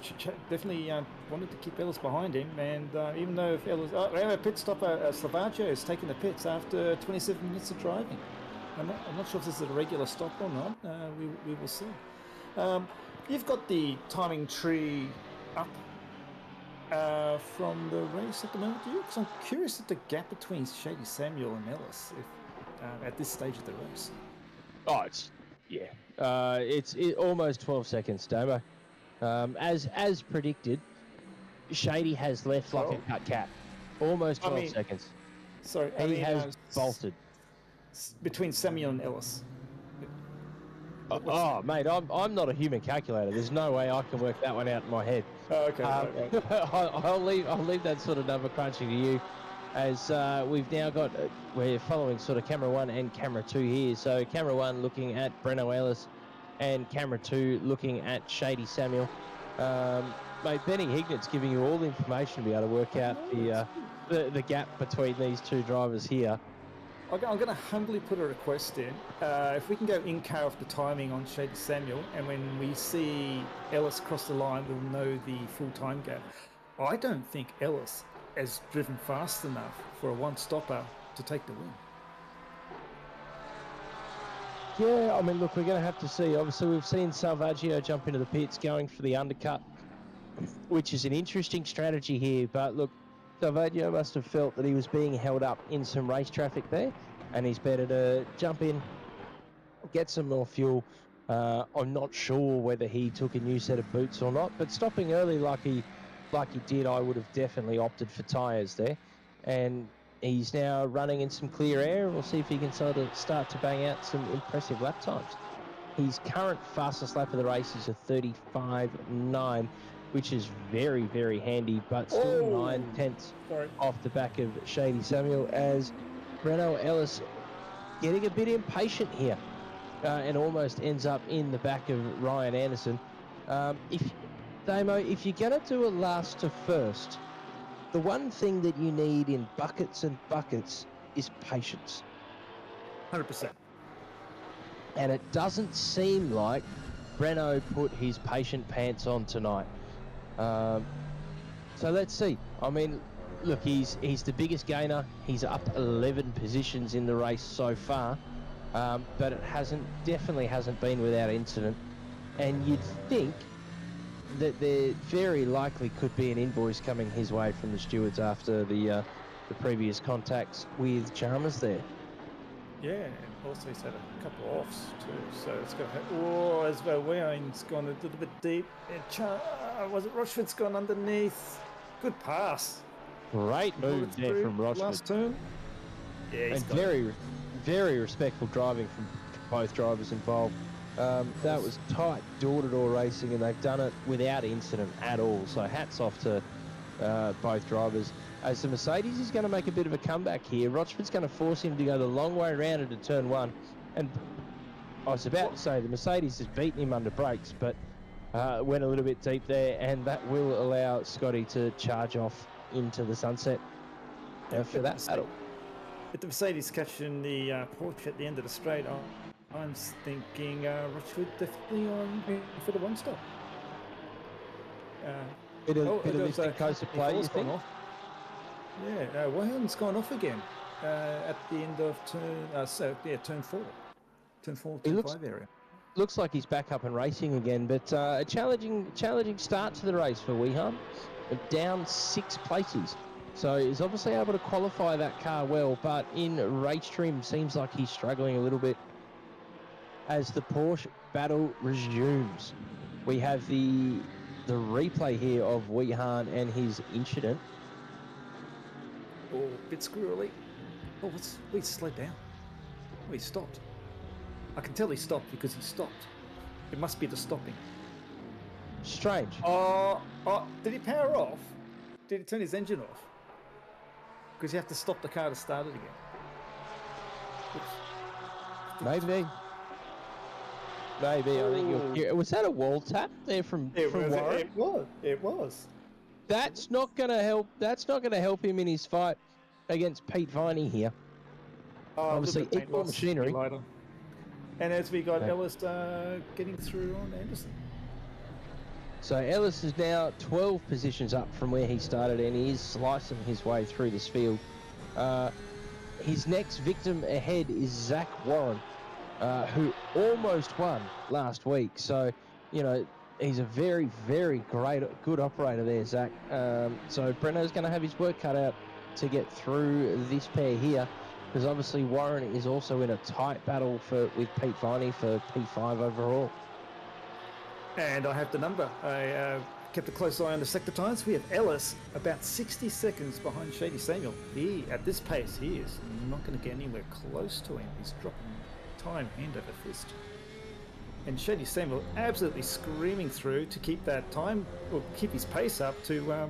definitely wanted to keep Ellis behind him, and even though if Ellis, we have a pit stop, Salvaggio is taking the pits after 27 minutes of driving. I'm not sure if this is a regular stop or not. We will see. You've got the timing tree up from the race at the moment, do you? Because I'm curious at the gap between Shady Samuel and Ellis at this stage of the race. Oh, it's almost 12 seconds, Damo. As predicted, Shady has left like a cut cap. Almost 12 seconds. Sorry, he has bolted. Between Samuel and Ellis. Oh, mate, I'm not a human calculator. There's no way I can work that one out in my head. Oh, okay. Right. I'll leave that sort of number crunching to you, as we've now got we're following sort of camera 1 and camera 2 here. So camera 1 looking at Breno Ellis, and camera 2 looking at Shady Samuel. Mate, Benny Hignet's giving you all the information to be able to work out the gap between these two drivers here. I'm going to humbly put a request in. If we can go in-car off the timing on Shady Samuel, and when we see Ellis cross the line, we'll know the full time gap. I don't think Ellis has driven fast enough for a one-stopper to take the win. Yeah, I mean, look, we're going to have to see. Obviously, we've seen Salvaggio jump into the pits going for the undercut, which is an interesting strategy here. But look, Salvaggio must have felt that he was being held up in some race traffic there, and he's better to jump in, get some more fuel. I'm not sure whether he took a new set of boots or not, but stopping early like he like he did, I would have definitely opted for tyres there. And he's now running in some clear air. We'll see if he can sort of start to bang out some impressive lap times. His current fastest lap of the race is a 35.9, which is very, very handy, but still 9/10 off the back of Shady Samuel, as Breno Ellis getting a bit impatient here and almost ends up in the back of Ryan Anderson. Damo, if you're going to do a last to first, the one thing that you need in buckets and buckets is patience. 100%. And it doesn't seem like Breno put his patient pants on tonight. So let's see. I mean, look, he's the biggest gainer. He's up 11 positions in the race so far, but it definitely hasn't been without incident. And you'd think that there very likely could be an invoice coming his way from the stewards after the previous contacts with Chalmers there. Yeah, and also he's had a couple of offs too, so it's going to as well. Wayne's gone a little bit deep, and was it Rochford's gone underneath? Good pass. Great move there from Rochford. Last turn. Yeah, and very, very respectful driving from both drivers involved. That was tight door-to-door racing, and they've done it without incident at all. So hats off to both drivers. As the Mercedes is going to make a bit of a comeback here, Rochford's going to force him to go the long way around into turn one. And I was about to say the Mercedes has beaten him under brakes, but went a little bit deep there, and that will allow Scotty to charge off into the sunset for that battle. With the Mercedes catching the Porsche at the end of the straight, I'm thinking Rochford definitely on for the one stop. Bit of lifting coast of play, you think? Yeah, Wayne's gone off again at the end of turn 4. Turn 4, turn 5 area. Looks like he's back up and racing again, but a challenging start to the race for Weeham. Down 6 places. So he's obviously able to qualify that car well, but in race trim seems like he's struggling a little bit. As the Porsche battle resumes, we have the replay here of Weehan and his incident. Oh, a bit squirrely. Oh, he slowed down. Oh, he stopped. I can tell he stopped because he stopped. It must be the stopping. Strange. Oh, did he power off? Did he turn his engine off? Because you have to stop the car to start it again. Oops. Maybe. I think you're... Was that a wall tap there from Warren? It was. That's not going to help. That's not going to help him in his fight against Pete Viney here. Obviously, equal machinery. And as we got Ellis getting through on Anderson. So Ellis is now 12 positions up from where he started, and he is slicing his way through this field. His next victim ahead is Zach Warren, who almost won last week. So, you know, he's a very, very good operator there, Zach. So Breno's going to have his work cut out to get through this pair here, because obviously Warren is also in a tight battle with Pete Viney for P5 overall. And I have the number. I kept a close eye on the sector times. We have Ellis about 60 seconds behind Shady Samuel. At this pace, he is not going to get anywhere close to him. He's dropping time hand over fist. And Shady Samuel absolutely screaming through to keep that time, or keep his pace up to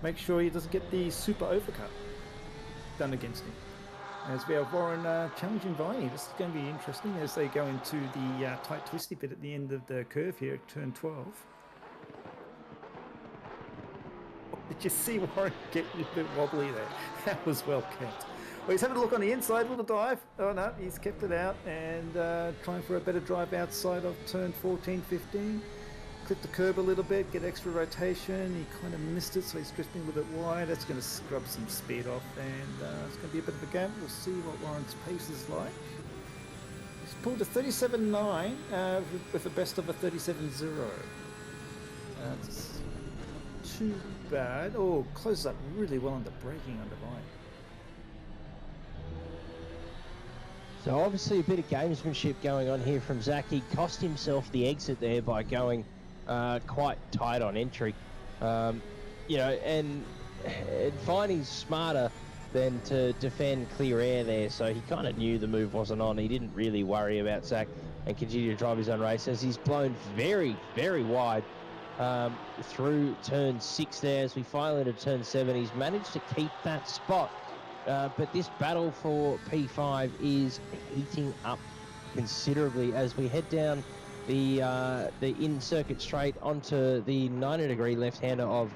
make sure he doesn't get the super overcut done against him. As we have Warren challenging Viney. This is going to be interesting as they go into the tight twisty bit at the end of the curve here at turn 12. Did you see Warren get a bit wobbly there? That was well kept. Well, he's having a look on the inside, little dive. Oh no, he's kept it out and trying for a better drive outside of turn 14, 15. Clip the curb a little bit, get extra rotation. He kind of missed it, so he's drifting a little bit wide. That's going to scrub some speed off, and it's going to be a bit of a gap. We'll see what Warren's pace is like. He's pulled a 37.9 with a best of a 37.0. That's too bad. Oh, closes up really well under braking under Vine. So obviously a bit of gamesmanship going on here from Zach. He cost himself the exit there by going quite tight on entry. and Viney's smarter than to defend clear air there, so he kind of knew the move wasn't on. He didn't really worry about Zach and continue to drive his own race as he's blown very, very wide through turn 6 there. As we file into turn 7, he's managed to keep that spot, but this battle for P5 is heating up considerably as we head down the in-circuit straight onto the 90-degree left-hander of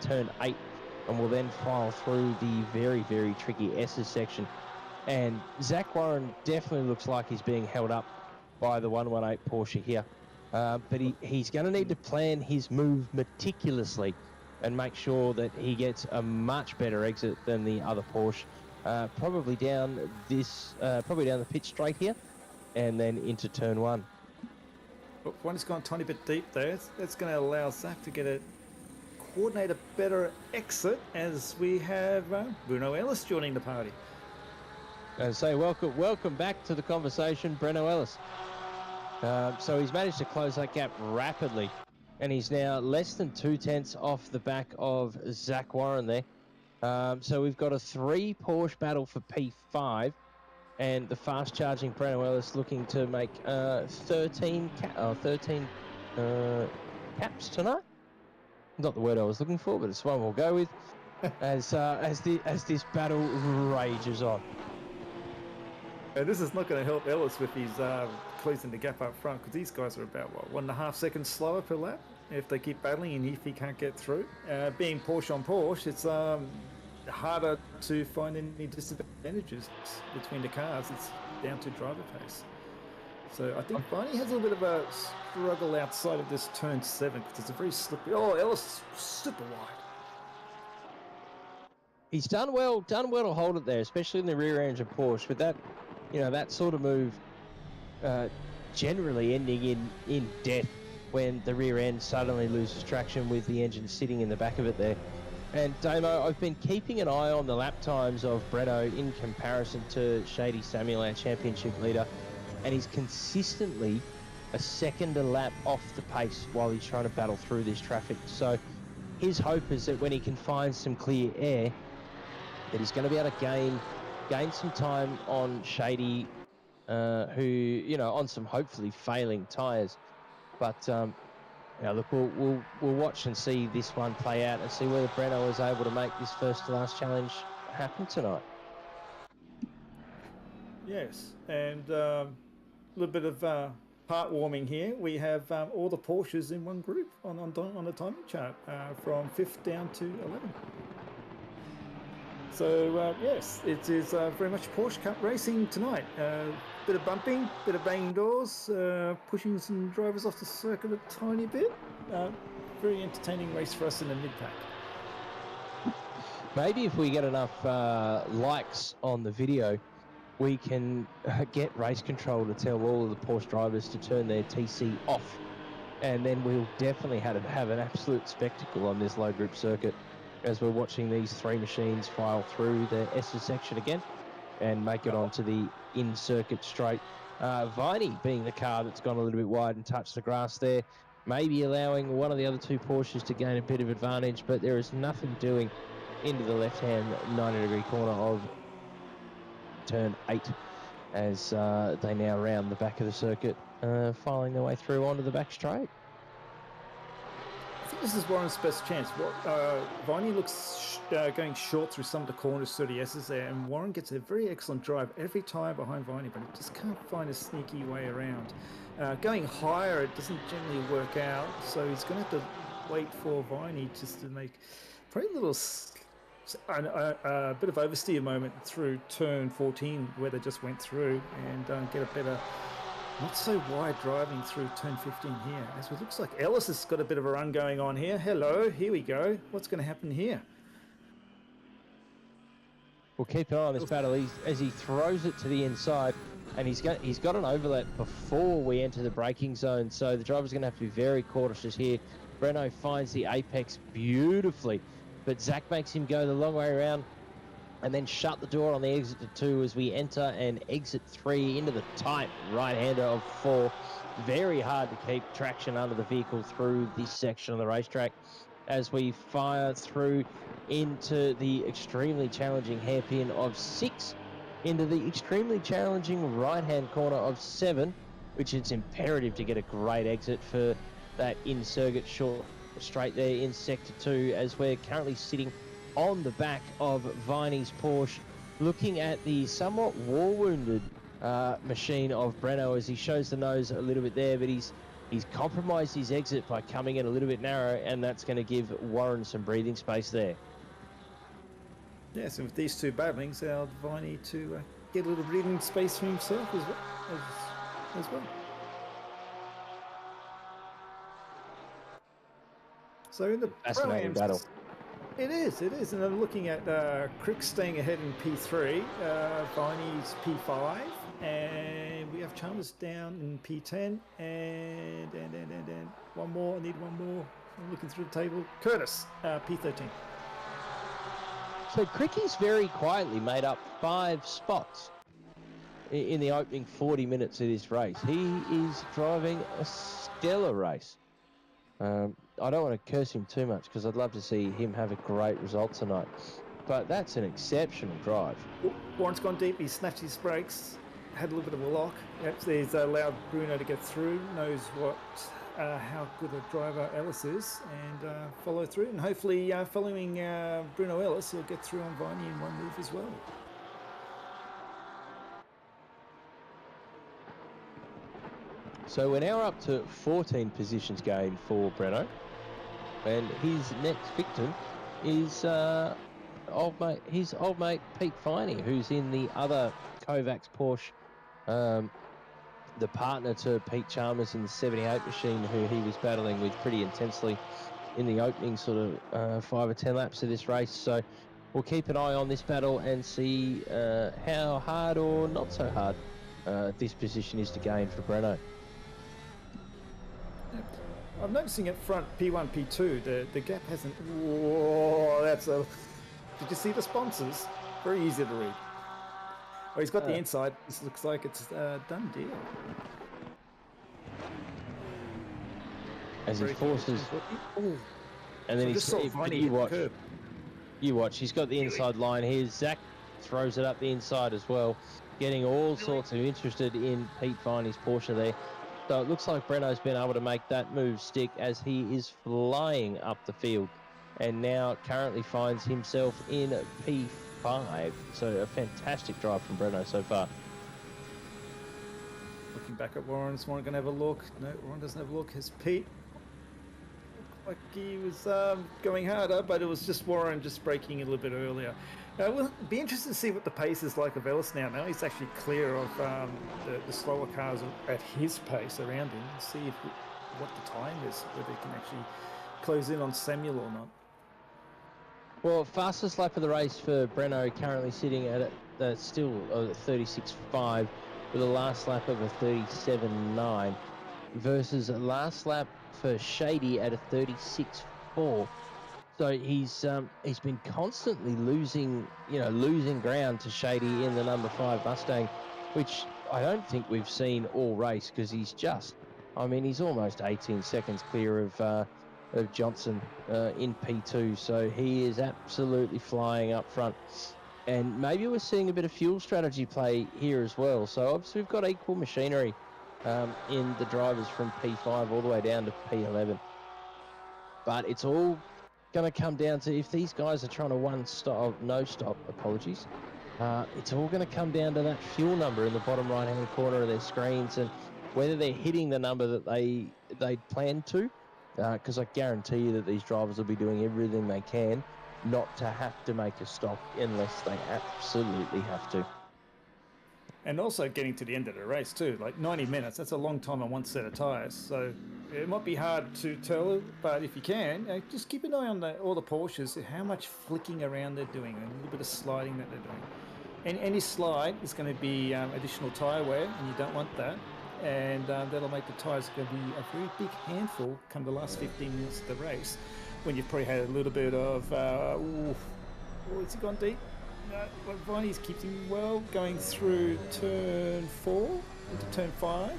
turn 8, and will then file through the very, very tricky S's section. And Zach Warren definitely looks like he's being held up by the 118 Porsche here. But he's going to need to plan his move meticulously and make sure that he gets a much better exit than the other Porsche. Probably down the pit straight here, and then into turn 1. But one's gone a tiny bit deep there. That's going to allow Zach to coordinate a better exit as we have Bruno Ellis joining the party. And say welcome back to the conversation, Breno Ellis. So he's managed to close that gap rapidly, and he's now less than 2/10 off the back of Zach Warren there. So we've got a 3 Porsche battle for P5, and the fast-charging Breno Ellis looking to make 13 caps tonight. Not the word I was looking for, but it's one we'll go with as this battle rages on. This is not going to help Ellis with his closing the gap up front, because these guys are about 1.5 seconds slower per lap if they keep battling and if he can't get through. Being Porsche on Porsche, it's harder to find any disadvantages between the cars. It's down to driver pace. So I think Barney has a little bit of a struggle outside of this turn 7 because it's a very slippery. Oh, Ellis super wide. He's done well to hold it there, especially in the rear engine Porsche. But that sort of move, generally ending in death when the rear end suddenly loses traction with the engine sitting in the back of it there. And Damo, I've been keeping an eye on the lap times of Breno in comparison to Shady Samuel, our championship leader. And he's consistently a second a lap off the pace while he's trying to battle through this traffic. So his hope is that when he can find some clear air, that he's going to be able to gain some time on Shady, who, on some hopefully failing tyres. But, look, we'll watch and see this one play out and see whether Breno is able to make this first to last challenge happen tonight. Yes, and little bit of heartwarming here. We have all the Porsches in one group on the timing chart from 5th down to 11th. So yes, it is very much Porsche Cup racing tonight. Bit of bumping, bit of banging doors, pushing some drivers off the circuit a tiny bit. Very entertaining race for us in the mid-pack. Maybe if we get enough likes on the video, we can get race control to tell all of the Porsche drivers to turn their TC off, and then we'll definitely have an absolute spectacle on this low group circuit as we're watching these 3 machines file through the S's section again and make it onto the in-circuit straight. Viney being the car that's gone a little bit wide and touched the grass there, maybe allowing one of the other 2 Porsches to gain a bit of advantage, but there is nothing doing into the left-hand 90-degree corner of turn 8 as they now round the back of the circuit, filing their way through onto the back straight. I think this is Warren's best chance. Viney looks going short through some of the corners through the S's there, and Warren gets a very excellent drive every time behind Viney, but he just can't find a sneaky way around. Going higher, it doesn't generally work out, so he's going to have to wait for Viney just to make probably a little a bit of oversteer moment through turn 14 where they just went through, and get a better, not so wide driving through turn 15 here. As it looks like Ellis has got a bit of a run going on here. Hello, here we go. What's going to happen here? We'll keep an eye on this battle as he throws it to the inside, and he's got an overlap before we enter the braking zone, so the driver's going to have to be very cautious here. Breno finds the apex beautifully, but Zach makes him go the long way around and then shut the door on the exit to 2 as we enter and exit 3 into the tight right-hander of 4. Very hard to keep traction under the vehicle through this section of the racetrack. as we fire through into the extremely challenging hairpin of 6, into the extremely challenging right-hand corner of 7, which it's imperative to get a great exit for that in-circuit short straight there in Sector 2, as we're currently sitting on the back of Viney's Porsche, looking at the somewhat war-wounded machine of Breno as he shows the nose a little bit there, but he's compromised his exit by coming in a little bit narrow, and that's going to give Warren some breathing space there. Yes, and with these two battling, it's allowed Viney to get a little breathing space for himself as well. So in the Fascinating battle. It is, and I'm looking at Crick staying ahead in P3, Viney's P5, and we have Chalmers down in P10, and one more, I need one more, I'm looking through the table, Curtis, P13. So Cricky's very quietly made up 5 spots in the opening 40 minutes of this race. He is driving a stellar race. I don't want to curse him too much because I'd love to see him have a great result tonight. But that's an exceptional drive. Warren's gone deep, he snatched his brakes, had a little bit of a lock. Yep, he's allowed Bruno to get through, knows how good a driver Ellis is, and follow through. And hopefully following Bruno Ellis, he'll get through on Viney in one move as well. So we're now up to 14 positions gained for Breno, and his next victim is his old mate Pete Finey, who's in the other Kovacs Porsche, the partner to Pete Chalmers in the 78 machine, who he was battling with pretty intensely in the opening sort of 5 or 10 laps of this race. So we'll keep an eye on this battle and see how hard or not so hard this position is to gain for Breno. I'm noticing at front P1, P2, the gap hasn't... Whoa, that's a... Did you see the sponsors? Very easy to read. Oh, he's got the inside. This looks like it's a done deal. As he forces... And then so you watch, he's got the inside line here. Zach throws it up the inside as well, getting all sorts of interested in Pete Viney's Porsche there. So it looks like Breno's been able to make that move stick as he is flying up the field and now currently finds himself in P5. So a fantastic drive from Breno so far. Looking back at Warren, is Warren going to have a look? No, Warren doesn't have a look. Has Pete? Looked like he was going harder, but it was just Warren just braking a little bit earlier. We'll be interested to see what the pace is like of Ellis now. Now he's actually clear of the slower cars at his pace around him. See what the time is, whether he can actually close in on Samuel or not. Well, fastest lap of the race for Breno currently sitting at still a 36.5 with a last lap of a 37.9 versus a last lap for Shady at a 36.4. So he's been constantly losing ground to Shady in the number 5 Mustang, which I don't think we've seen all race because he's almost 18 seconds clear of Johnson in P2. So he is absolutely flying up front. And maybe we're seeing a bit of fuel strategy play here as well. So obviously we've got equal machinery in the drivers from P5 all the way down to P11. But it's all going to come down to if these guys are trying to it's all going to come down to that fuel number in the bottom right hand corner of their screens and whether they're hitting the number that they plan to, because I guarantee you that these drivers will be doing everything they can not to have to make a stop unless they absolutely have to. And also getting to the end of the race too, like 90 minutes, that's a long time on one set of tyres. So it might be hard to tell, but if you can, just keep an eye on all the Porsches, how much flicking around they're doing, and a little bit of sliding that they're doing. And any slide is going to be additional tyre wear, and you don't want that. And that'll make the tyres going to be a very big handful come the last 15 minutes of the race, when you've probably had a little bit of, has he gone deep? No, Viney's keeping well, going through turn 4 into turn 5.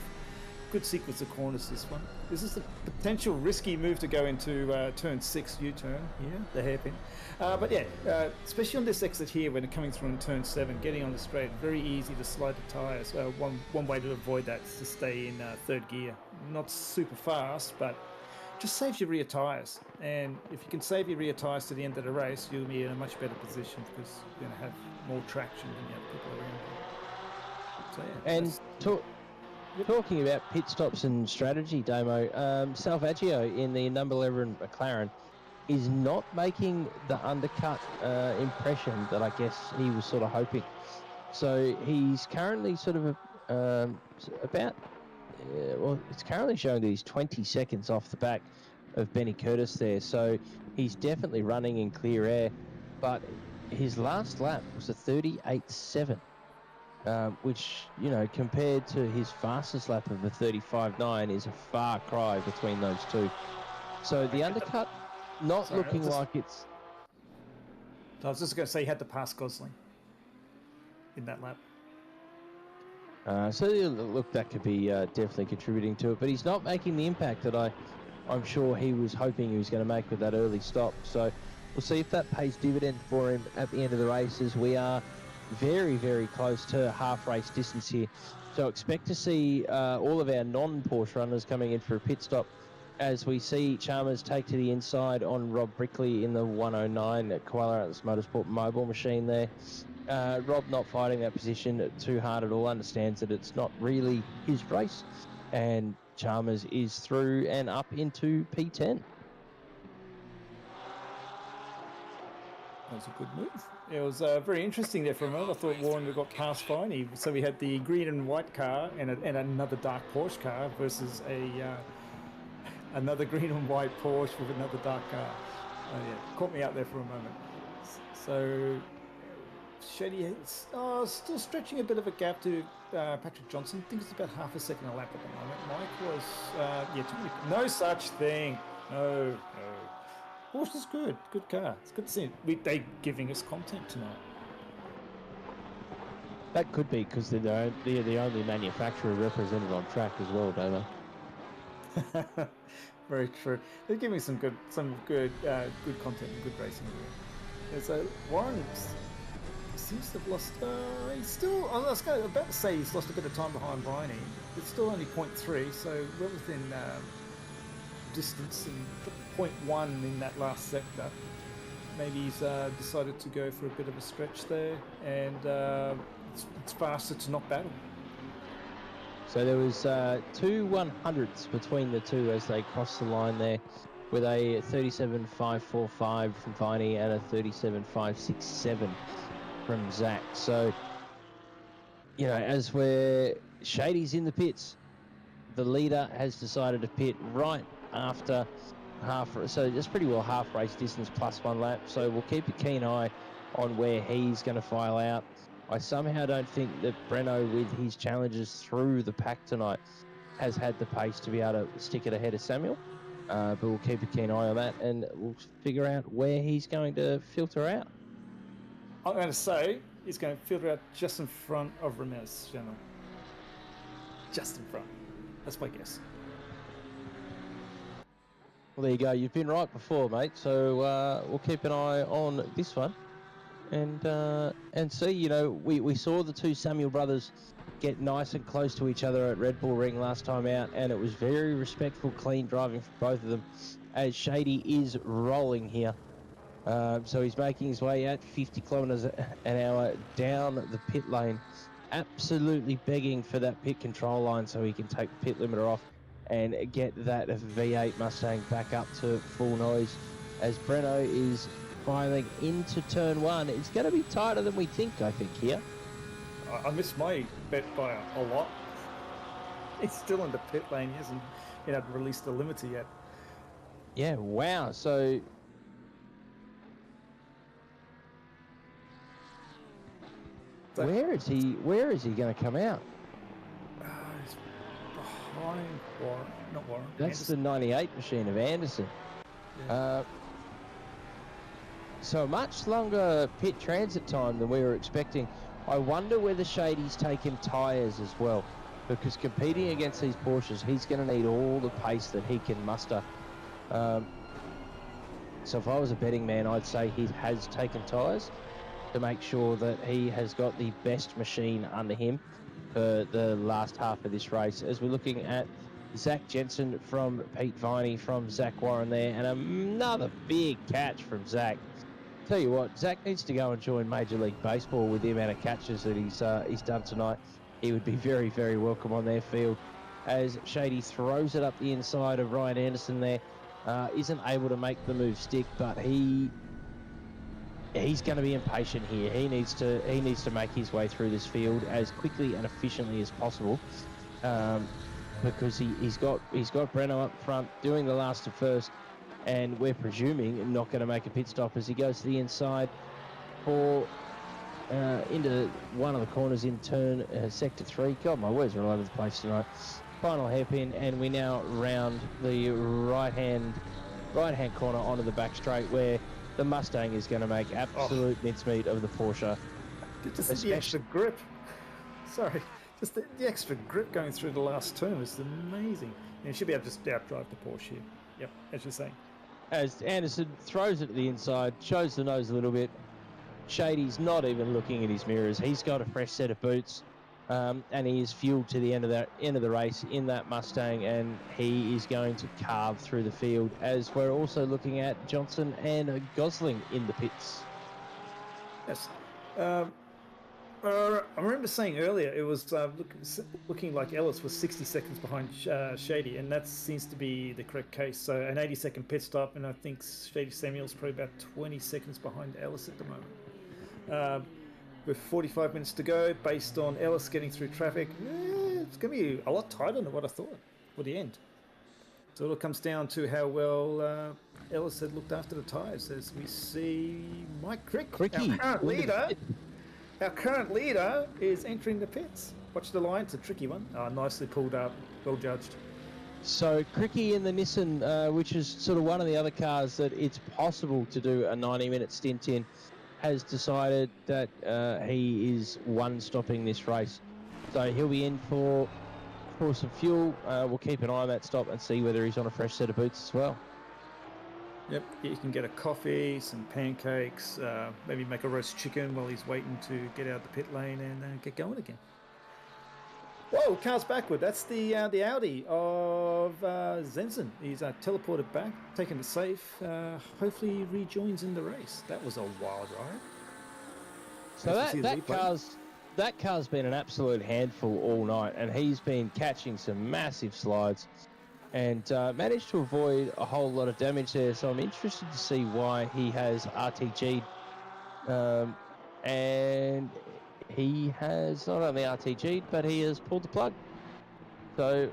Good sequence of corners, this one. This is a potential risky move to go into turn 6 U-turn here, the hairpin. But yeah, especially on this exit here when they're coming through in turn 7, getting on the straight, very easy to slide the tyres. One way to avoid that is to stay in 3rd gear. Not super fast, but just save your rear tyres. And if you can save your rear tyres to the end of the race, you'll be in a much better position because you're going to have more traction than the other people around you. So yeah. And talking about pit stops and strategy, Damo, Salvaggio in the number 11 McLaren is not making the undercut impression that I guess he was sort of hoping. So he's currently sort of it's currently showing that he's 20 seconds off the back of Benny Curtis there. So he's definitely running in clear air, but his last lap was a 38.7. Which, you know, compared to his fastest lap of a 35.9 is a far cry between those two. So the undercut not looking like it's... I was just going to say he had to pass Gosling in that lap. So look, that could be definitely contributing to it, but he's not making the impact that I'm sure he was hoping he was going to make with that early stop. So we'll see if that pays dividend for him at the end of the race, as we are very, very close to half race distance here. So expect to see all of our non-Porsche runners coming in for a pit stop as we see Chalmers take to the inside on Rob Brickley in the 109 at Koala Atlas Motorsport mobile machine there. Rob not fighting that position too hard at all, understands that it's not really his race, and Chalmers is through and up into P10. That was a good move. It was very interesting there for a moment. I thought Warren got past fine. So we had the green and white car and another dark Porsche car versus another green and white Porsche with another dark car. Yeah, caught me out there for a moment. So Shady is still stretching a bit of a gap to Patrick Johnson. I think it's about half a second a lap at the moment. Mike was, no such thing. No. Porsche is good car. It's good to see it. They're giving us content tonight. That could be because they're the only manufacturer represented on track as well, Damo. Very true. They're giving some good content and good racing here. So Warren seems to have lost. He's still. I was about to say he's lost a bit of time behind Briney. It's still only 0.3, so we're within distance and 0.1 in that last sector. Maybe he's decided to go for a bit of a stretch there, and it's faster to not battle. So there was 2 100ths between the two as they crossed the line there, with a 37.545 from Viney and a 37.567 from Zach. So, you know, as Shady's in the pits, the leader has decided to pit right after so it's pretty well half race distance plus 1 lap. So we'll keep a keen eye on where he's going to file out. I somehow don't think that Breno, with his challenges through the pack tonight, has had the pace to be able to stick it ahead of Samuel. But we'll keep a keen eye on that, and we'll figure out where he's going to filter out. I'm going to say he's going to filter out just in front of Ramirez, gentlemen. Just in front. That's my guess. Well, there you go. You've been right before, mate. So we'll keep an eye on this one. And see, you know, we saw the two Samuel brothers get nice and close to each other at Red Bull Ring last time out, and it was very respectful, clean driving for both of them, as Shady is rolling here. So he's making his way at 50 kilometres an hour down the pit lane, absolutely begging for that pit control line so he can take the pit limiter off and get that V8 Mustang back up to full noise, as Breno is filing into turn 1. It's going to be tighter than we think, I think, here. I missed my bet by a lot. He's still in the pit lane. He hasn't been able to release the limiter yet. Yeah, wow. So where is he going to come out? He's behind Warren. Not Warren. That's Anderson. the 98 machine of Anderson. Yeah. So a much longer pit transit time than we were expecting. I wonder whether Shady's taken tyres as well. because competing against these Porsches, he's going to need all the pace that he can muster. So if I was a betting man, I'd say he has taken tyres to make sure that he has got the best machine under him for the last half of this race. As we're looking at Zach Jensen from Pete Viney from Zach Warren there, and another big catch from Zach. Tell you what, Zach needs to go and join Major League Baseball with the amount of catches that he's done tonight. He would be very, very welcome on their field. As Shady throws it up the inside of Ryan Anderson there, isn't able to make the move stick, but he's going to be impatient here. He needs to make his way through this field as quickly and efficiently as possible, because he's got Breno up front doing the last to first, and we're presuming not going to make a pit stop as he goes to the inside for into one of the corners in turn sector 3. God, my words are all over the place tonight. Final hairpin, and we now round the right hand corner onto the back straight, where the Mustang is going to make absolute mincemeat of the Porsche. Just the extra grip. Sorry, just the extra grip going through the last turn is amazing. And you should be able to just outdrive the Porsche here. Yep, as you're saying. As Anderson throws it to the inside, shows the nose a little bit. Shady's not even looking at his mirrors. He's got a fresh set of boots, and he is fueled to the end of the race in that Mustang, and he is going to carve through the field. As we're also looking at Johnson and Gosling in the pits. Yes. I remember saying earlier it was looking like Ellis was 60 seconds behind Shady, and that seems to be the correct case. So an 80-second pit stop, and I think Shady Samuel's probably about 20 seconds behind Ellis at the moment. With 45 minutes to go, based on Ellis getting through traffic, it's going to be a lot tighter than what I thought for the end. So it all comes down to how well Ellis had looked after the tyres, as we see Mike Cricky, our current leader is entering the pits. Watch the line, it's a tricky one. Nicely pulled up, well judged. So Cricky in the Nissan, which is sort of one of the other cars that it's possible to do a 90-minute stint in, has decided that he is one-stopping this race. So he'll be in for some fuel. We'll keep an eye on that stop and see whether he's on a fresh set of boots as well. Yep, you can get a coffee, some pancakes, maybe make a roast chicken while he's waiting to get out the pit lane and get going again. Whoa, car's backward. That's the Audi of Zenson. He's teleported back, taken it safe. Hopefully he rejoins in the race. That was a wild ride. So that car's been an absolute handful all night, and he's been catching some massive slides and managed to avoid a whole lot of damage there. So I'm interested to see why he has RTG'd. And he has not only RTG'd, but he has pulled the plug. So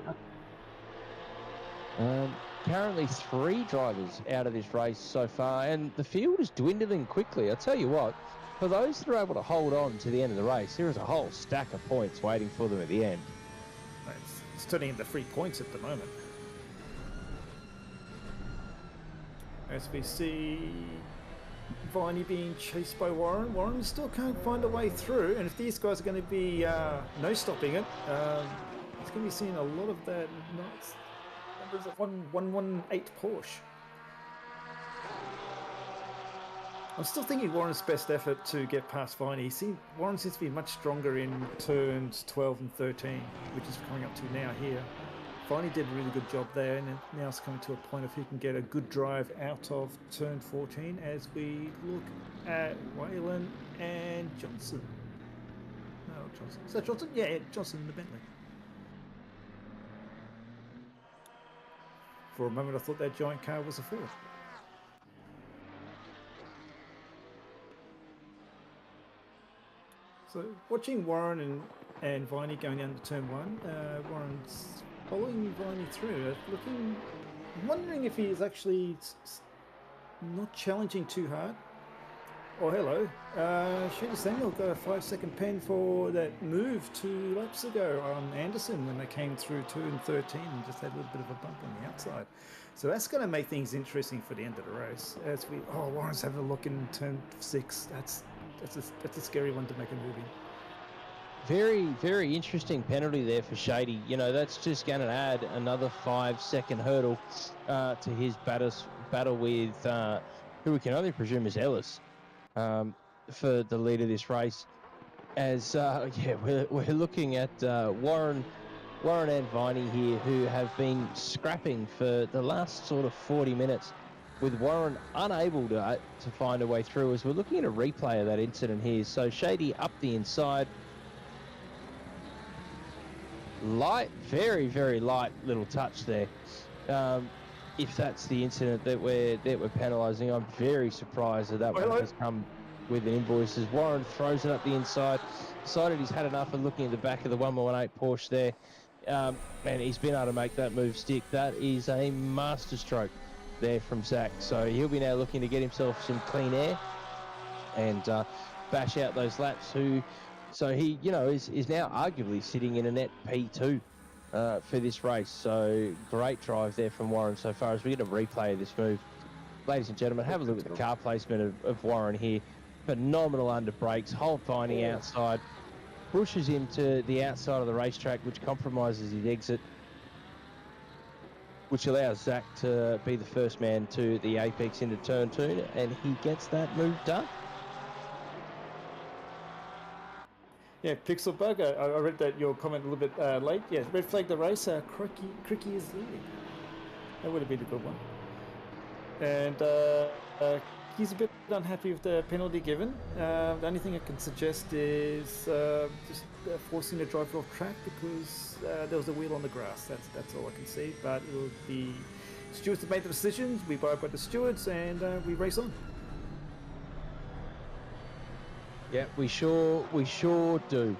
currently 3 drivers out of this race so far, and the field is dwindling quickly. I tell you what, for those that are able to hold on to the end of the race, there is a whole stack of points waiting for them at the end. It's turning into 3 points at the moment. As we see Viney being chased by Warren. Warren still can't find a way through, and if these guys are going to be no-stopping it, it's going to be seeing a lot of that nice numbers of 118 Porsche. I'm still thinking Warren's best effort to get past Viney. Warren seems to be much stronger in turns 12 and 13, which is coming up to now here. Viney did a really good job there, and now it's coming to a point of who can get a good drive out of turn 14 as we look at Whalen and Johnson. No, Johnson. Is that Johnson? Yeah, Johnson in the Bentley. For a moment I thought that giant car was a Ford. So watching Warren and Viney going down to turn 1, Warren's following Viney through, wondering if he is actually not challenging too hard. Oh, hello. Shady Samuel got a 5-second pen for that move 2 laps ago on Anderson when they came through 2 and 13 and just had a little bit of a bump on the outside. So that's going to make things interesting for the end of the race. As Warren's having a look in turn 6. That's a scary one to make a move in. Very, very interesting penalty there for Shady. You know, that's just going to add another 5-second hurdle to his battle with who we can only presume is Ellis for the lead of this race. As we're looking at Warren and Viney here, who have been scrapping for the last sort of 40 minutes, with Warren unable to find a way through. As we're looking at a replay of that incident here, so Shady up the inside. Light, very, very light little touch there. If that's the incident that we're penalising, I'm very surprised that one has come with an invoice. As Warren throws it up the inside, decided he's had enough of looking at the back of the 118 Porsche there, and he's been able to make that move stick. That is a masterstroke there from Zach. So he'll be now looking to get himself some clean air and bash out those laps. So he, you know, is now arguably sitting in a net P2 for this race. So great drive there from Warren so far. As we get a replay of this move, ladies and gentlemen, have a look at the car placement of Warren here. Phenomenal under brakes, hold Viney outside, pushes him to the outside of the racetrack, which compromises his exit, which allows Zach to be the first man to the apex into turn 2, and he gets that move done. Yeah, Pixel Bug, I read that your comment a little bit late. Yeah, red flag the race, Cricky is leading. That would have been a good one. And he's a bit unhappy with the penalty given. The only thing I can suggest is just forcing the driver off track, because there was a wheel on the grass. That's all I can see. But it'll be stewards that made the decisions. We abide by the stewards, and we race on. Yeah, we sure do.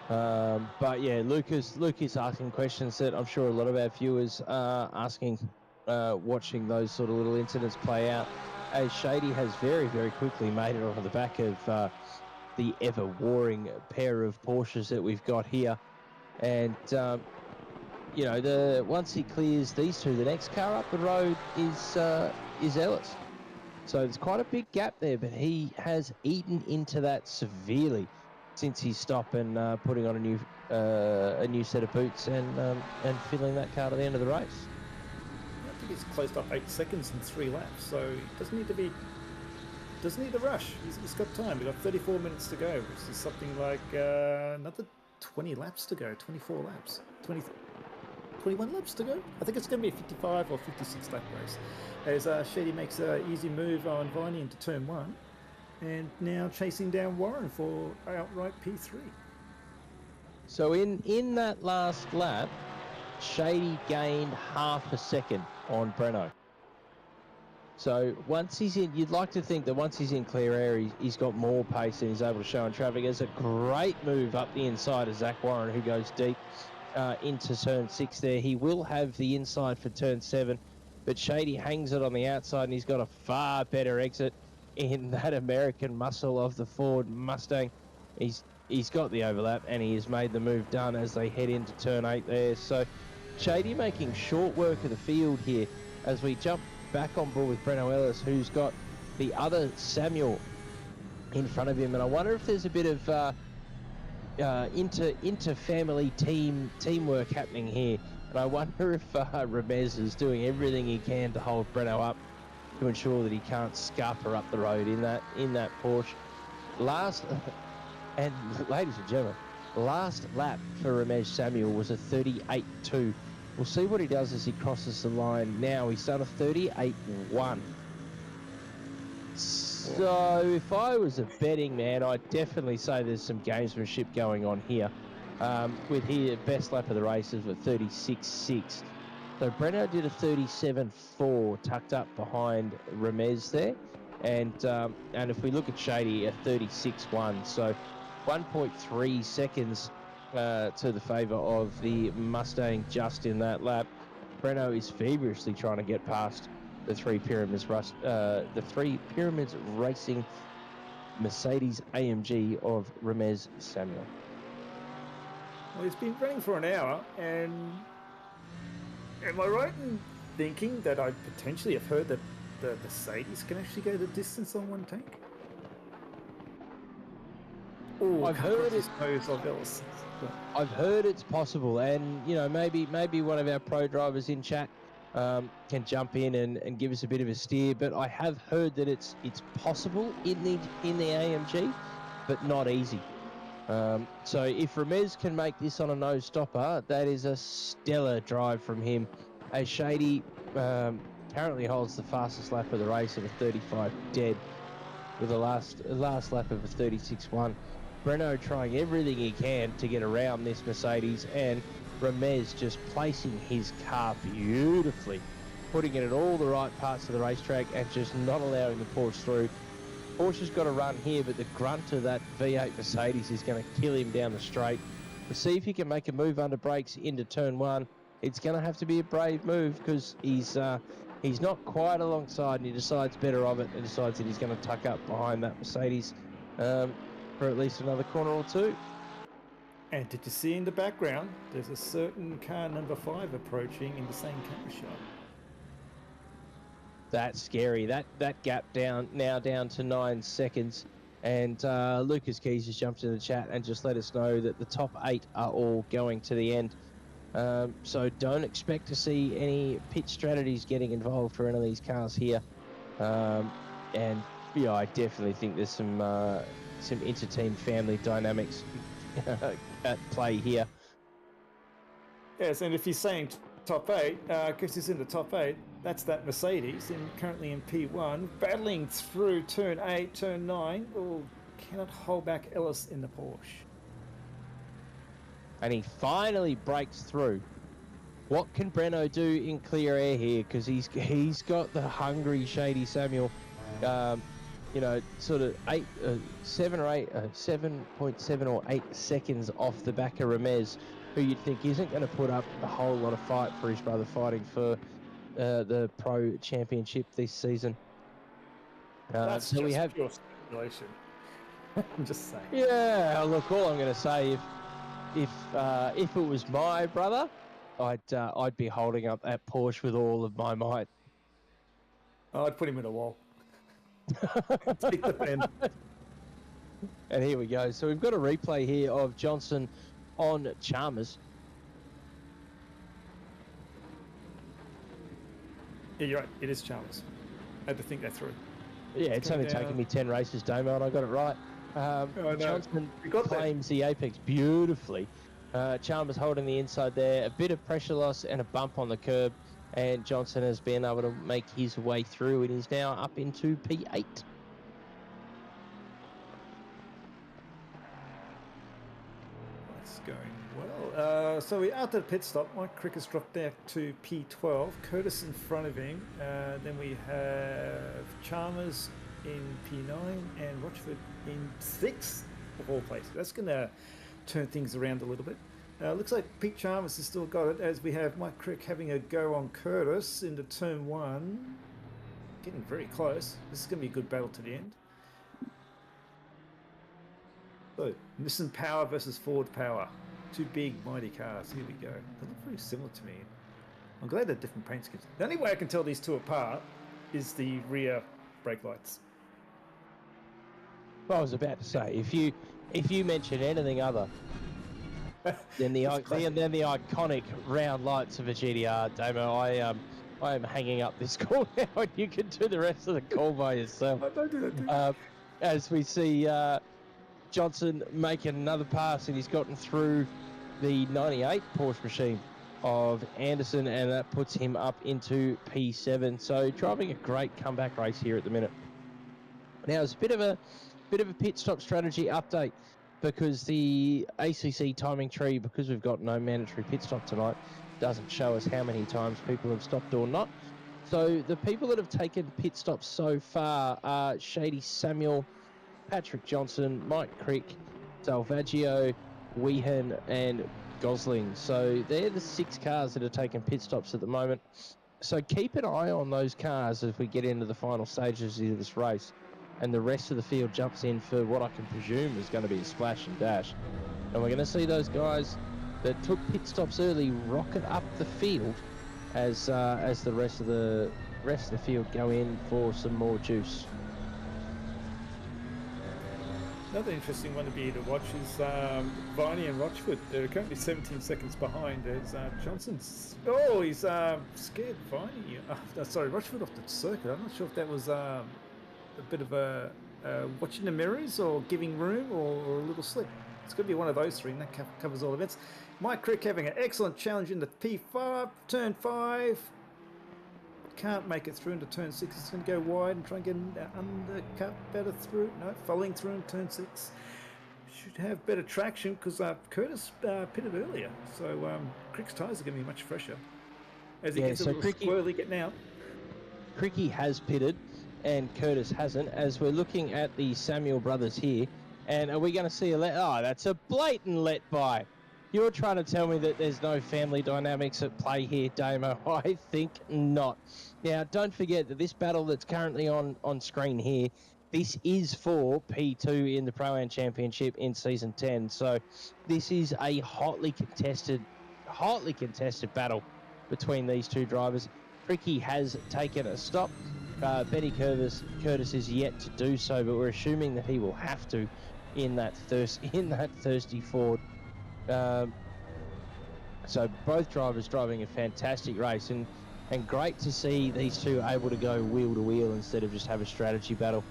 But yeah, Luke is asking questions that I'm sure a lot of our viewers are asking, watching those sort of little incidents play out. As Shady has very, very quickly made it onto the back of the ever-warring pair of Porsches that we've got here. And, you know, once he clears these two, the next car up the road is Ellis. So there's quite a big gap there, but he has eaten into that severely since he stopped and putting on a new set of boots and filling that car to the end of the race. I think he's closed up 8 seconds in 3 laps, so he doesn't need to rush. He's got time. We've got 34 minutes to go, which is something like another 20 laps to go, 24 laps, 21 laps to go. I think it's going to be a 55 or 56 lap race. As Shady makes an easy move on Viney into turn 1, and now chasing down Warren for outright P3. So in that last lap, Shady gained half a second on Breno. So once he's in, you'd like to think that once he's in clear air, he's got more pace and he's able to show in traffic. It's a great move up the inside of Zach Warren, who goes deep into turn 6 there. He will have the inside for turn 7, but Shady hangs it on the outside, and he's got a far better exit in that American muscle of the Ford Mustang. He's got the overlap, and he has made the move done as they head into turn 8 there. So Shady making short work of the field here as we jump back on board with Breno Ellis, who's got the other Samuel in front of him. And I wonder if there's a bit of inter-family teamwork happening here. And I wonder if Ramez is doing everything he can to hold Breno up to ensure that he can't scupper up the road in that Porsche. And ladies and gentlemen, last lap for Ramez Samuel was a 38.2. We'll see what he does as he crosses the line now. He's done a 38.1. So if I was a betting man, I'd definitely say there's some gamesmanship going on here. With here, best lap of the race is at 36.6. So Breno did a 37.4 tucked up behind Ramez there. And if we look at Shady, a 36.1. So 1.3 seconds to the favour of the Mustang just in that lap. Breno is feverishly trying to get past the Three Pyramids Racing Mercedes AMG of Ramez Samuel. Well, it's been running for an hour, and am I right in thinking that I potentially have heard that the Mercedes can actually go the distance on one tank? Oh, I've heard it. dispose of Ellis. I've heard it's possible, and maybe one of our pro drivers in chat can jump in and give us a bit of a steer. But I have heard that it's possible in the AMG, but not easy. So if Ramez can make this on a no stopper, that is a stellar drive from him. As Shady currently holds the fastest lap of the race at a 35 dead, with a last lap of a 36.1. Breno trying everything he can to get around this Mercedes, and Ramez just placing his car beautifully, putting it at all the right parts of the racetrack and just not allowing the Porsche through. Porsche's got to run here, but the grunt of that V8 Mercedes is going to kill him down the straight. We'll see if he can make a move under brakes into turn one. It's going to have to be a brave move because he's not quite alongside, and he decides better of it and decides that he's going to tuck up behind that Mercedes for at least another corner or two. And did you see in the background, there's a certain car number 5 approaching in the same camera shot. That's scary. That gap now down to 9 seconds. And Lucas Keys has jumped in the chat and just let us know that the top 8 are all going to the end. So don't expect to see any pit strategies getting involved for any of these cars here. And yeah, I definitely think there's some inter-team family dynamics at play here. Yes, and if he's saying top 8, because he's in the top 8, that's that Mercedes, currently in P1, battling through turn 8, turn 9. Oh, cannot hold back Ellis in the Porsche. And he finally breaks through. What can Breno do in clear air here? Because he's got the hungry Shady Samuel, sort of 7.7 or 8 seconds off the back of Ramez, who you'd think isn't going to put up a whole lot of fight for his brother fighting for the Pro Championship this season. That's so just we have pure speculation. I'm just saying. Yeah, look, all I'm going to say, if it was my brother, I'd be holding up that Porsche with all of my might. I'd put him in a wall. Take the pen. And here we go. So we've got a replay here of Johnson on Chalmers. Yeah, you're right. It is Chalmers. I had to think that through. Yeah, it's only taken me 10 races, Damo, and I got it right. Johnson claims the apex beautifully. Chalmers holding the inside there, a bit of pressure loss and a bump on the curb, and Johnson has been able to make his way through and is now up into P8. That's going well. So we're out at the pit stop. Mike Crick has dropped back to P12. Curtis in front of him. Then we have Chalmers in P9 and Rochford in 6 of all places. That's going to turn things around a little bit. Looks like Pete Chalmers has still got it, as we have Mike Crick having a go on Curtis into turn 1. Getting very close. This is going to be a good battle to the end. So, Nissan Power versus Ford Power. Two big, mighty cars. Here we go. They look very similar to me. I'm glad they're different paint schemes. The only way I can tell these two apart is the rear brake lights. Well, I was about to say, if you mention anything other than the iconic round lights of a GTR, Damo, I am hanging up this call now, and you can do the rest of the call by yourself. Don't do that. As we see Johnson making another pass, and he's gotten through the 98 Porsche machine of Anderson, and that puts him up into P7. So driving a great comeback race here at the minute. Now it's a bit of a pit stop strategy update, because the ACC timing tree, because we've got no mandatory pit stop tonight, doesn't show us how many times people have stopped or not. So the people that have taken pit stops so far are Shady Samuel, Patrick Johnson, Mike Crick, Salvaggio, Weehan, and Gosling. So they're the 6 cars that are taking pit stops at the moment. So keep an eye on those cars as we get into the final stages of this race, and the rest of the field jumps in for what I can presume is going to be a splash and dash. And we're going to see those guys that took pit stops early rocket up the field as the rest of the field go in for some more juice. Another interesting one to be to watch is Viney and Rochford. They're currently 17 seconds behind as Johnson's. Oh, he's scared Viney. Sorry, Rochford off the circuit. I'm not sure if that was a bit of a watching the mirrors or giving room or a little slip. It's going to be one of those three, and that covers all events. Mike Crick having an excellent challenge into P5, turn 5. Can't make it through into turn 6. It's going to go wide and try and get an undercut better through. No, following through in turn 6. Should have better traction because Curtis pitted earlier. So Crick's tyres are going to be much fresher. As he gets a little squirrely getting out. Cricky has pitted and Curtis hasn't, as we're looking at the Samuel brothers here. And are we going to see a that's a blatant let by. You're trying to tell me that there's no family dynamics at play here, Damo. I think not. Now, don't forget that this battle that's currently on screen here, this is for P2 in the Pro-Am Championship in Season 10. So this is a hotly contested battle between these two drivers. Cricky has taken a stop. Benny Curtis is yet to do so, but we're assuming that he will have to in that thirsty Ford. So both drivers driving a fantastic race, and great to see these two able to go wheel to wheel instead of just have a strategy battle.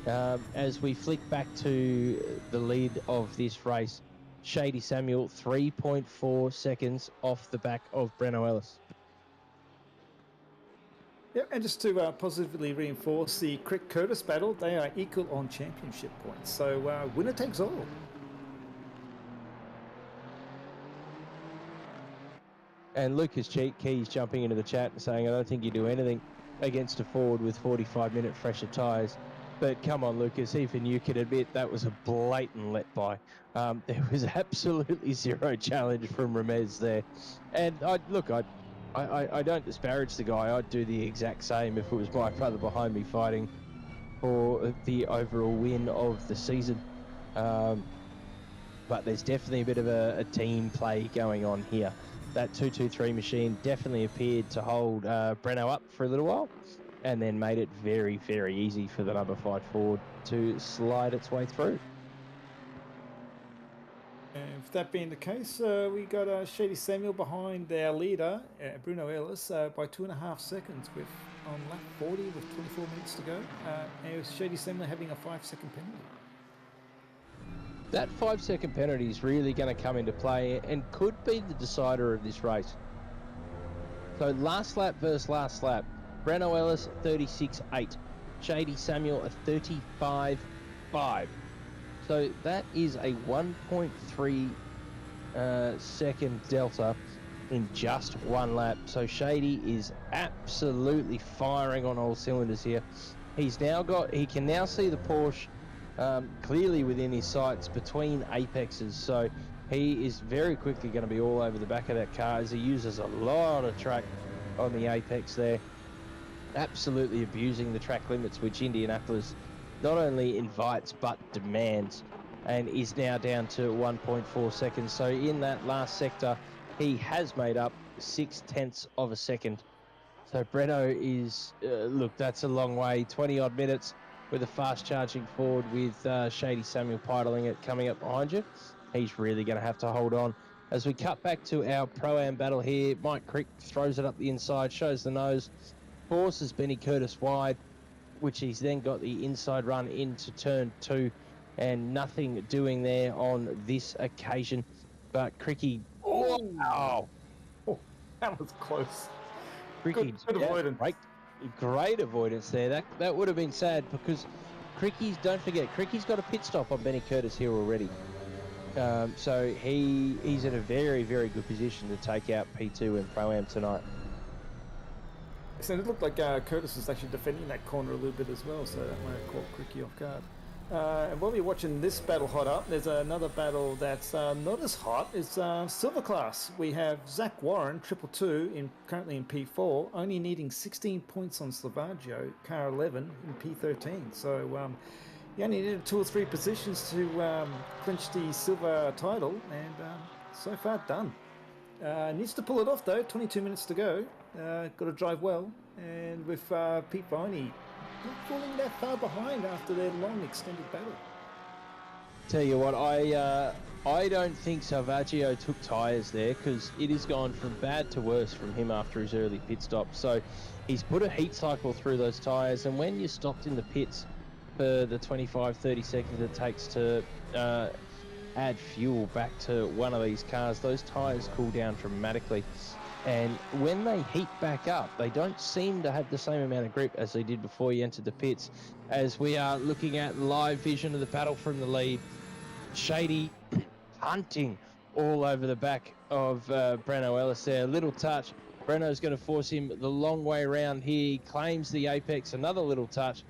As we flick back to the lead of this race, Shady Samuel 3.4 seconds off the back of Breno Ellis. Yep, and just to positively reinforce the Crick Curtis battle, they are equal on championship points. So winner takes all. And Lucas Keys jumping into the chat and saying, I don't think you do anything against a Ford with 45-minute fresher tyres. But come on, Lucas, even you can admit that was a blatant let-by. There was absolutely zero challenge from Ramez there. And I don't disparage the guy. I'd do the exact same if it was my brother behind me fighting for the overall win of the season. But there's definitely a bit of a team play going on here. That 223 machine definitely appeared to hold Breno up for a little while and then made it very, very easy for the number 5 Ford to slide its way through. And if that being the case, we got Shady Samuel behind our leader, Bruno Ellis, by 2.5 seconds on lap 40 with 24 minutes to go. And Shady Samuel having a 5-second penalty. That 5-second penalty is really going to come into play and could be the decider of this race. So last lap versus last lap, Breno Ellis 36.8, Shady Samuel a 35.5. So that is a 1.3 second delta in just one lap. So Shady is absolutely firing on all cylinders here. He can now see the Porsche clearly within his sights between apexes, so he is very quickly going to be all over the back of that car as he uses a lot of track on the apex there, absolutely abusing the track limits which Indianapolis not only invites but demands, and is now down to 1.4 seconds. So in that last sector he has made up 0.6 of a second. So Breno is look, that's a long way, 20 odd minutes with a fast-charging Ford with Shady Samuel piloting it coming up behind you. He's really going to have to hold on. As we cut back to our Pro-Am battle here, Mike Crick throws it up the inside, shows the nose, forces Benny Curtis wide, which he's then got the inside run into turn 2, and nothing doing there on this occasion. But Cricky... Oh, that was close. Cricky, good avoidance. Great avoidance there. That would have been sad because don't forget, Cricky's got a pit stop on Benny Curtis here already. So he's in a very, very good position to take out P2 and Pro-Am tonight. So it looked like Curtis was actually defending that corner a little bit as well, so that might have caught Cricky off guard. And while we're watching this battle hot up, there's another battle that's not as hot. It's Silver Class. We have Zach Warren, 222, currently in P4, only needing 16 points on Slavaggio, car 11 in P13. So he only needed 2 or 3 positions to clinch the silver title, and so far done. Needs to pull it off though, 22 minutes to go. Got to drive well, and with Pete Viney not falling that far behind after their long extended battle. Tell you what, I don't think Salvaggio took tyres there, because it has gone from bad to worse from him after his early pit stop. So he's put a heat cycle through those tyres, and when you're stopped in the pits for the 25, 30 seconds it takes to add fuel back to one of these cars, those tyres cool down dramatically. And when they heat back up, they don't seem to have the same amount of grip as they did before you entered the pits. As we are looking at live vision of the battle from the lead, Shady hunting all over the back of Breno Ellis there. Little touch. Breno's going to force him the long way around here. He claims the apex. Another little touch.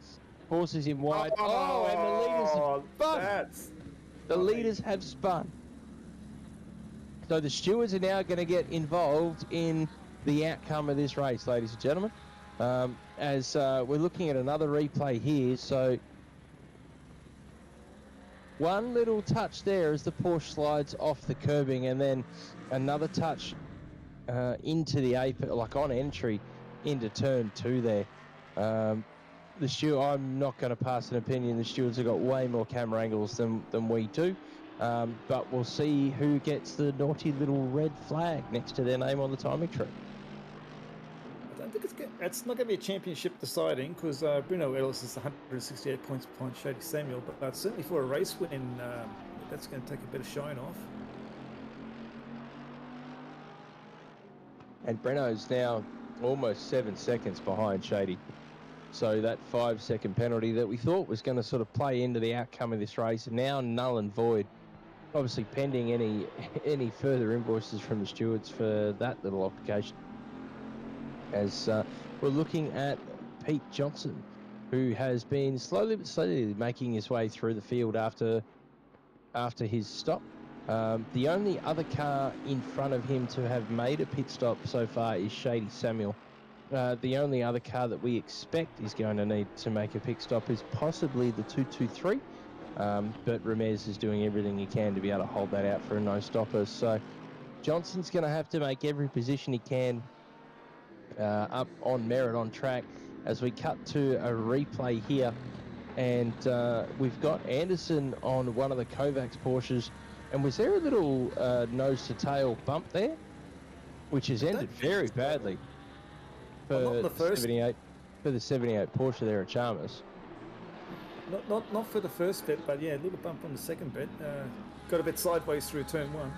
Forces him wide. Oh, and the leaders have spun. The leaders have spun. So the stewards are now going to get involved in the outcome of this race, ladies and gentlemen. As we're looking at another replay here. So one little touch there as the Porsche slides off the curbing, and then another touch into the apex, like on entry into turn 2 there. The steward, I'm not going to pass an opinion. The stewards have got way more camera angles than we do. But we'll see who gets the naughty little red flag next to their name on the timing tree. I don't think it's not going to be a championship deciding, because Bruno Ellis is 168 points behind Shady Samuel, but certainly for a race win, that's going to take a bit of shine off. And Breno's now almost 7 seconds behind Shady. So that 5-second penalty that we thought was going to sort of play into the outcome of this race, now null and void. Obviously pending any further invoices from the stewards for that little altercation. As we're looking at Pete Johnson, who has been slowly but steadily making his way through the field after his stop. The only other car in front of him to have made a pit stop so far is Shady Samuel. The only other car that we expect is going to need to make a pit stop is possibly the 223, but Ramez is doing everything he can to be able to hold that out for a no-stopper. So Johnson's going to have to make every position he can up on merit on track. As we cut to a replay here, and we've got Anderson on one of the Kovacs Porsches, and was there a little nose-to-tail bump there, which has ended very badly for the 78 Porsche there at Chalmers. Not for the first bit, but yeah, a little bump on the second bit. Got a bit sideways through turn 1.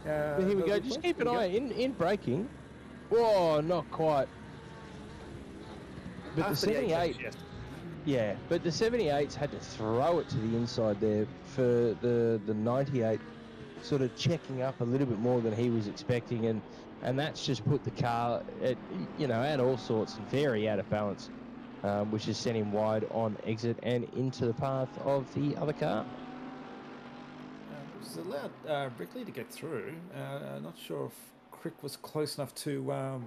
But here we go. Just keep an eye in braking. Whoa, not quite. But the 78, yeah, but the 78's had to throw it to the inside there for the 98, sort of checking up a little bit more than he was expecting, and that's just put the car at all sorts and very out of balance, which has sent him wide on exit and into the path of the other car. It was allowed Brickley to get through. Not sure if Crick was close enough to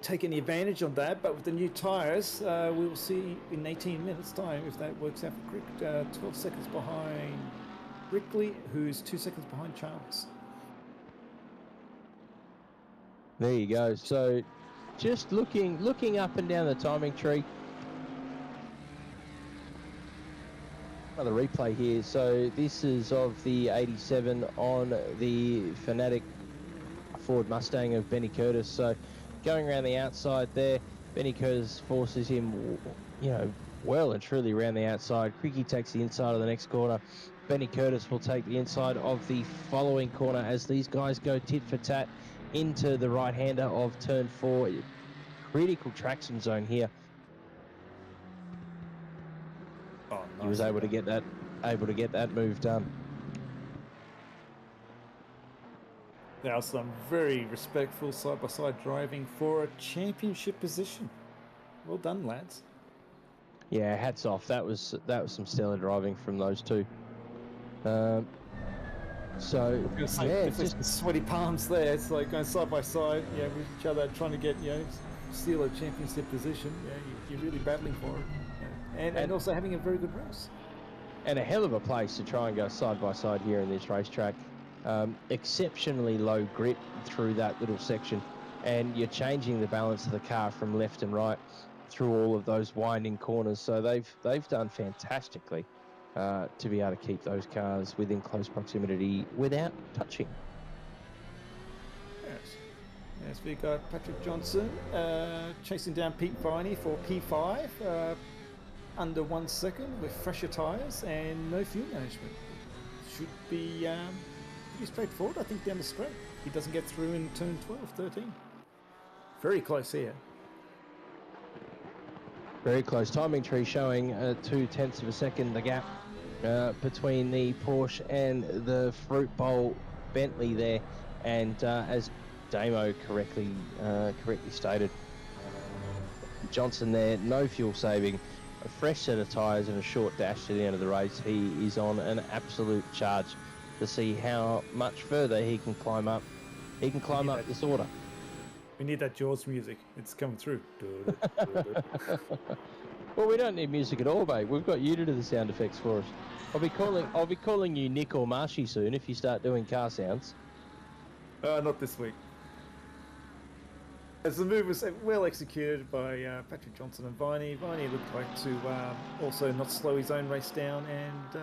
take any advantage on that, but with the new tyres, we will see in 18 minutes time if that works out for Crick. 12 seconds behind Brickley, who's 2 seconds behind Charles. There you go. So just looking up and down the timing tree. Another replay here. So this is of the 87 on the Fanatic Ford Mustang of Benny Curtis. So going around the outside there, Benny Curtis forces him, well and truly around the outside. Cricky takes the inside of the next corner. Benny Curtis will take the inside of the following corner as these guys go tit for tat into the right-hander of turn 4. Critical traction zone here. Oh, nice. He was able to get that move done. Now some very respectful side-by-side driving for a championship position. Well done, lads. Yeah, hats off. That was some stellar driving from those two. So yeah, just sweaty palms there. It's like going side by side, with each other, trying to get steal a championship position. You're really battling for it, and also having a very good race. And a hell of a place to try and go side by side here in this racetrack. Exceptionally low grip through that little section, and you're changing the balance of the car from left and right through all of those winding corners. So they've done fantastically to be able to keep those cars within close proximity without touching. Yes, we got Patrick Johnson chasing down Pete Viney for P5, under 1 second with fresher tyres and no fuel management. Should be pretty straightforward, I think, down the straight. He doesn't get through in turn 12, 13. Very close here. Very close. Timing tree showing 0.2 of a second the gap between the Porsche and the Fruit Bowl Bentley there. And as Damo correctly stated, Johnson there, no fuel saving, a fresh set of tyres and a short dash to the end of the race. He is on an absolute charge to see how much further he can climb up. He can climb up this order. We need that Jaws music. It's coming through. Well, we don't need music at all, mate. We've got you to do the sound effects for us. I'll be calling you Nick or Marshy soon if you start doing car sounds. Not this week. As the move was well executed by Patrick Johnson and Viney. Viney looked like to also not slow his own race down and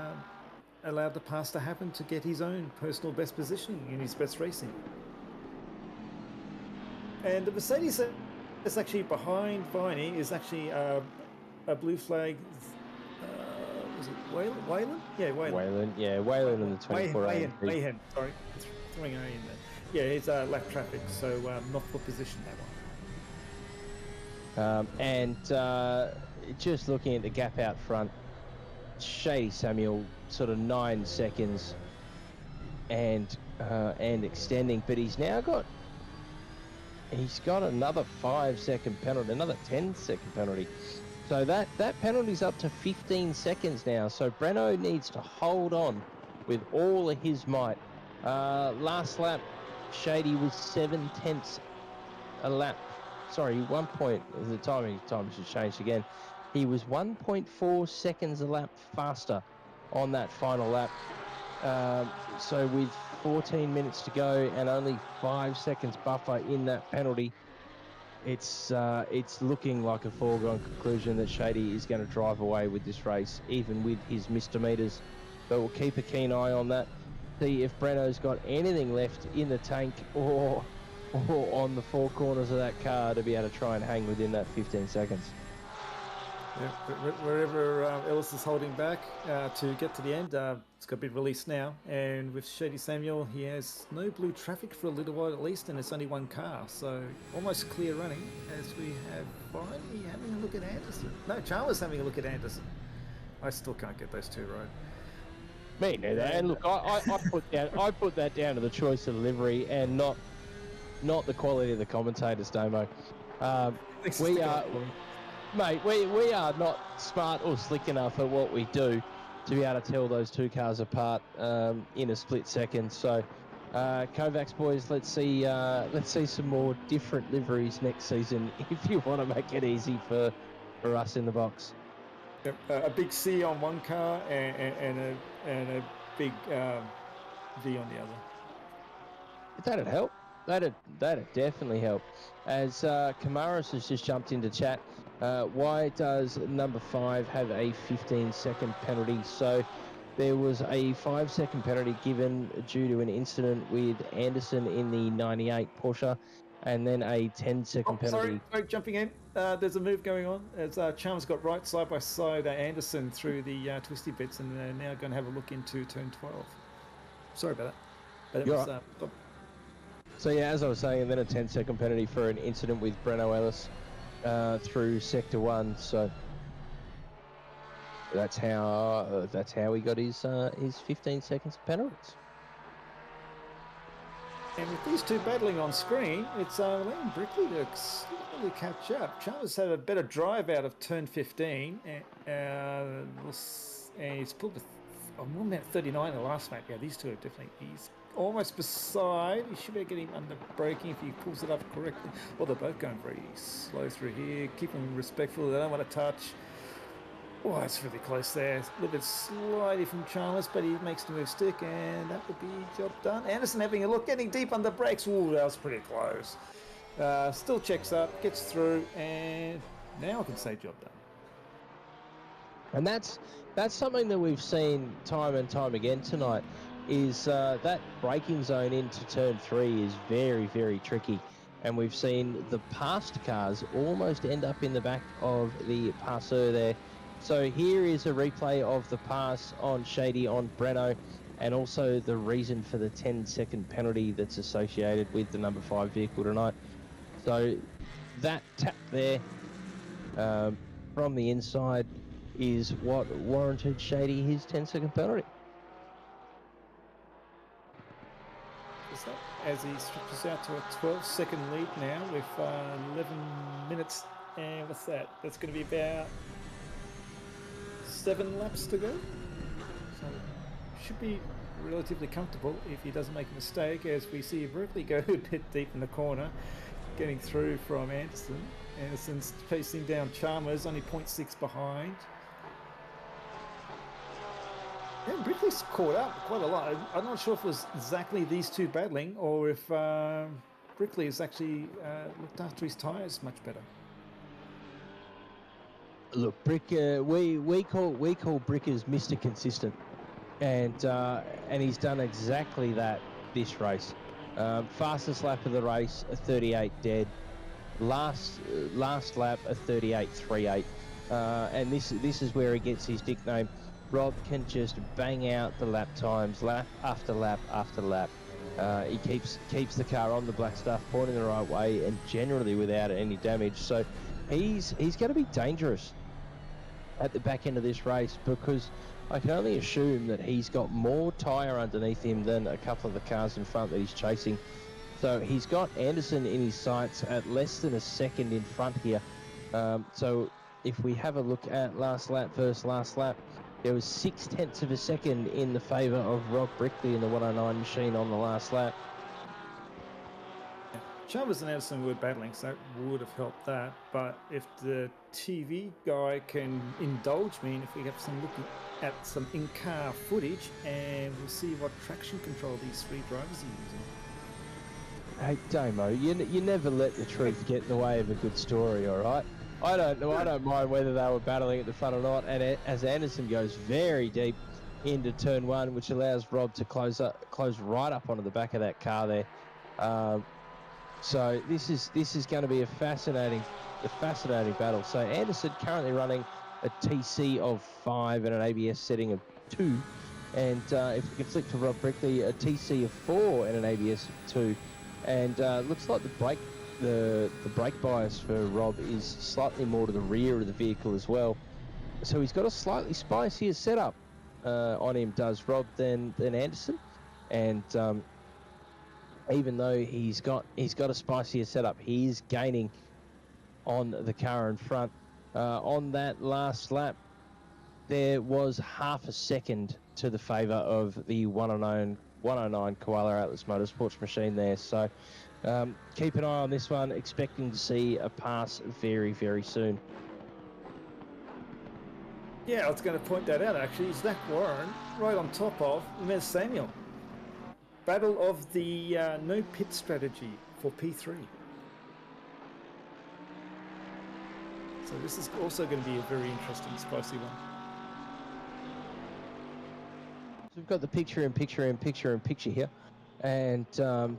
allowed the pass to happen to get his own personal best position in his best racing. And the Mercedes that's actually behind Viney is actually a blue flag. Was it Wayland? Yeah, Wayland. Wayland in the 24 Mayhem. Sorry, throwing A in there. Yeah, it's lap traffic, so not for position that one. And just looking at the gap out front, Shady Samuel sort of 9 seconds and extending, but he's got another 5-second penalty, another 10-second penalty. So that penalty's up to 15 seconds now. So Breno needs to hold on with all of his might. Last lap, Shady was 0.7 a lap. Sorry, 1 point. The time has changed again. He was 1.4 seconds a lap faster on that final lap. So with 14 minutes to go and only 5 seconds buffer in that penalty, it's looking like a foregone conclusion that Shady is going to drive away with this race, even with his misdemeanors. But we'll keep a keen eye on that. See if Breno's got anything left in the tank or on the four corners of that car to be able to try and hang within that 15 seconds. Yeah, wherever Ellis is holding back to get to the end, it's got to be released now. And with Shady Samuel, he has no blue traffic for a little while at least, and it's only one car, so almost clear running. As we have Viney having a look at Anderson. No, Chalmers having a look at Anderson. I still can't get those two right. Me neither. And look, I put that down to the choice of delivery and not the quality of the commentators, Damo. We are not smart or slick enough at what we do to be able to tell those two cars apart in a split second. So, Kovacs boys, let's see some more different liveries next season if you want to make it easy for us in the box. Yep, a big C on one car and a big V on the other. That'd help. That'd definitely help. As Kamaris has just jumped into chat, why does number 5 have a 15-second penalty? So there was a 5-second penalty given due to an incident with Anderson in the 98 Porsche, and then a 10-second penalty. Sorry, jumping in. There's a move going on as Chalmers got right side by side Anderson through the twisty bits, and they're now going to have a look into turn 12. Sorry about that. But it was, right. So yeah, as I was saying, and then a 10-second penalty for an incident with Breno Ellis through sector 1. So that's how he got his 15 seconds of penalties. And with these two battling on screen, it's allowing Brickley to slowly catch up. Chalmers had a better drive out of turn 15, and he's pulled with 1 minute 39 in the last lap. Yeah, these two are definitely. He's almost beside. He should be getting under braking if he pulls it up correctly. Well, they're both going very slow through here. Keep them respectful. They don't want to touch. Oh, it's really close there. A little bit slidey from Chalmers, but he makes the move stick, and that would be job done. Anderson having a look, getting deep under brakes. Ooh, that was pretty close. Still checks up, gets through, and now I can say job done. And that's something that we've seen time and time again tonight, is that braking zone into turn 3 is very, very tricky. And we've seen the passed cars almost end up in the back of the passeur there. So here is a replay of the pass on Shady on Breno, and also the reason for the 10-second penalty that's associated with the number 5 vehicle tonight. So that tap there from the inside is what warranted Shady his 10-second penalty. As he stretches out to a 12-second lead now with 11 minutes, and what's that? That's going to be about 7 laps to go. So should be relatively comfortable if he doesn't make a mistake, as we see Berkeley go a bit deep in the corner, getting through from Anderson. Anderson's chasing down Chalmers, only 0.6 behind. Yeah, Brickley's caught up quite a lot. I'm not sure if it was exactly these two battling, or if Brickley has actually looked after his tyres much better. Look, Brick, we call Brickers Mr. Consistent, and he's done exactly that this race. Fastest lap of the race, a 38 dead. Last lap, a 38.38, and this is where he gets his nickname. Rob can just bang out the lap times, lap after lap after lap. He keeps the car on the black stuff, pointing the right way, and generally without any damage. So he's going to be dangerous at the back end of this race, because I can only assume that he's got more tyre underneath him than a couple of the cars in front that he's chasing. So he's got Anderson in his sights at less than a second in front here. So if we have a look at last lap versus last lap, there was 0.6 of a second in the favour of Rob Brickley in the 109 machine on the last lap. Chalmers and Anderson were battling, so that would have helped that. But if the TV guy can indulge me, and if we have some looking at some in-car footage, and we'll see what traction control these three drivers are using. Hey, Damo, you never let the truth get in the way of a good story, all right? I don't mind whether they were battling at the front or not. And as Anderson goes very deep into turn 1, which allows Rob to close right up onto the back of that car there. So this is going to be a fascinating battle. So Anderson currently running a TC of 5 and an ABS setting of 2, and if we can flip to Rob Brickley, a TC of 4 and an ABS of 2, and looks like the brake bias for Rob is slightly more to the rear of the vehicle as well. So he's got a slightly spicier setup on him, does Rob, than Anderson, and even though he's got a spicier setup, he is gaining on the car in front. On that last lap, there was half a second to the favour of the 109 Koala Atlas Motorsports machine there. So keep an eye on this one, expecting to see a pass very, very soon. Yeah, I was going to point that out actually. Zach Warren right on top of Ms. Samuel. Battle of the no pit strategy for P3. So this is also going to be a very interesting, spicy one. So we've got the picture here, and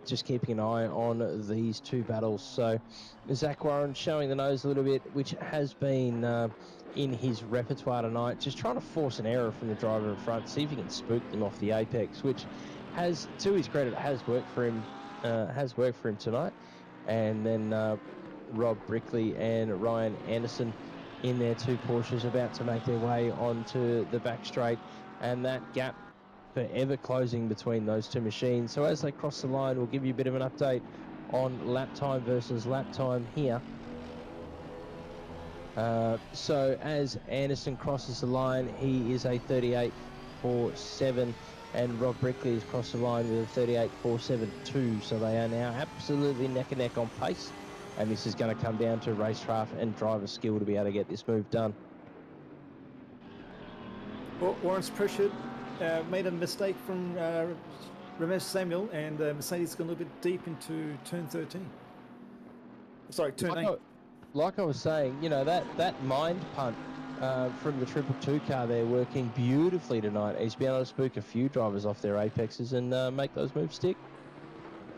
just keeping an eye on these two battles. So Zach Warren showing the nose a little bit, which has been in his repertoire tonight, just trying to force an error from the driver in front, see if he can spook them off the apex, which has, to his credit, has worked for him tonight. And then Rob Brickley and Ryan Anderson in their two Porsches about to make their way onto the back straight, and that gap forever closing between those two machines. So as they cross the line, we'll give you a bit of an update on lap time versus lap time here. So as Anderson crosses the line, he is a 38.47, and Rob Brickley has crossed the line with a 38.472. So they are now absolutely neck and neck on pace, and this is going to come down to racecraft and driver skill to be able to get this move done. Well, Warren's pressured, made a mistake from Ramesh Samuel, and Mercedes got a little bit deep into turn 13. Sorry, turn 8. Like I was saying, you know, that mind punt from the 222 car there, working beautifully tonight. He's been able to spook a few drivers off their apexes and make those moves stick.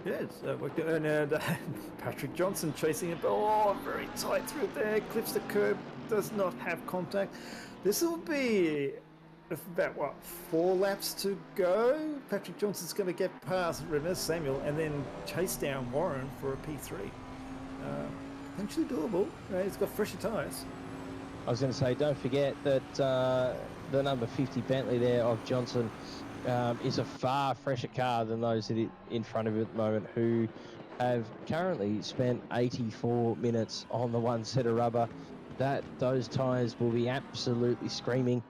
Yeah, it's worked out. And Patrick Johnson chasing it. Oh, very tight through there. Clips the curb. Does not have contact. This will be about, what, 4 laps to go? Patrick Johnson's going to get past Remus Samuel and then chase down Warren for a P3. Potentially doable. He's got fresher tyres. I was going to say, don't forget that the number 50 Bentley there of Johnson is a far fresher car than those in front of it at the moment, who have currently spent 84 minutes on the one set of rubber. Those tyres will be absolutely screaming.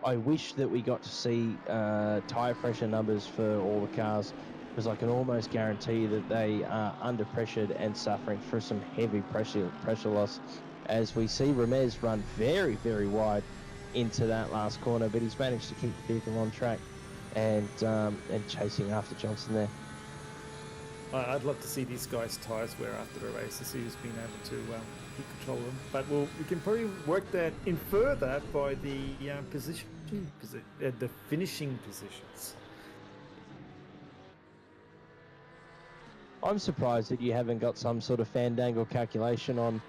I wish that we got to see tyre pressure numbers for all the cars, because I can almost guarantee that they are under pressured and suffering for some heavy pressure loss, as we see Ramez run very, very wide into that last corner, but he's managed to keep the vehicle on track and chasing after Johnson there. I'd love to see these guys' tyres wear after the race to see who's been able to keep control of them. But we can probably work that, infer that by the the finishing positions. I'm surprised that you haven't got some sort of fandangle calculation on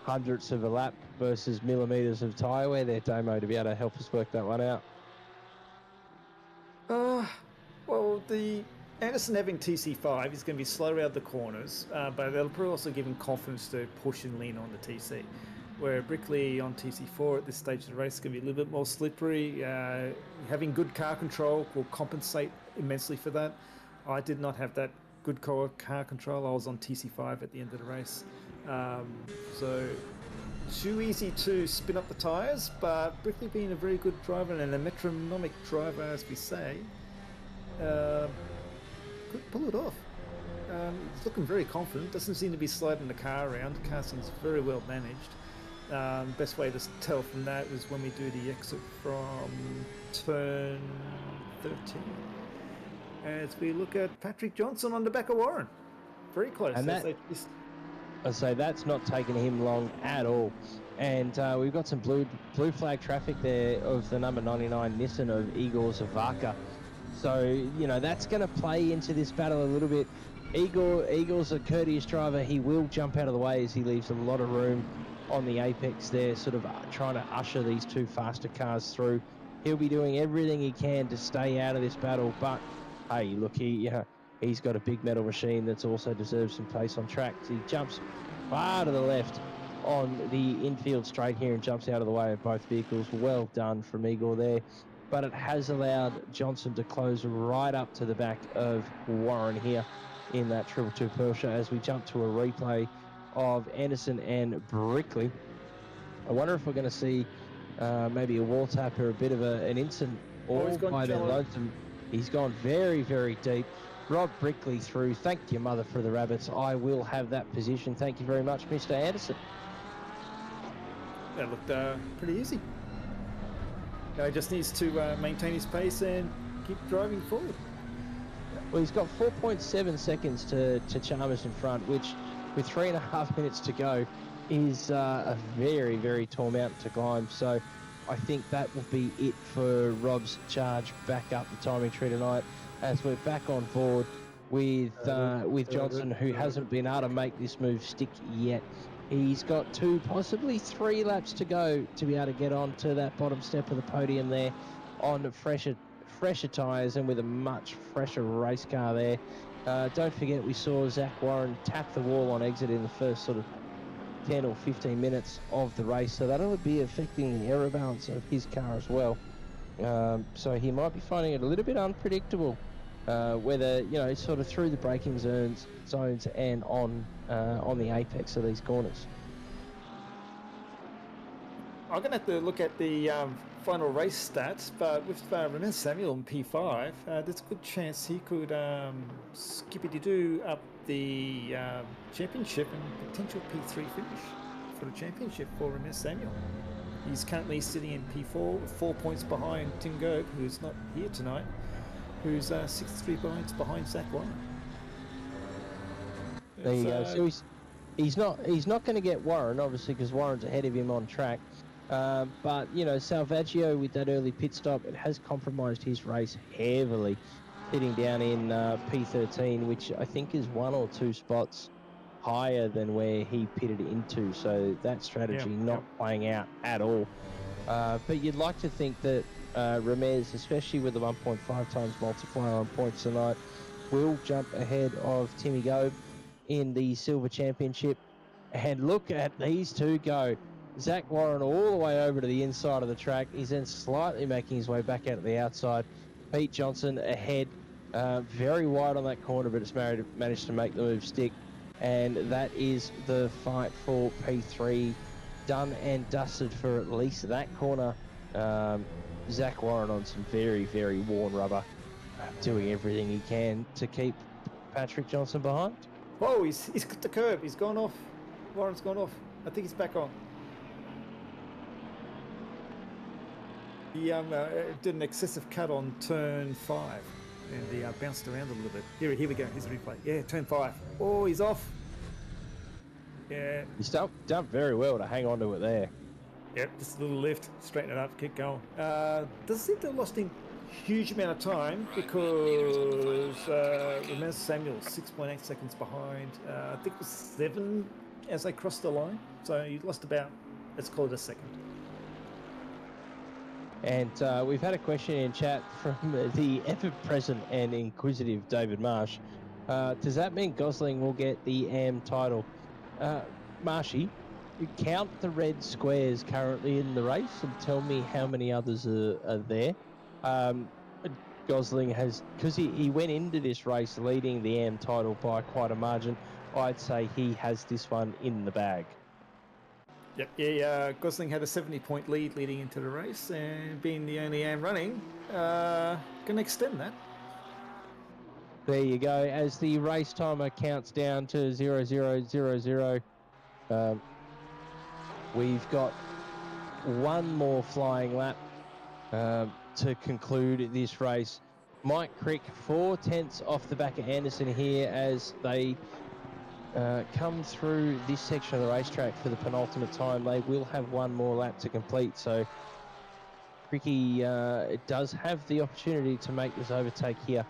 hundredths of a lap versus millimetres of tyre wear there, Damo, to be able to help us work that one out. Well, the Anderson having TC5 is going to be slower out the corners, but that'll probably also give him confidence to push and lean on the TC. Where Brickley on TC4 at this stage of the race is going to be a little bit more slippery. Having good car control will compensate immensely for that. I did not have that good car control. I was on TC5 at the end of the race. So too easy to spin up the tyres, but Brickley being a very good driver and a metronomic driver, as we say, could pull it off. He's looking very confident, doesn't seem to be sliding the car around. The car seems very well managed. Best way to tell from that is when we do the exit from turn 13. As we look at Patrick Johnson on the back of Warren. Very close. And I'd say that's not taking him long at all. And we've got some blue flag traffic there of the number 99 Nissan of Igor Zavaka. So, you know, that's going to play into this battle a little bit. Igor's a courteous driver. He will jump out of the way as he leaves a lot of room on the apex there, sort of trying to usher these two faster cars through. He'll be doing everything he can to stay out of this battle, but hey, look, he's got a big metal machine that's also deserves some pace on track. So he jumps far to the left on the infield straight here and jumps out of the way of both vehicles. Well done from Igor there. But it has allowed Johnson to close right up to the back of Warren here in that 222 Porsche as we jump to a replay of Anderson and Brickley. I wonder if we're going to see maybe a wall tap or a bit of an instant all by their lonesome. He's gone very, very deep. Rob Brickley through. Thank your mother for the rabbits. I will have that position. Thank you very much, Mr. Anderson. That looked pretty easy. He just needs to maintain his pace and keep driving forward. Well, he's got 4.7 seconds to Chalmers in front, which with 3.5 minutes to go is a very, very tall mountain to climb. So I think that will be it for Rob's charge back up the timing tree tonight, as we're back on board with Johnson, who hasn't been able to make this move stick yet. He's got 2, possibly 3 laps to go to be able to get on to that bottom step of the podium there on fresher tyres and with a much fresher race car there. Don't forget, we saw Zach Warren tap the wall on exit in the first sort of 10 or 15 minutes of the race, so that'll be affecting the aero balance of his car as well. So he might be finding it a little bit unpredictable, whether, you know, sort of through the braking zones and on the apex of these corners. I'm going to have to look at the final race stats, but with Remus Samuel in P5, there's a good chance he could skippity-doo up the championship and potential P3 finish for the championship for Remus Samuel. He's currently sitting in P4 with 4 points behind Tim Goeb, who's not here tonight, who's 63 points behind Zach Warren. There you go. So he's not going to get Warren, obviously, because Warren's ahead of him on track. But, Salvaggio with that early pit stop, it has compromised his race heavily, sitting down in P13, which I think is 1 or 2 spots higher than where he pitted into. So that strategy not playing out at all. But you'd like to think that Ramez, especially with the 1.5 times multiplier on points tonight, will jump ahead of Timmy Gobe in the Silver Championship. And look at these two go. Zach Warren all the way over to the inside of the track. He's then slightly making his way back out to the outside. Pete Johnson ahead, very wide on that corner, but it's managed to make the move stick. And that is the fight for P3 done and dusted for at least that corner. Zach Warren on some very, very worn rubber, doing everything he can to keep Patrick Johnson behind. Oh, he's got the curb. He's gone off. Warren's gone off. I think he's back on. He did an excessive cut on turn 5 and he bounced around a little bit. Here we go. Here's the replay. Yeah, turn 5. Oh, he's off. Yeah. He's done very well to hang on to it there. Yep, just a little lift, straighten it up, keep going. Doesn't seem to have lost a huge amount of time because Ramez Samuel 6.8 seconds behind. I think it was 7 as they crossed the line. So he lost about, let's call it a second. And we've had a question in chat from the ever-present and inquisitive David Marsh. Does that mean Gosling will get the AM title? Marshy, count the red squares currently in the race and tell me how many others are there. Gosling has, because he went into this race leading the AM title by quite a margin, I'd say he has this one in the bag. Yep, yeah, Gosling had a 70-point lead leading into the race, and being the only AM running, going to extend that. There you go. As the race timer counts down to 0000, we've got one more flying lap to conclude this race. Mike Crick, 4/10 off the back of Anderson here as they come through this section of the racetrack for the penultimate time. They will have one more lap to complete, so Cricky does have the opportunity to make this overtake here.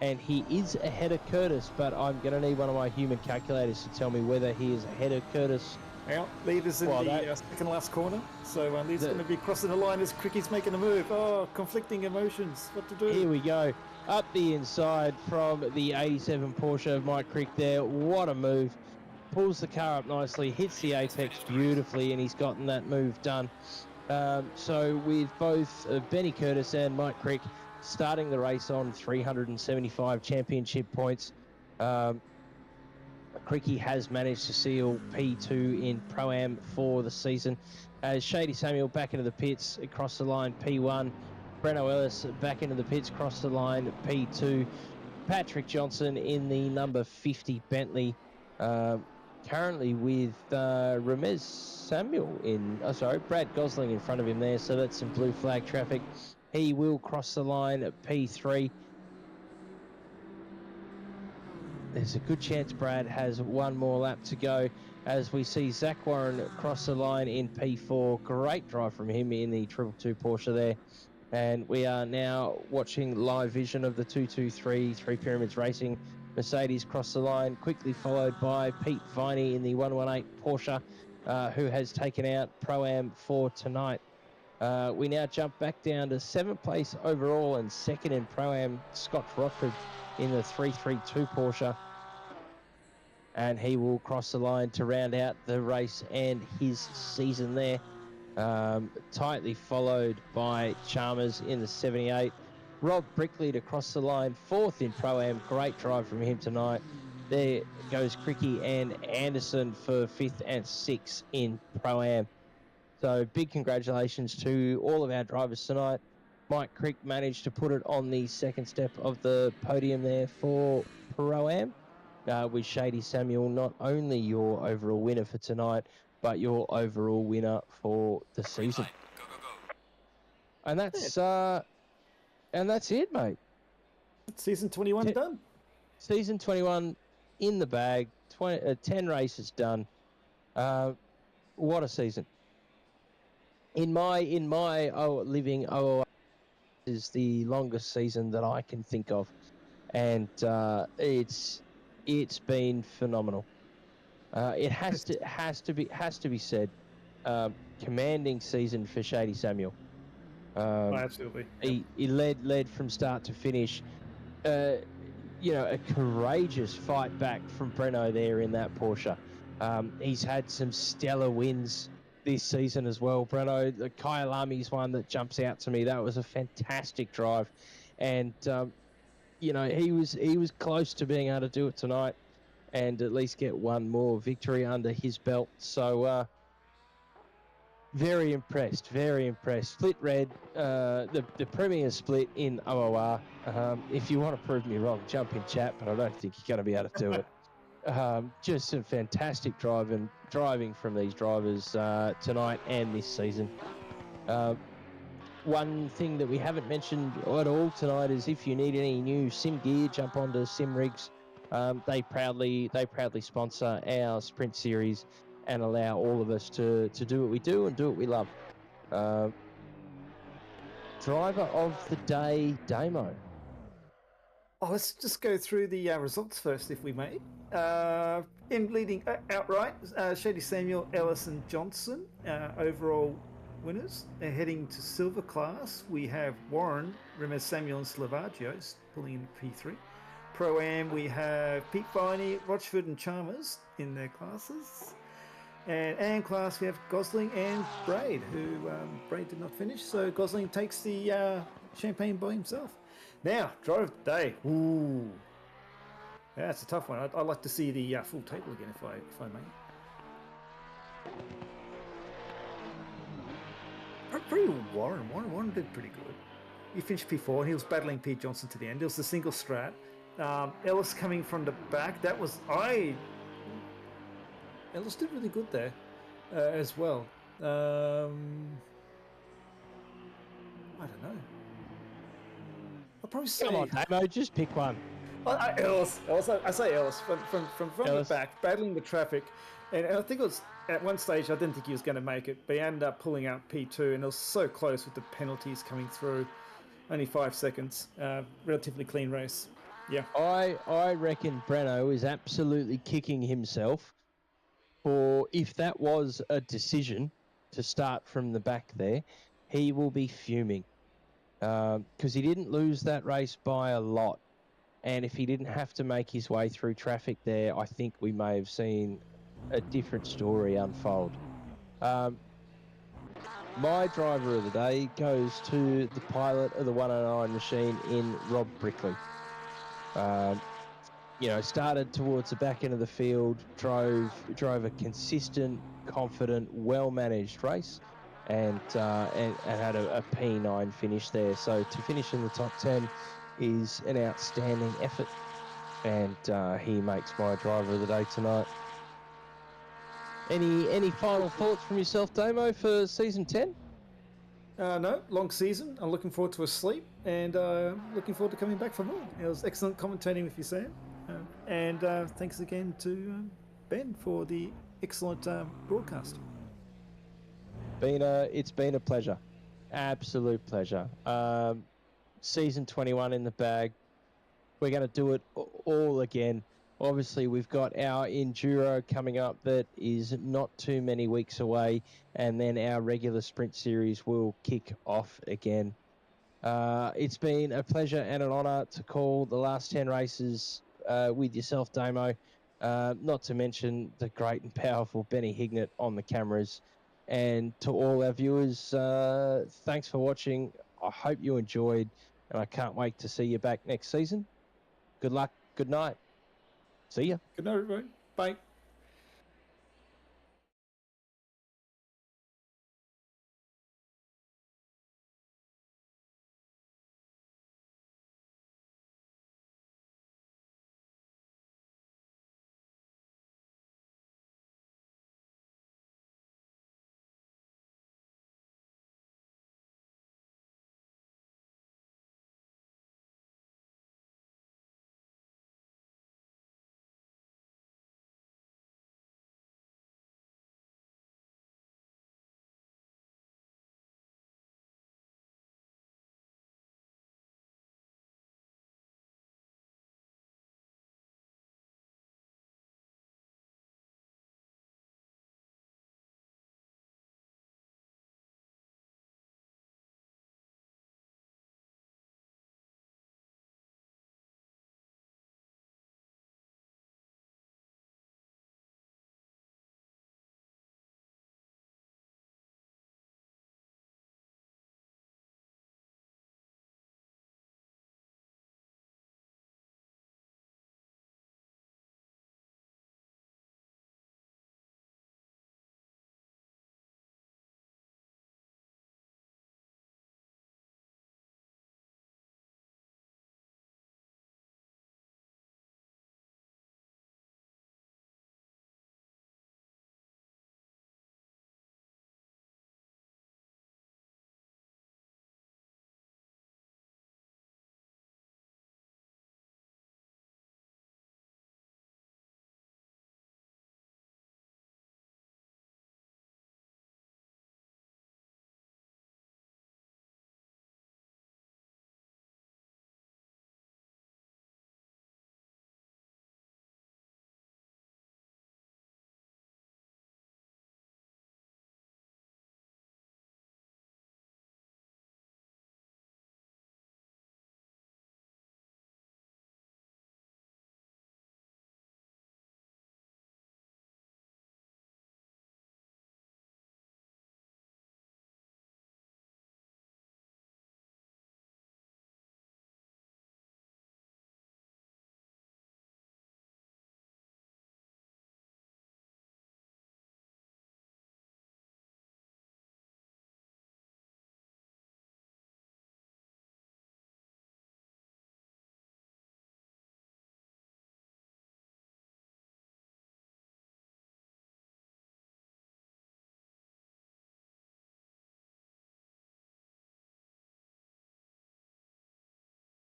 And he is ahead of Curtis, but I'm going to need one of my human calculators to tell me whether he is ahead of Curtis. Well, leader's in the second last corner, so leader's going to be crossing the line as Cricky's making a move. Oh, conflicting emotions. What to do? Here we go. Up the inside from the 87 Porsche of Mike Crick there. What a move. Pulls the car up nicely, hits the apex beautifully, and he's gotten that move done. So with both Benny Curtis and Mike Crick starting the race on 375 championship points, Cricky has managed to seal P2 in Pro-Am for the season. As Shady Samuel back into the pits, across the line P1. Breno Ellis back into the pits, cross the line P2. Patrick Johnson in the number 50 Bentley, currently with Ramez Samuel Brad Gosling in front of him there, so that's some blue flag traffic. He will cross the line at P3. There's a good chance Brad has one more lap to go as we see Zach Warren cross the line in P4. Great drive from him in the 222 Porsche there. And we are now watching live vision of the 223 Three Pyramids Racing Mercedes cross the line, quickly followed by Pete Viney in the 118 Porsche, who has taken out Pro-Am for tonight. We now jump back down to 7th place overall and 2nd in Pro-Am, Scott Rockford in the 332 Porsche. And he will cross the line to round out the race and his season there. Tightly followed by Chalmers in the 78. Rob Brickley to cross the line, 4th in Pro-Am. Great drive from him tonight. There goes Cricky and Anderson for 5th and 6th in Pro-Am. So big congratulations to all of our drivers tonight. Mike Crick managed to put it on the second step of the podium there for Pro-Am. With Shady Samuel, not only your overall winner for tonight, but your overall winner for the season. Go, go, go. And that's it, mate. Season 21 done. Season 21 in the bag. 10 races done. What a season. in my living OOR is the longest season that I can think of, and it's been phenomenal. It has to be said, commanding season for Shady Samuel. Oh, absolutely. Yep. He led from start to finish. A courageous fight back from Breno there in that Porsche. He's had some stellar wins this season as well. Breno, the Kyalami's one that jumps out to me. That was a fantastic drive, and he was close to being able to do it tonight and at least get one more victory under his belt. So very impressed, very impressed. Split red, the premier split in OOR. If you want to prove me wrong, jump in chat, but I don't think you're going to be able to do it. Just some fantastic driving from these drivers tonight and this season. One thing that we haven't mentioned at all tonight is if you need any new sim gear, jump onto Simrigs. They proudly sponsor our Sprint Series and allow all of us to do what we do and do what we love. Driver of the day, Damo. Oh, let's just go through the results first, if we may. In leading outright, Shady Samuel, Ellis, and Johnson, overall winners. Heading to silver class, we have Warren, Remez Samuel, and Slavagios pulling in P3. Pro-Am, we have Pete Viney, Rochford, and Chalmers in their classes. And class, we have Gosling and Braid, who Braid did not finish, so Gosling takes the champagne by himself. Now, driver of the day. Ooh, yeah, that's a tough one. I'd like to see the full table again, if I may. Pretty Warren. Warren did pretty good. He finished P4, and he was battling Pete Johnson to the end. It was a single strat. Ellis coming from the back. Ellis did really good there as well. I don't know. I'll probably say. Come on, Damo, just pick one. Ellis. I say Ellis from the back, battling the traffic, and I think it was at one stage I didn't think he was going to make it, but he ended up pulling out P2, and it was so close with the penalties coming through. Only 5 seconds. Relatively clean race. Yeah. I reckon Breno is absolutely kicking himself for if that was a decision to start from the back there, he will be fuming because he didn't lose that race by a lot. And if he didn't have to make his way through traffic there, I think we may have seen a different story unfold. My driver of the day goes to the pilot of the 109 machine in Rob Brickley. Started towards the back end of the field, drove a consistent, confident, well-managed race, and had a P9 finish there. So to finish in the top 10 is an outstanding effort, and he makes my driver of the day tonight. Any final thoughts from yourself, Damo, for season 10? No, long season. I'm looking forward to a sleep, and looking forward to coming back for more. It was excellent commentating with you, Sam. And thanks again to Ben for the excellent broadcast. It's been a pleasure. Absolute pleasure. Season 21 in the bag. We're going to do it all again. Obviously, we've got our Enduro coming up that is not too many weeks away, and then our regular Sprint Series will kick off again. It's been a pleasure and an honour to call the last 10 races with yourself, Damo. Not to mention the great and powerful Benny Hignett on the cameras. And to all our viewers, thanks for watching. I hope you enjoyed, and I can't wait to see you back next season. Good luck. Good night. See ya. Good night, everybody. Bye.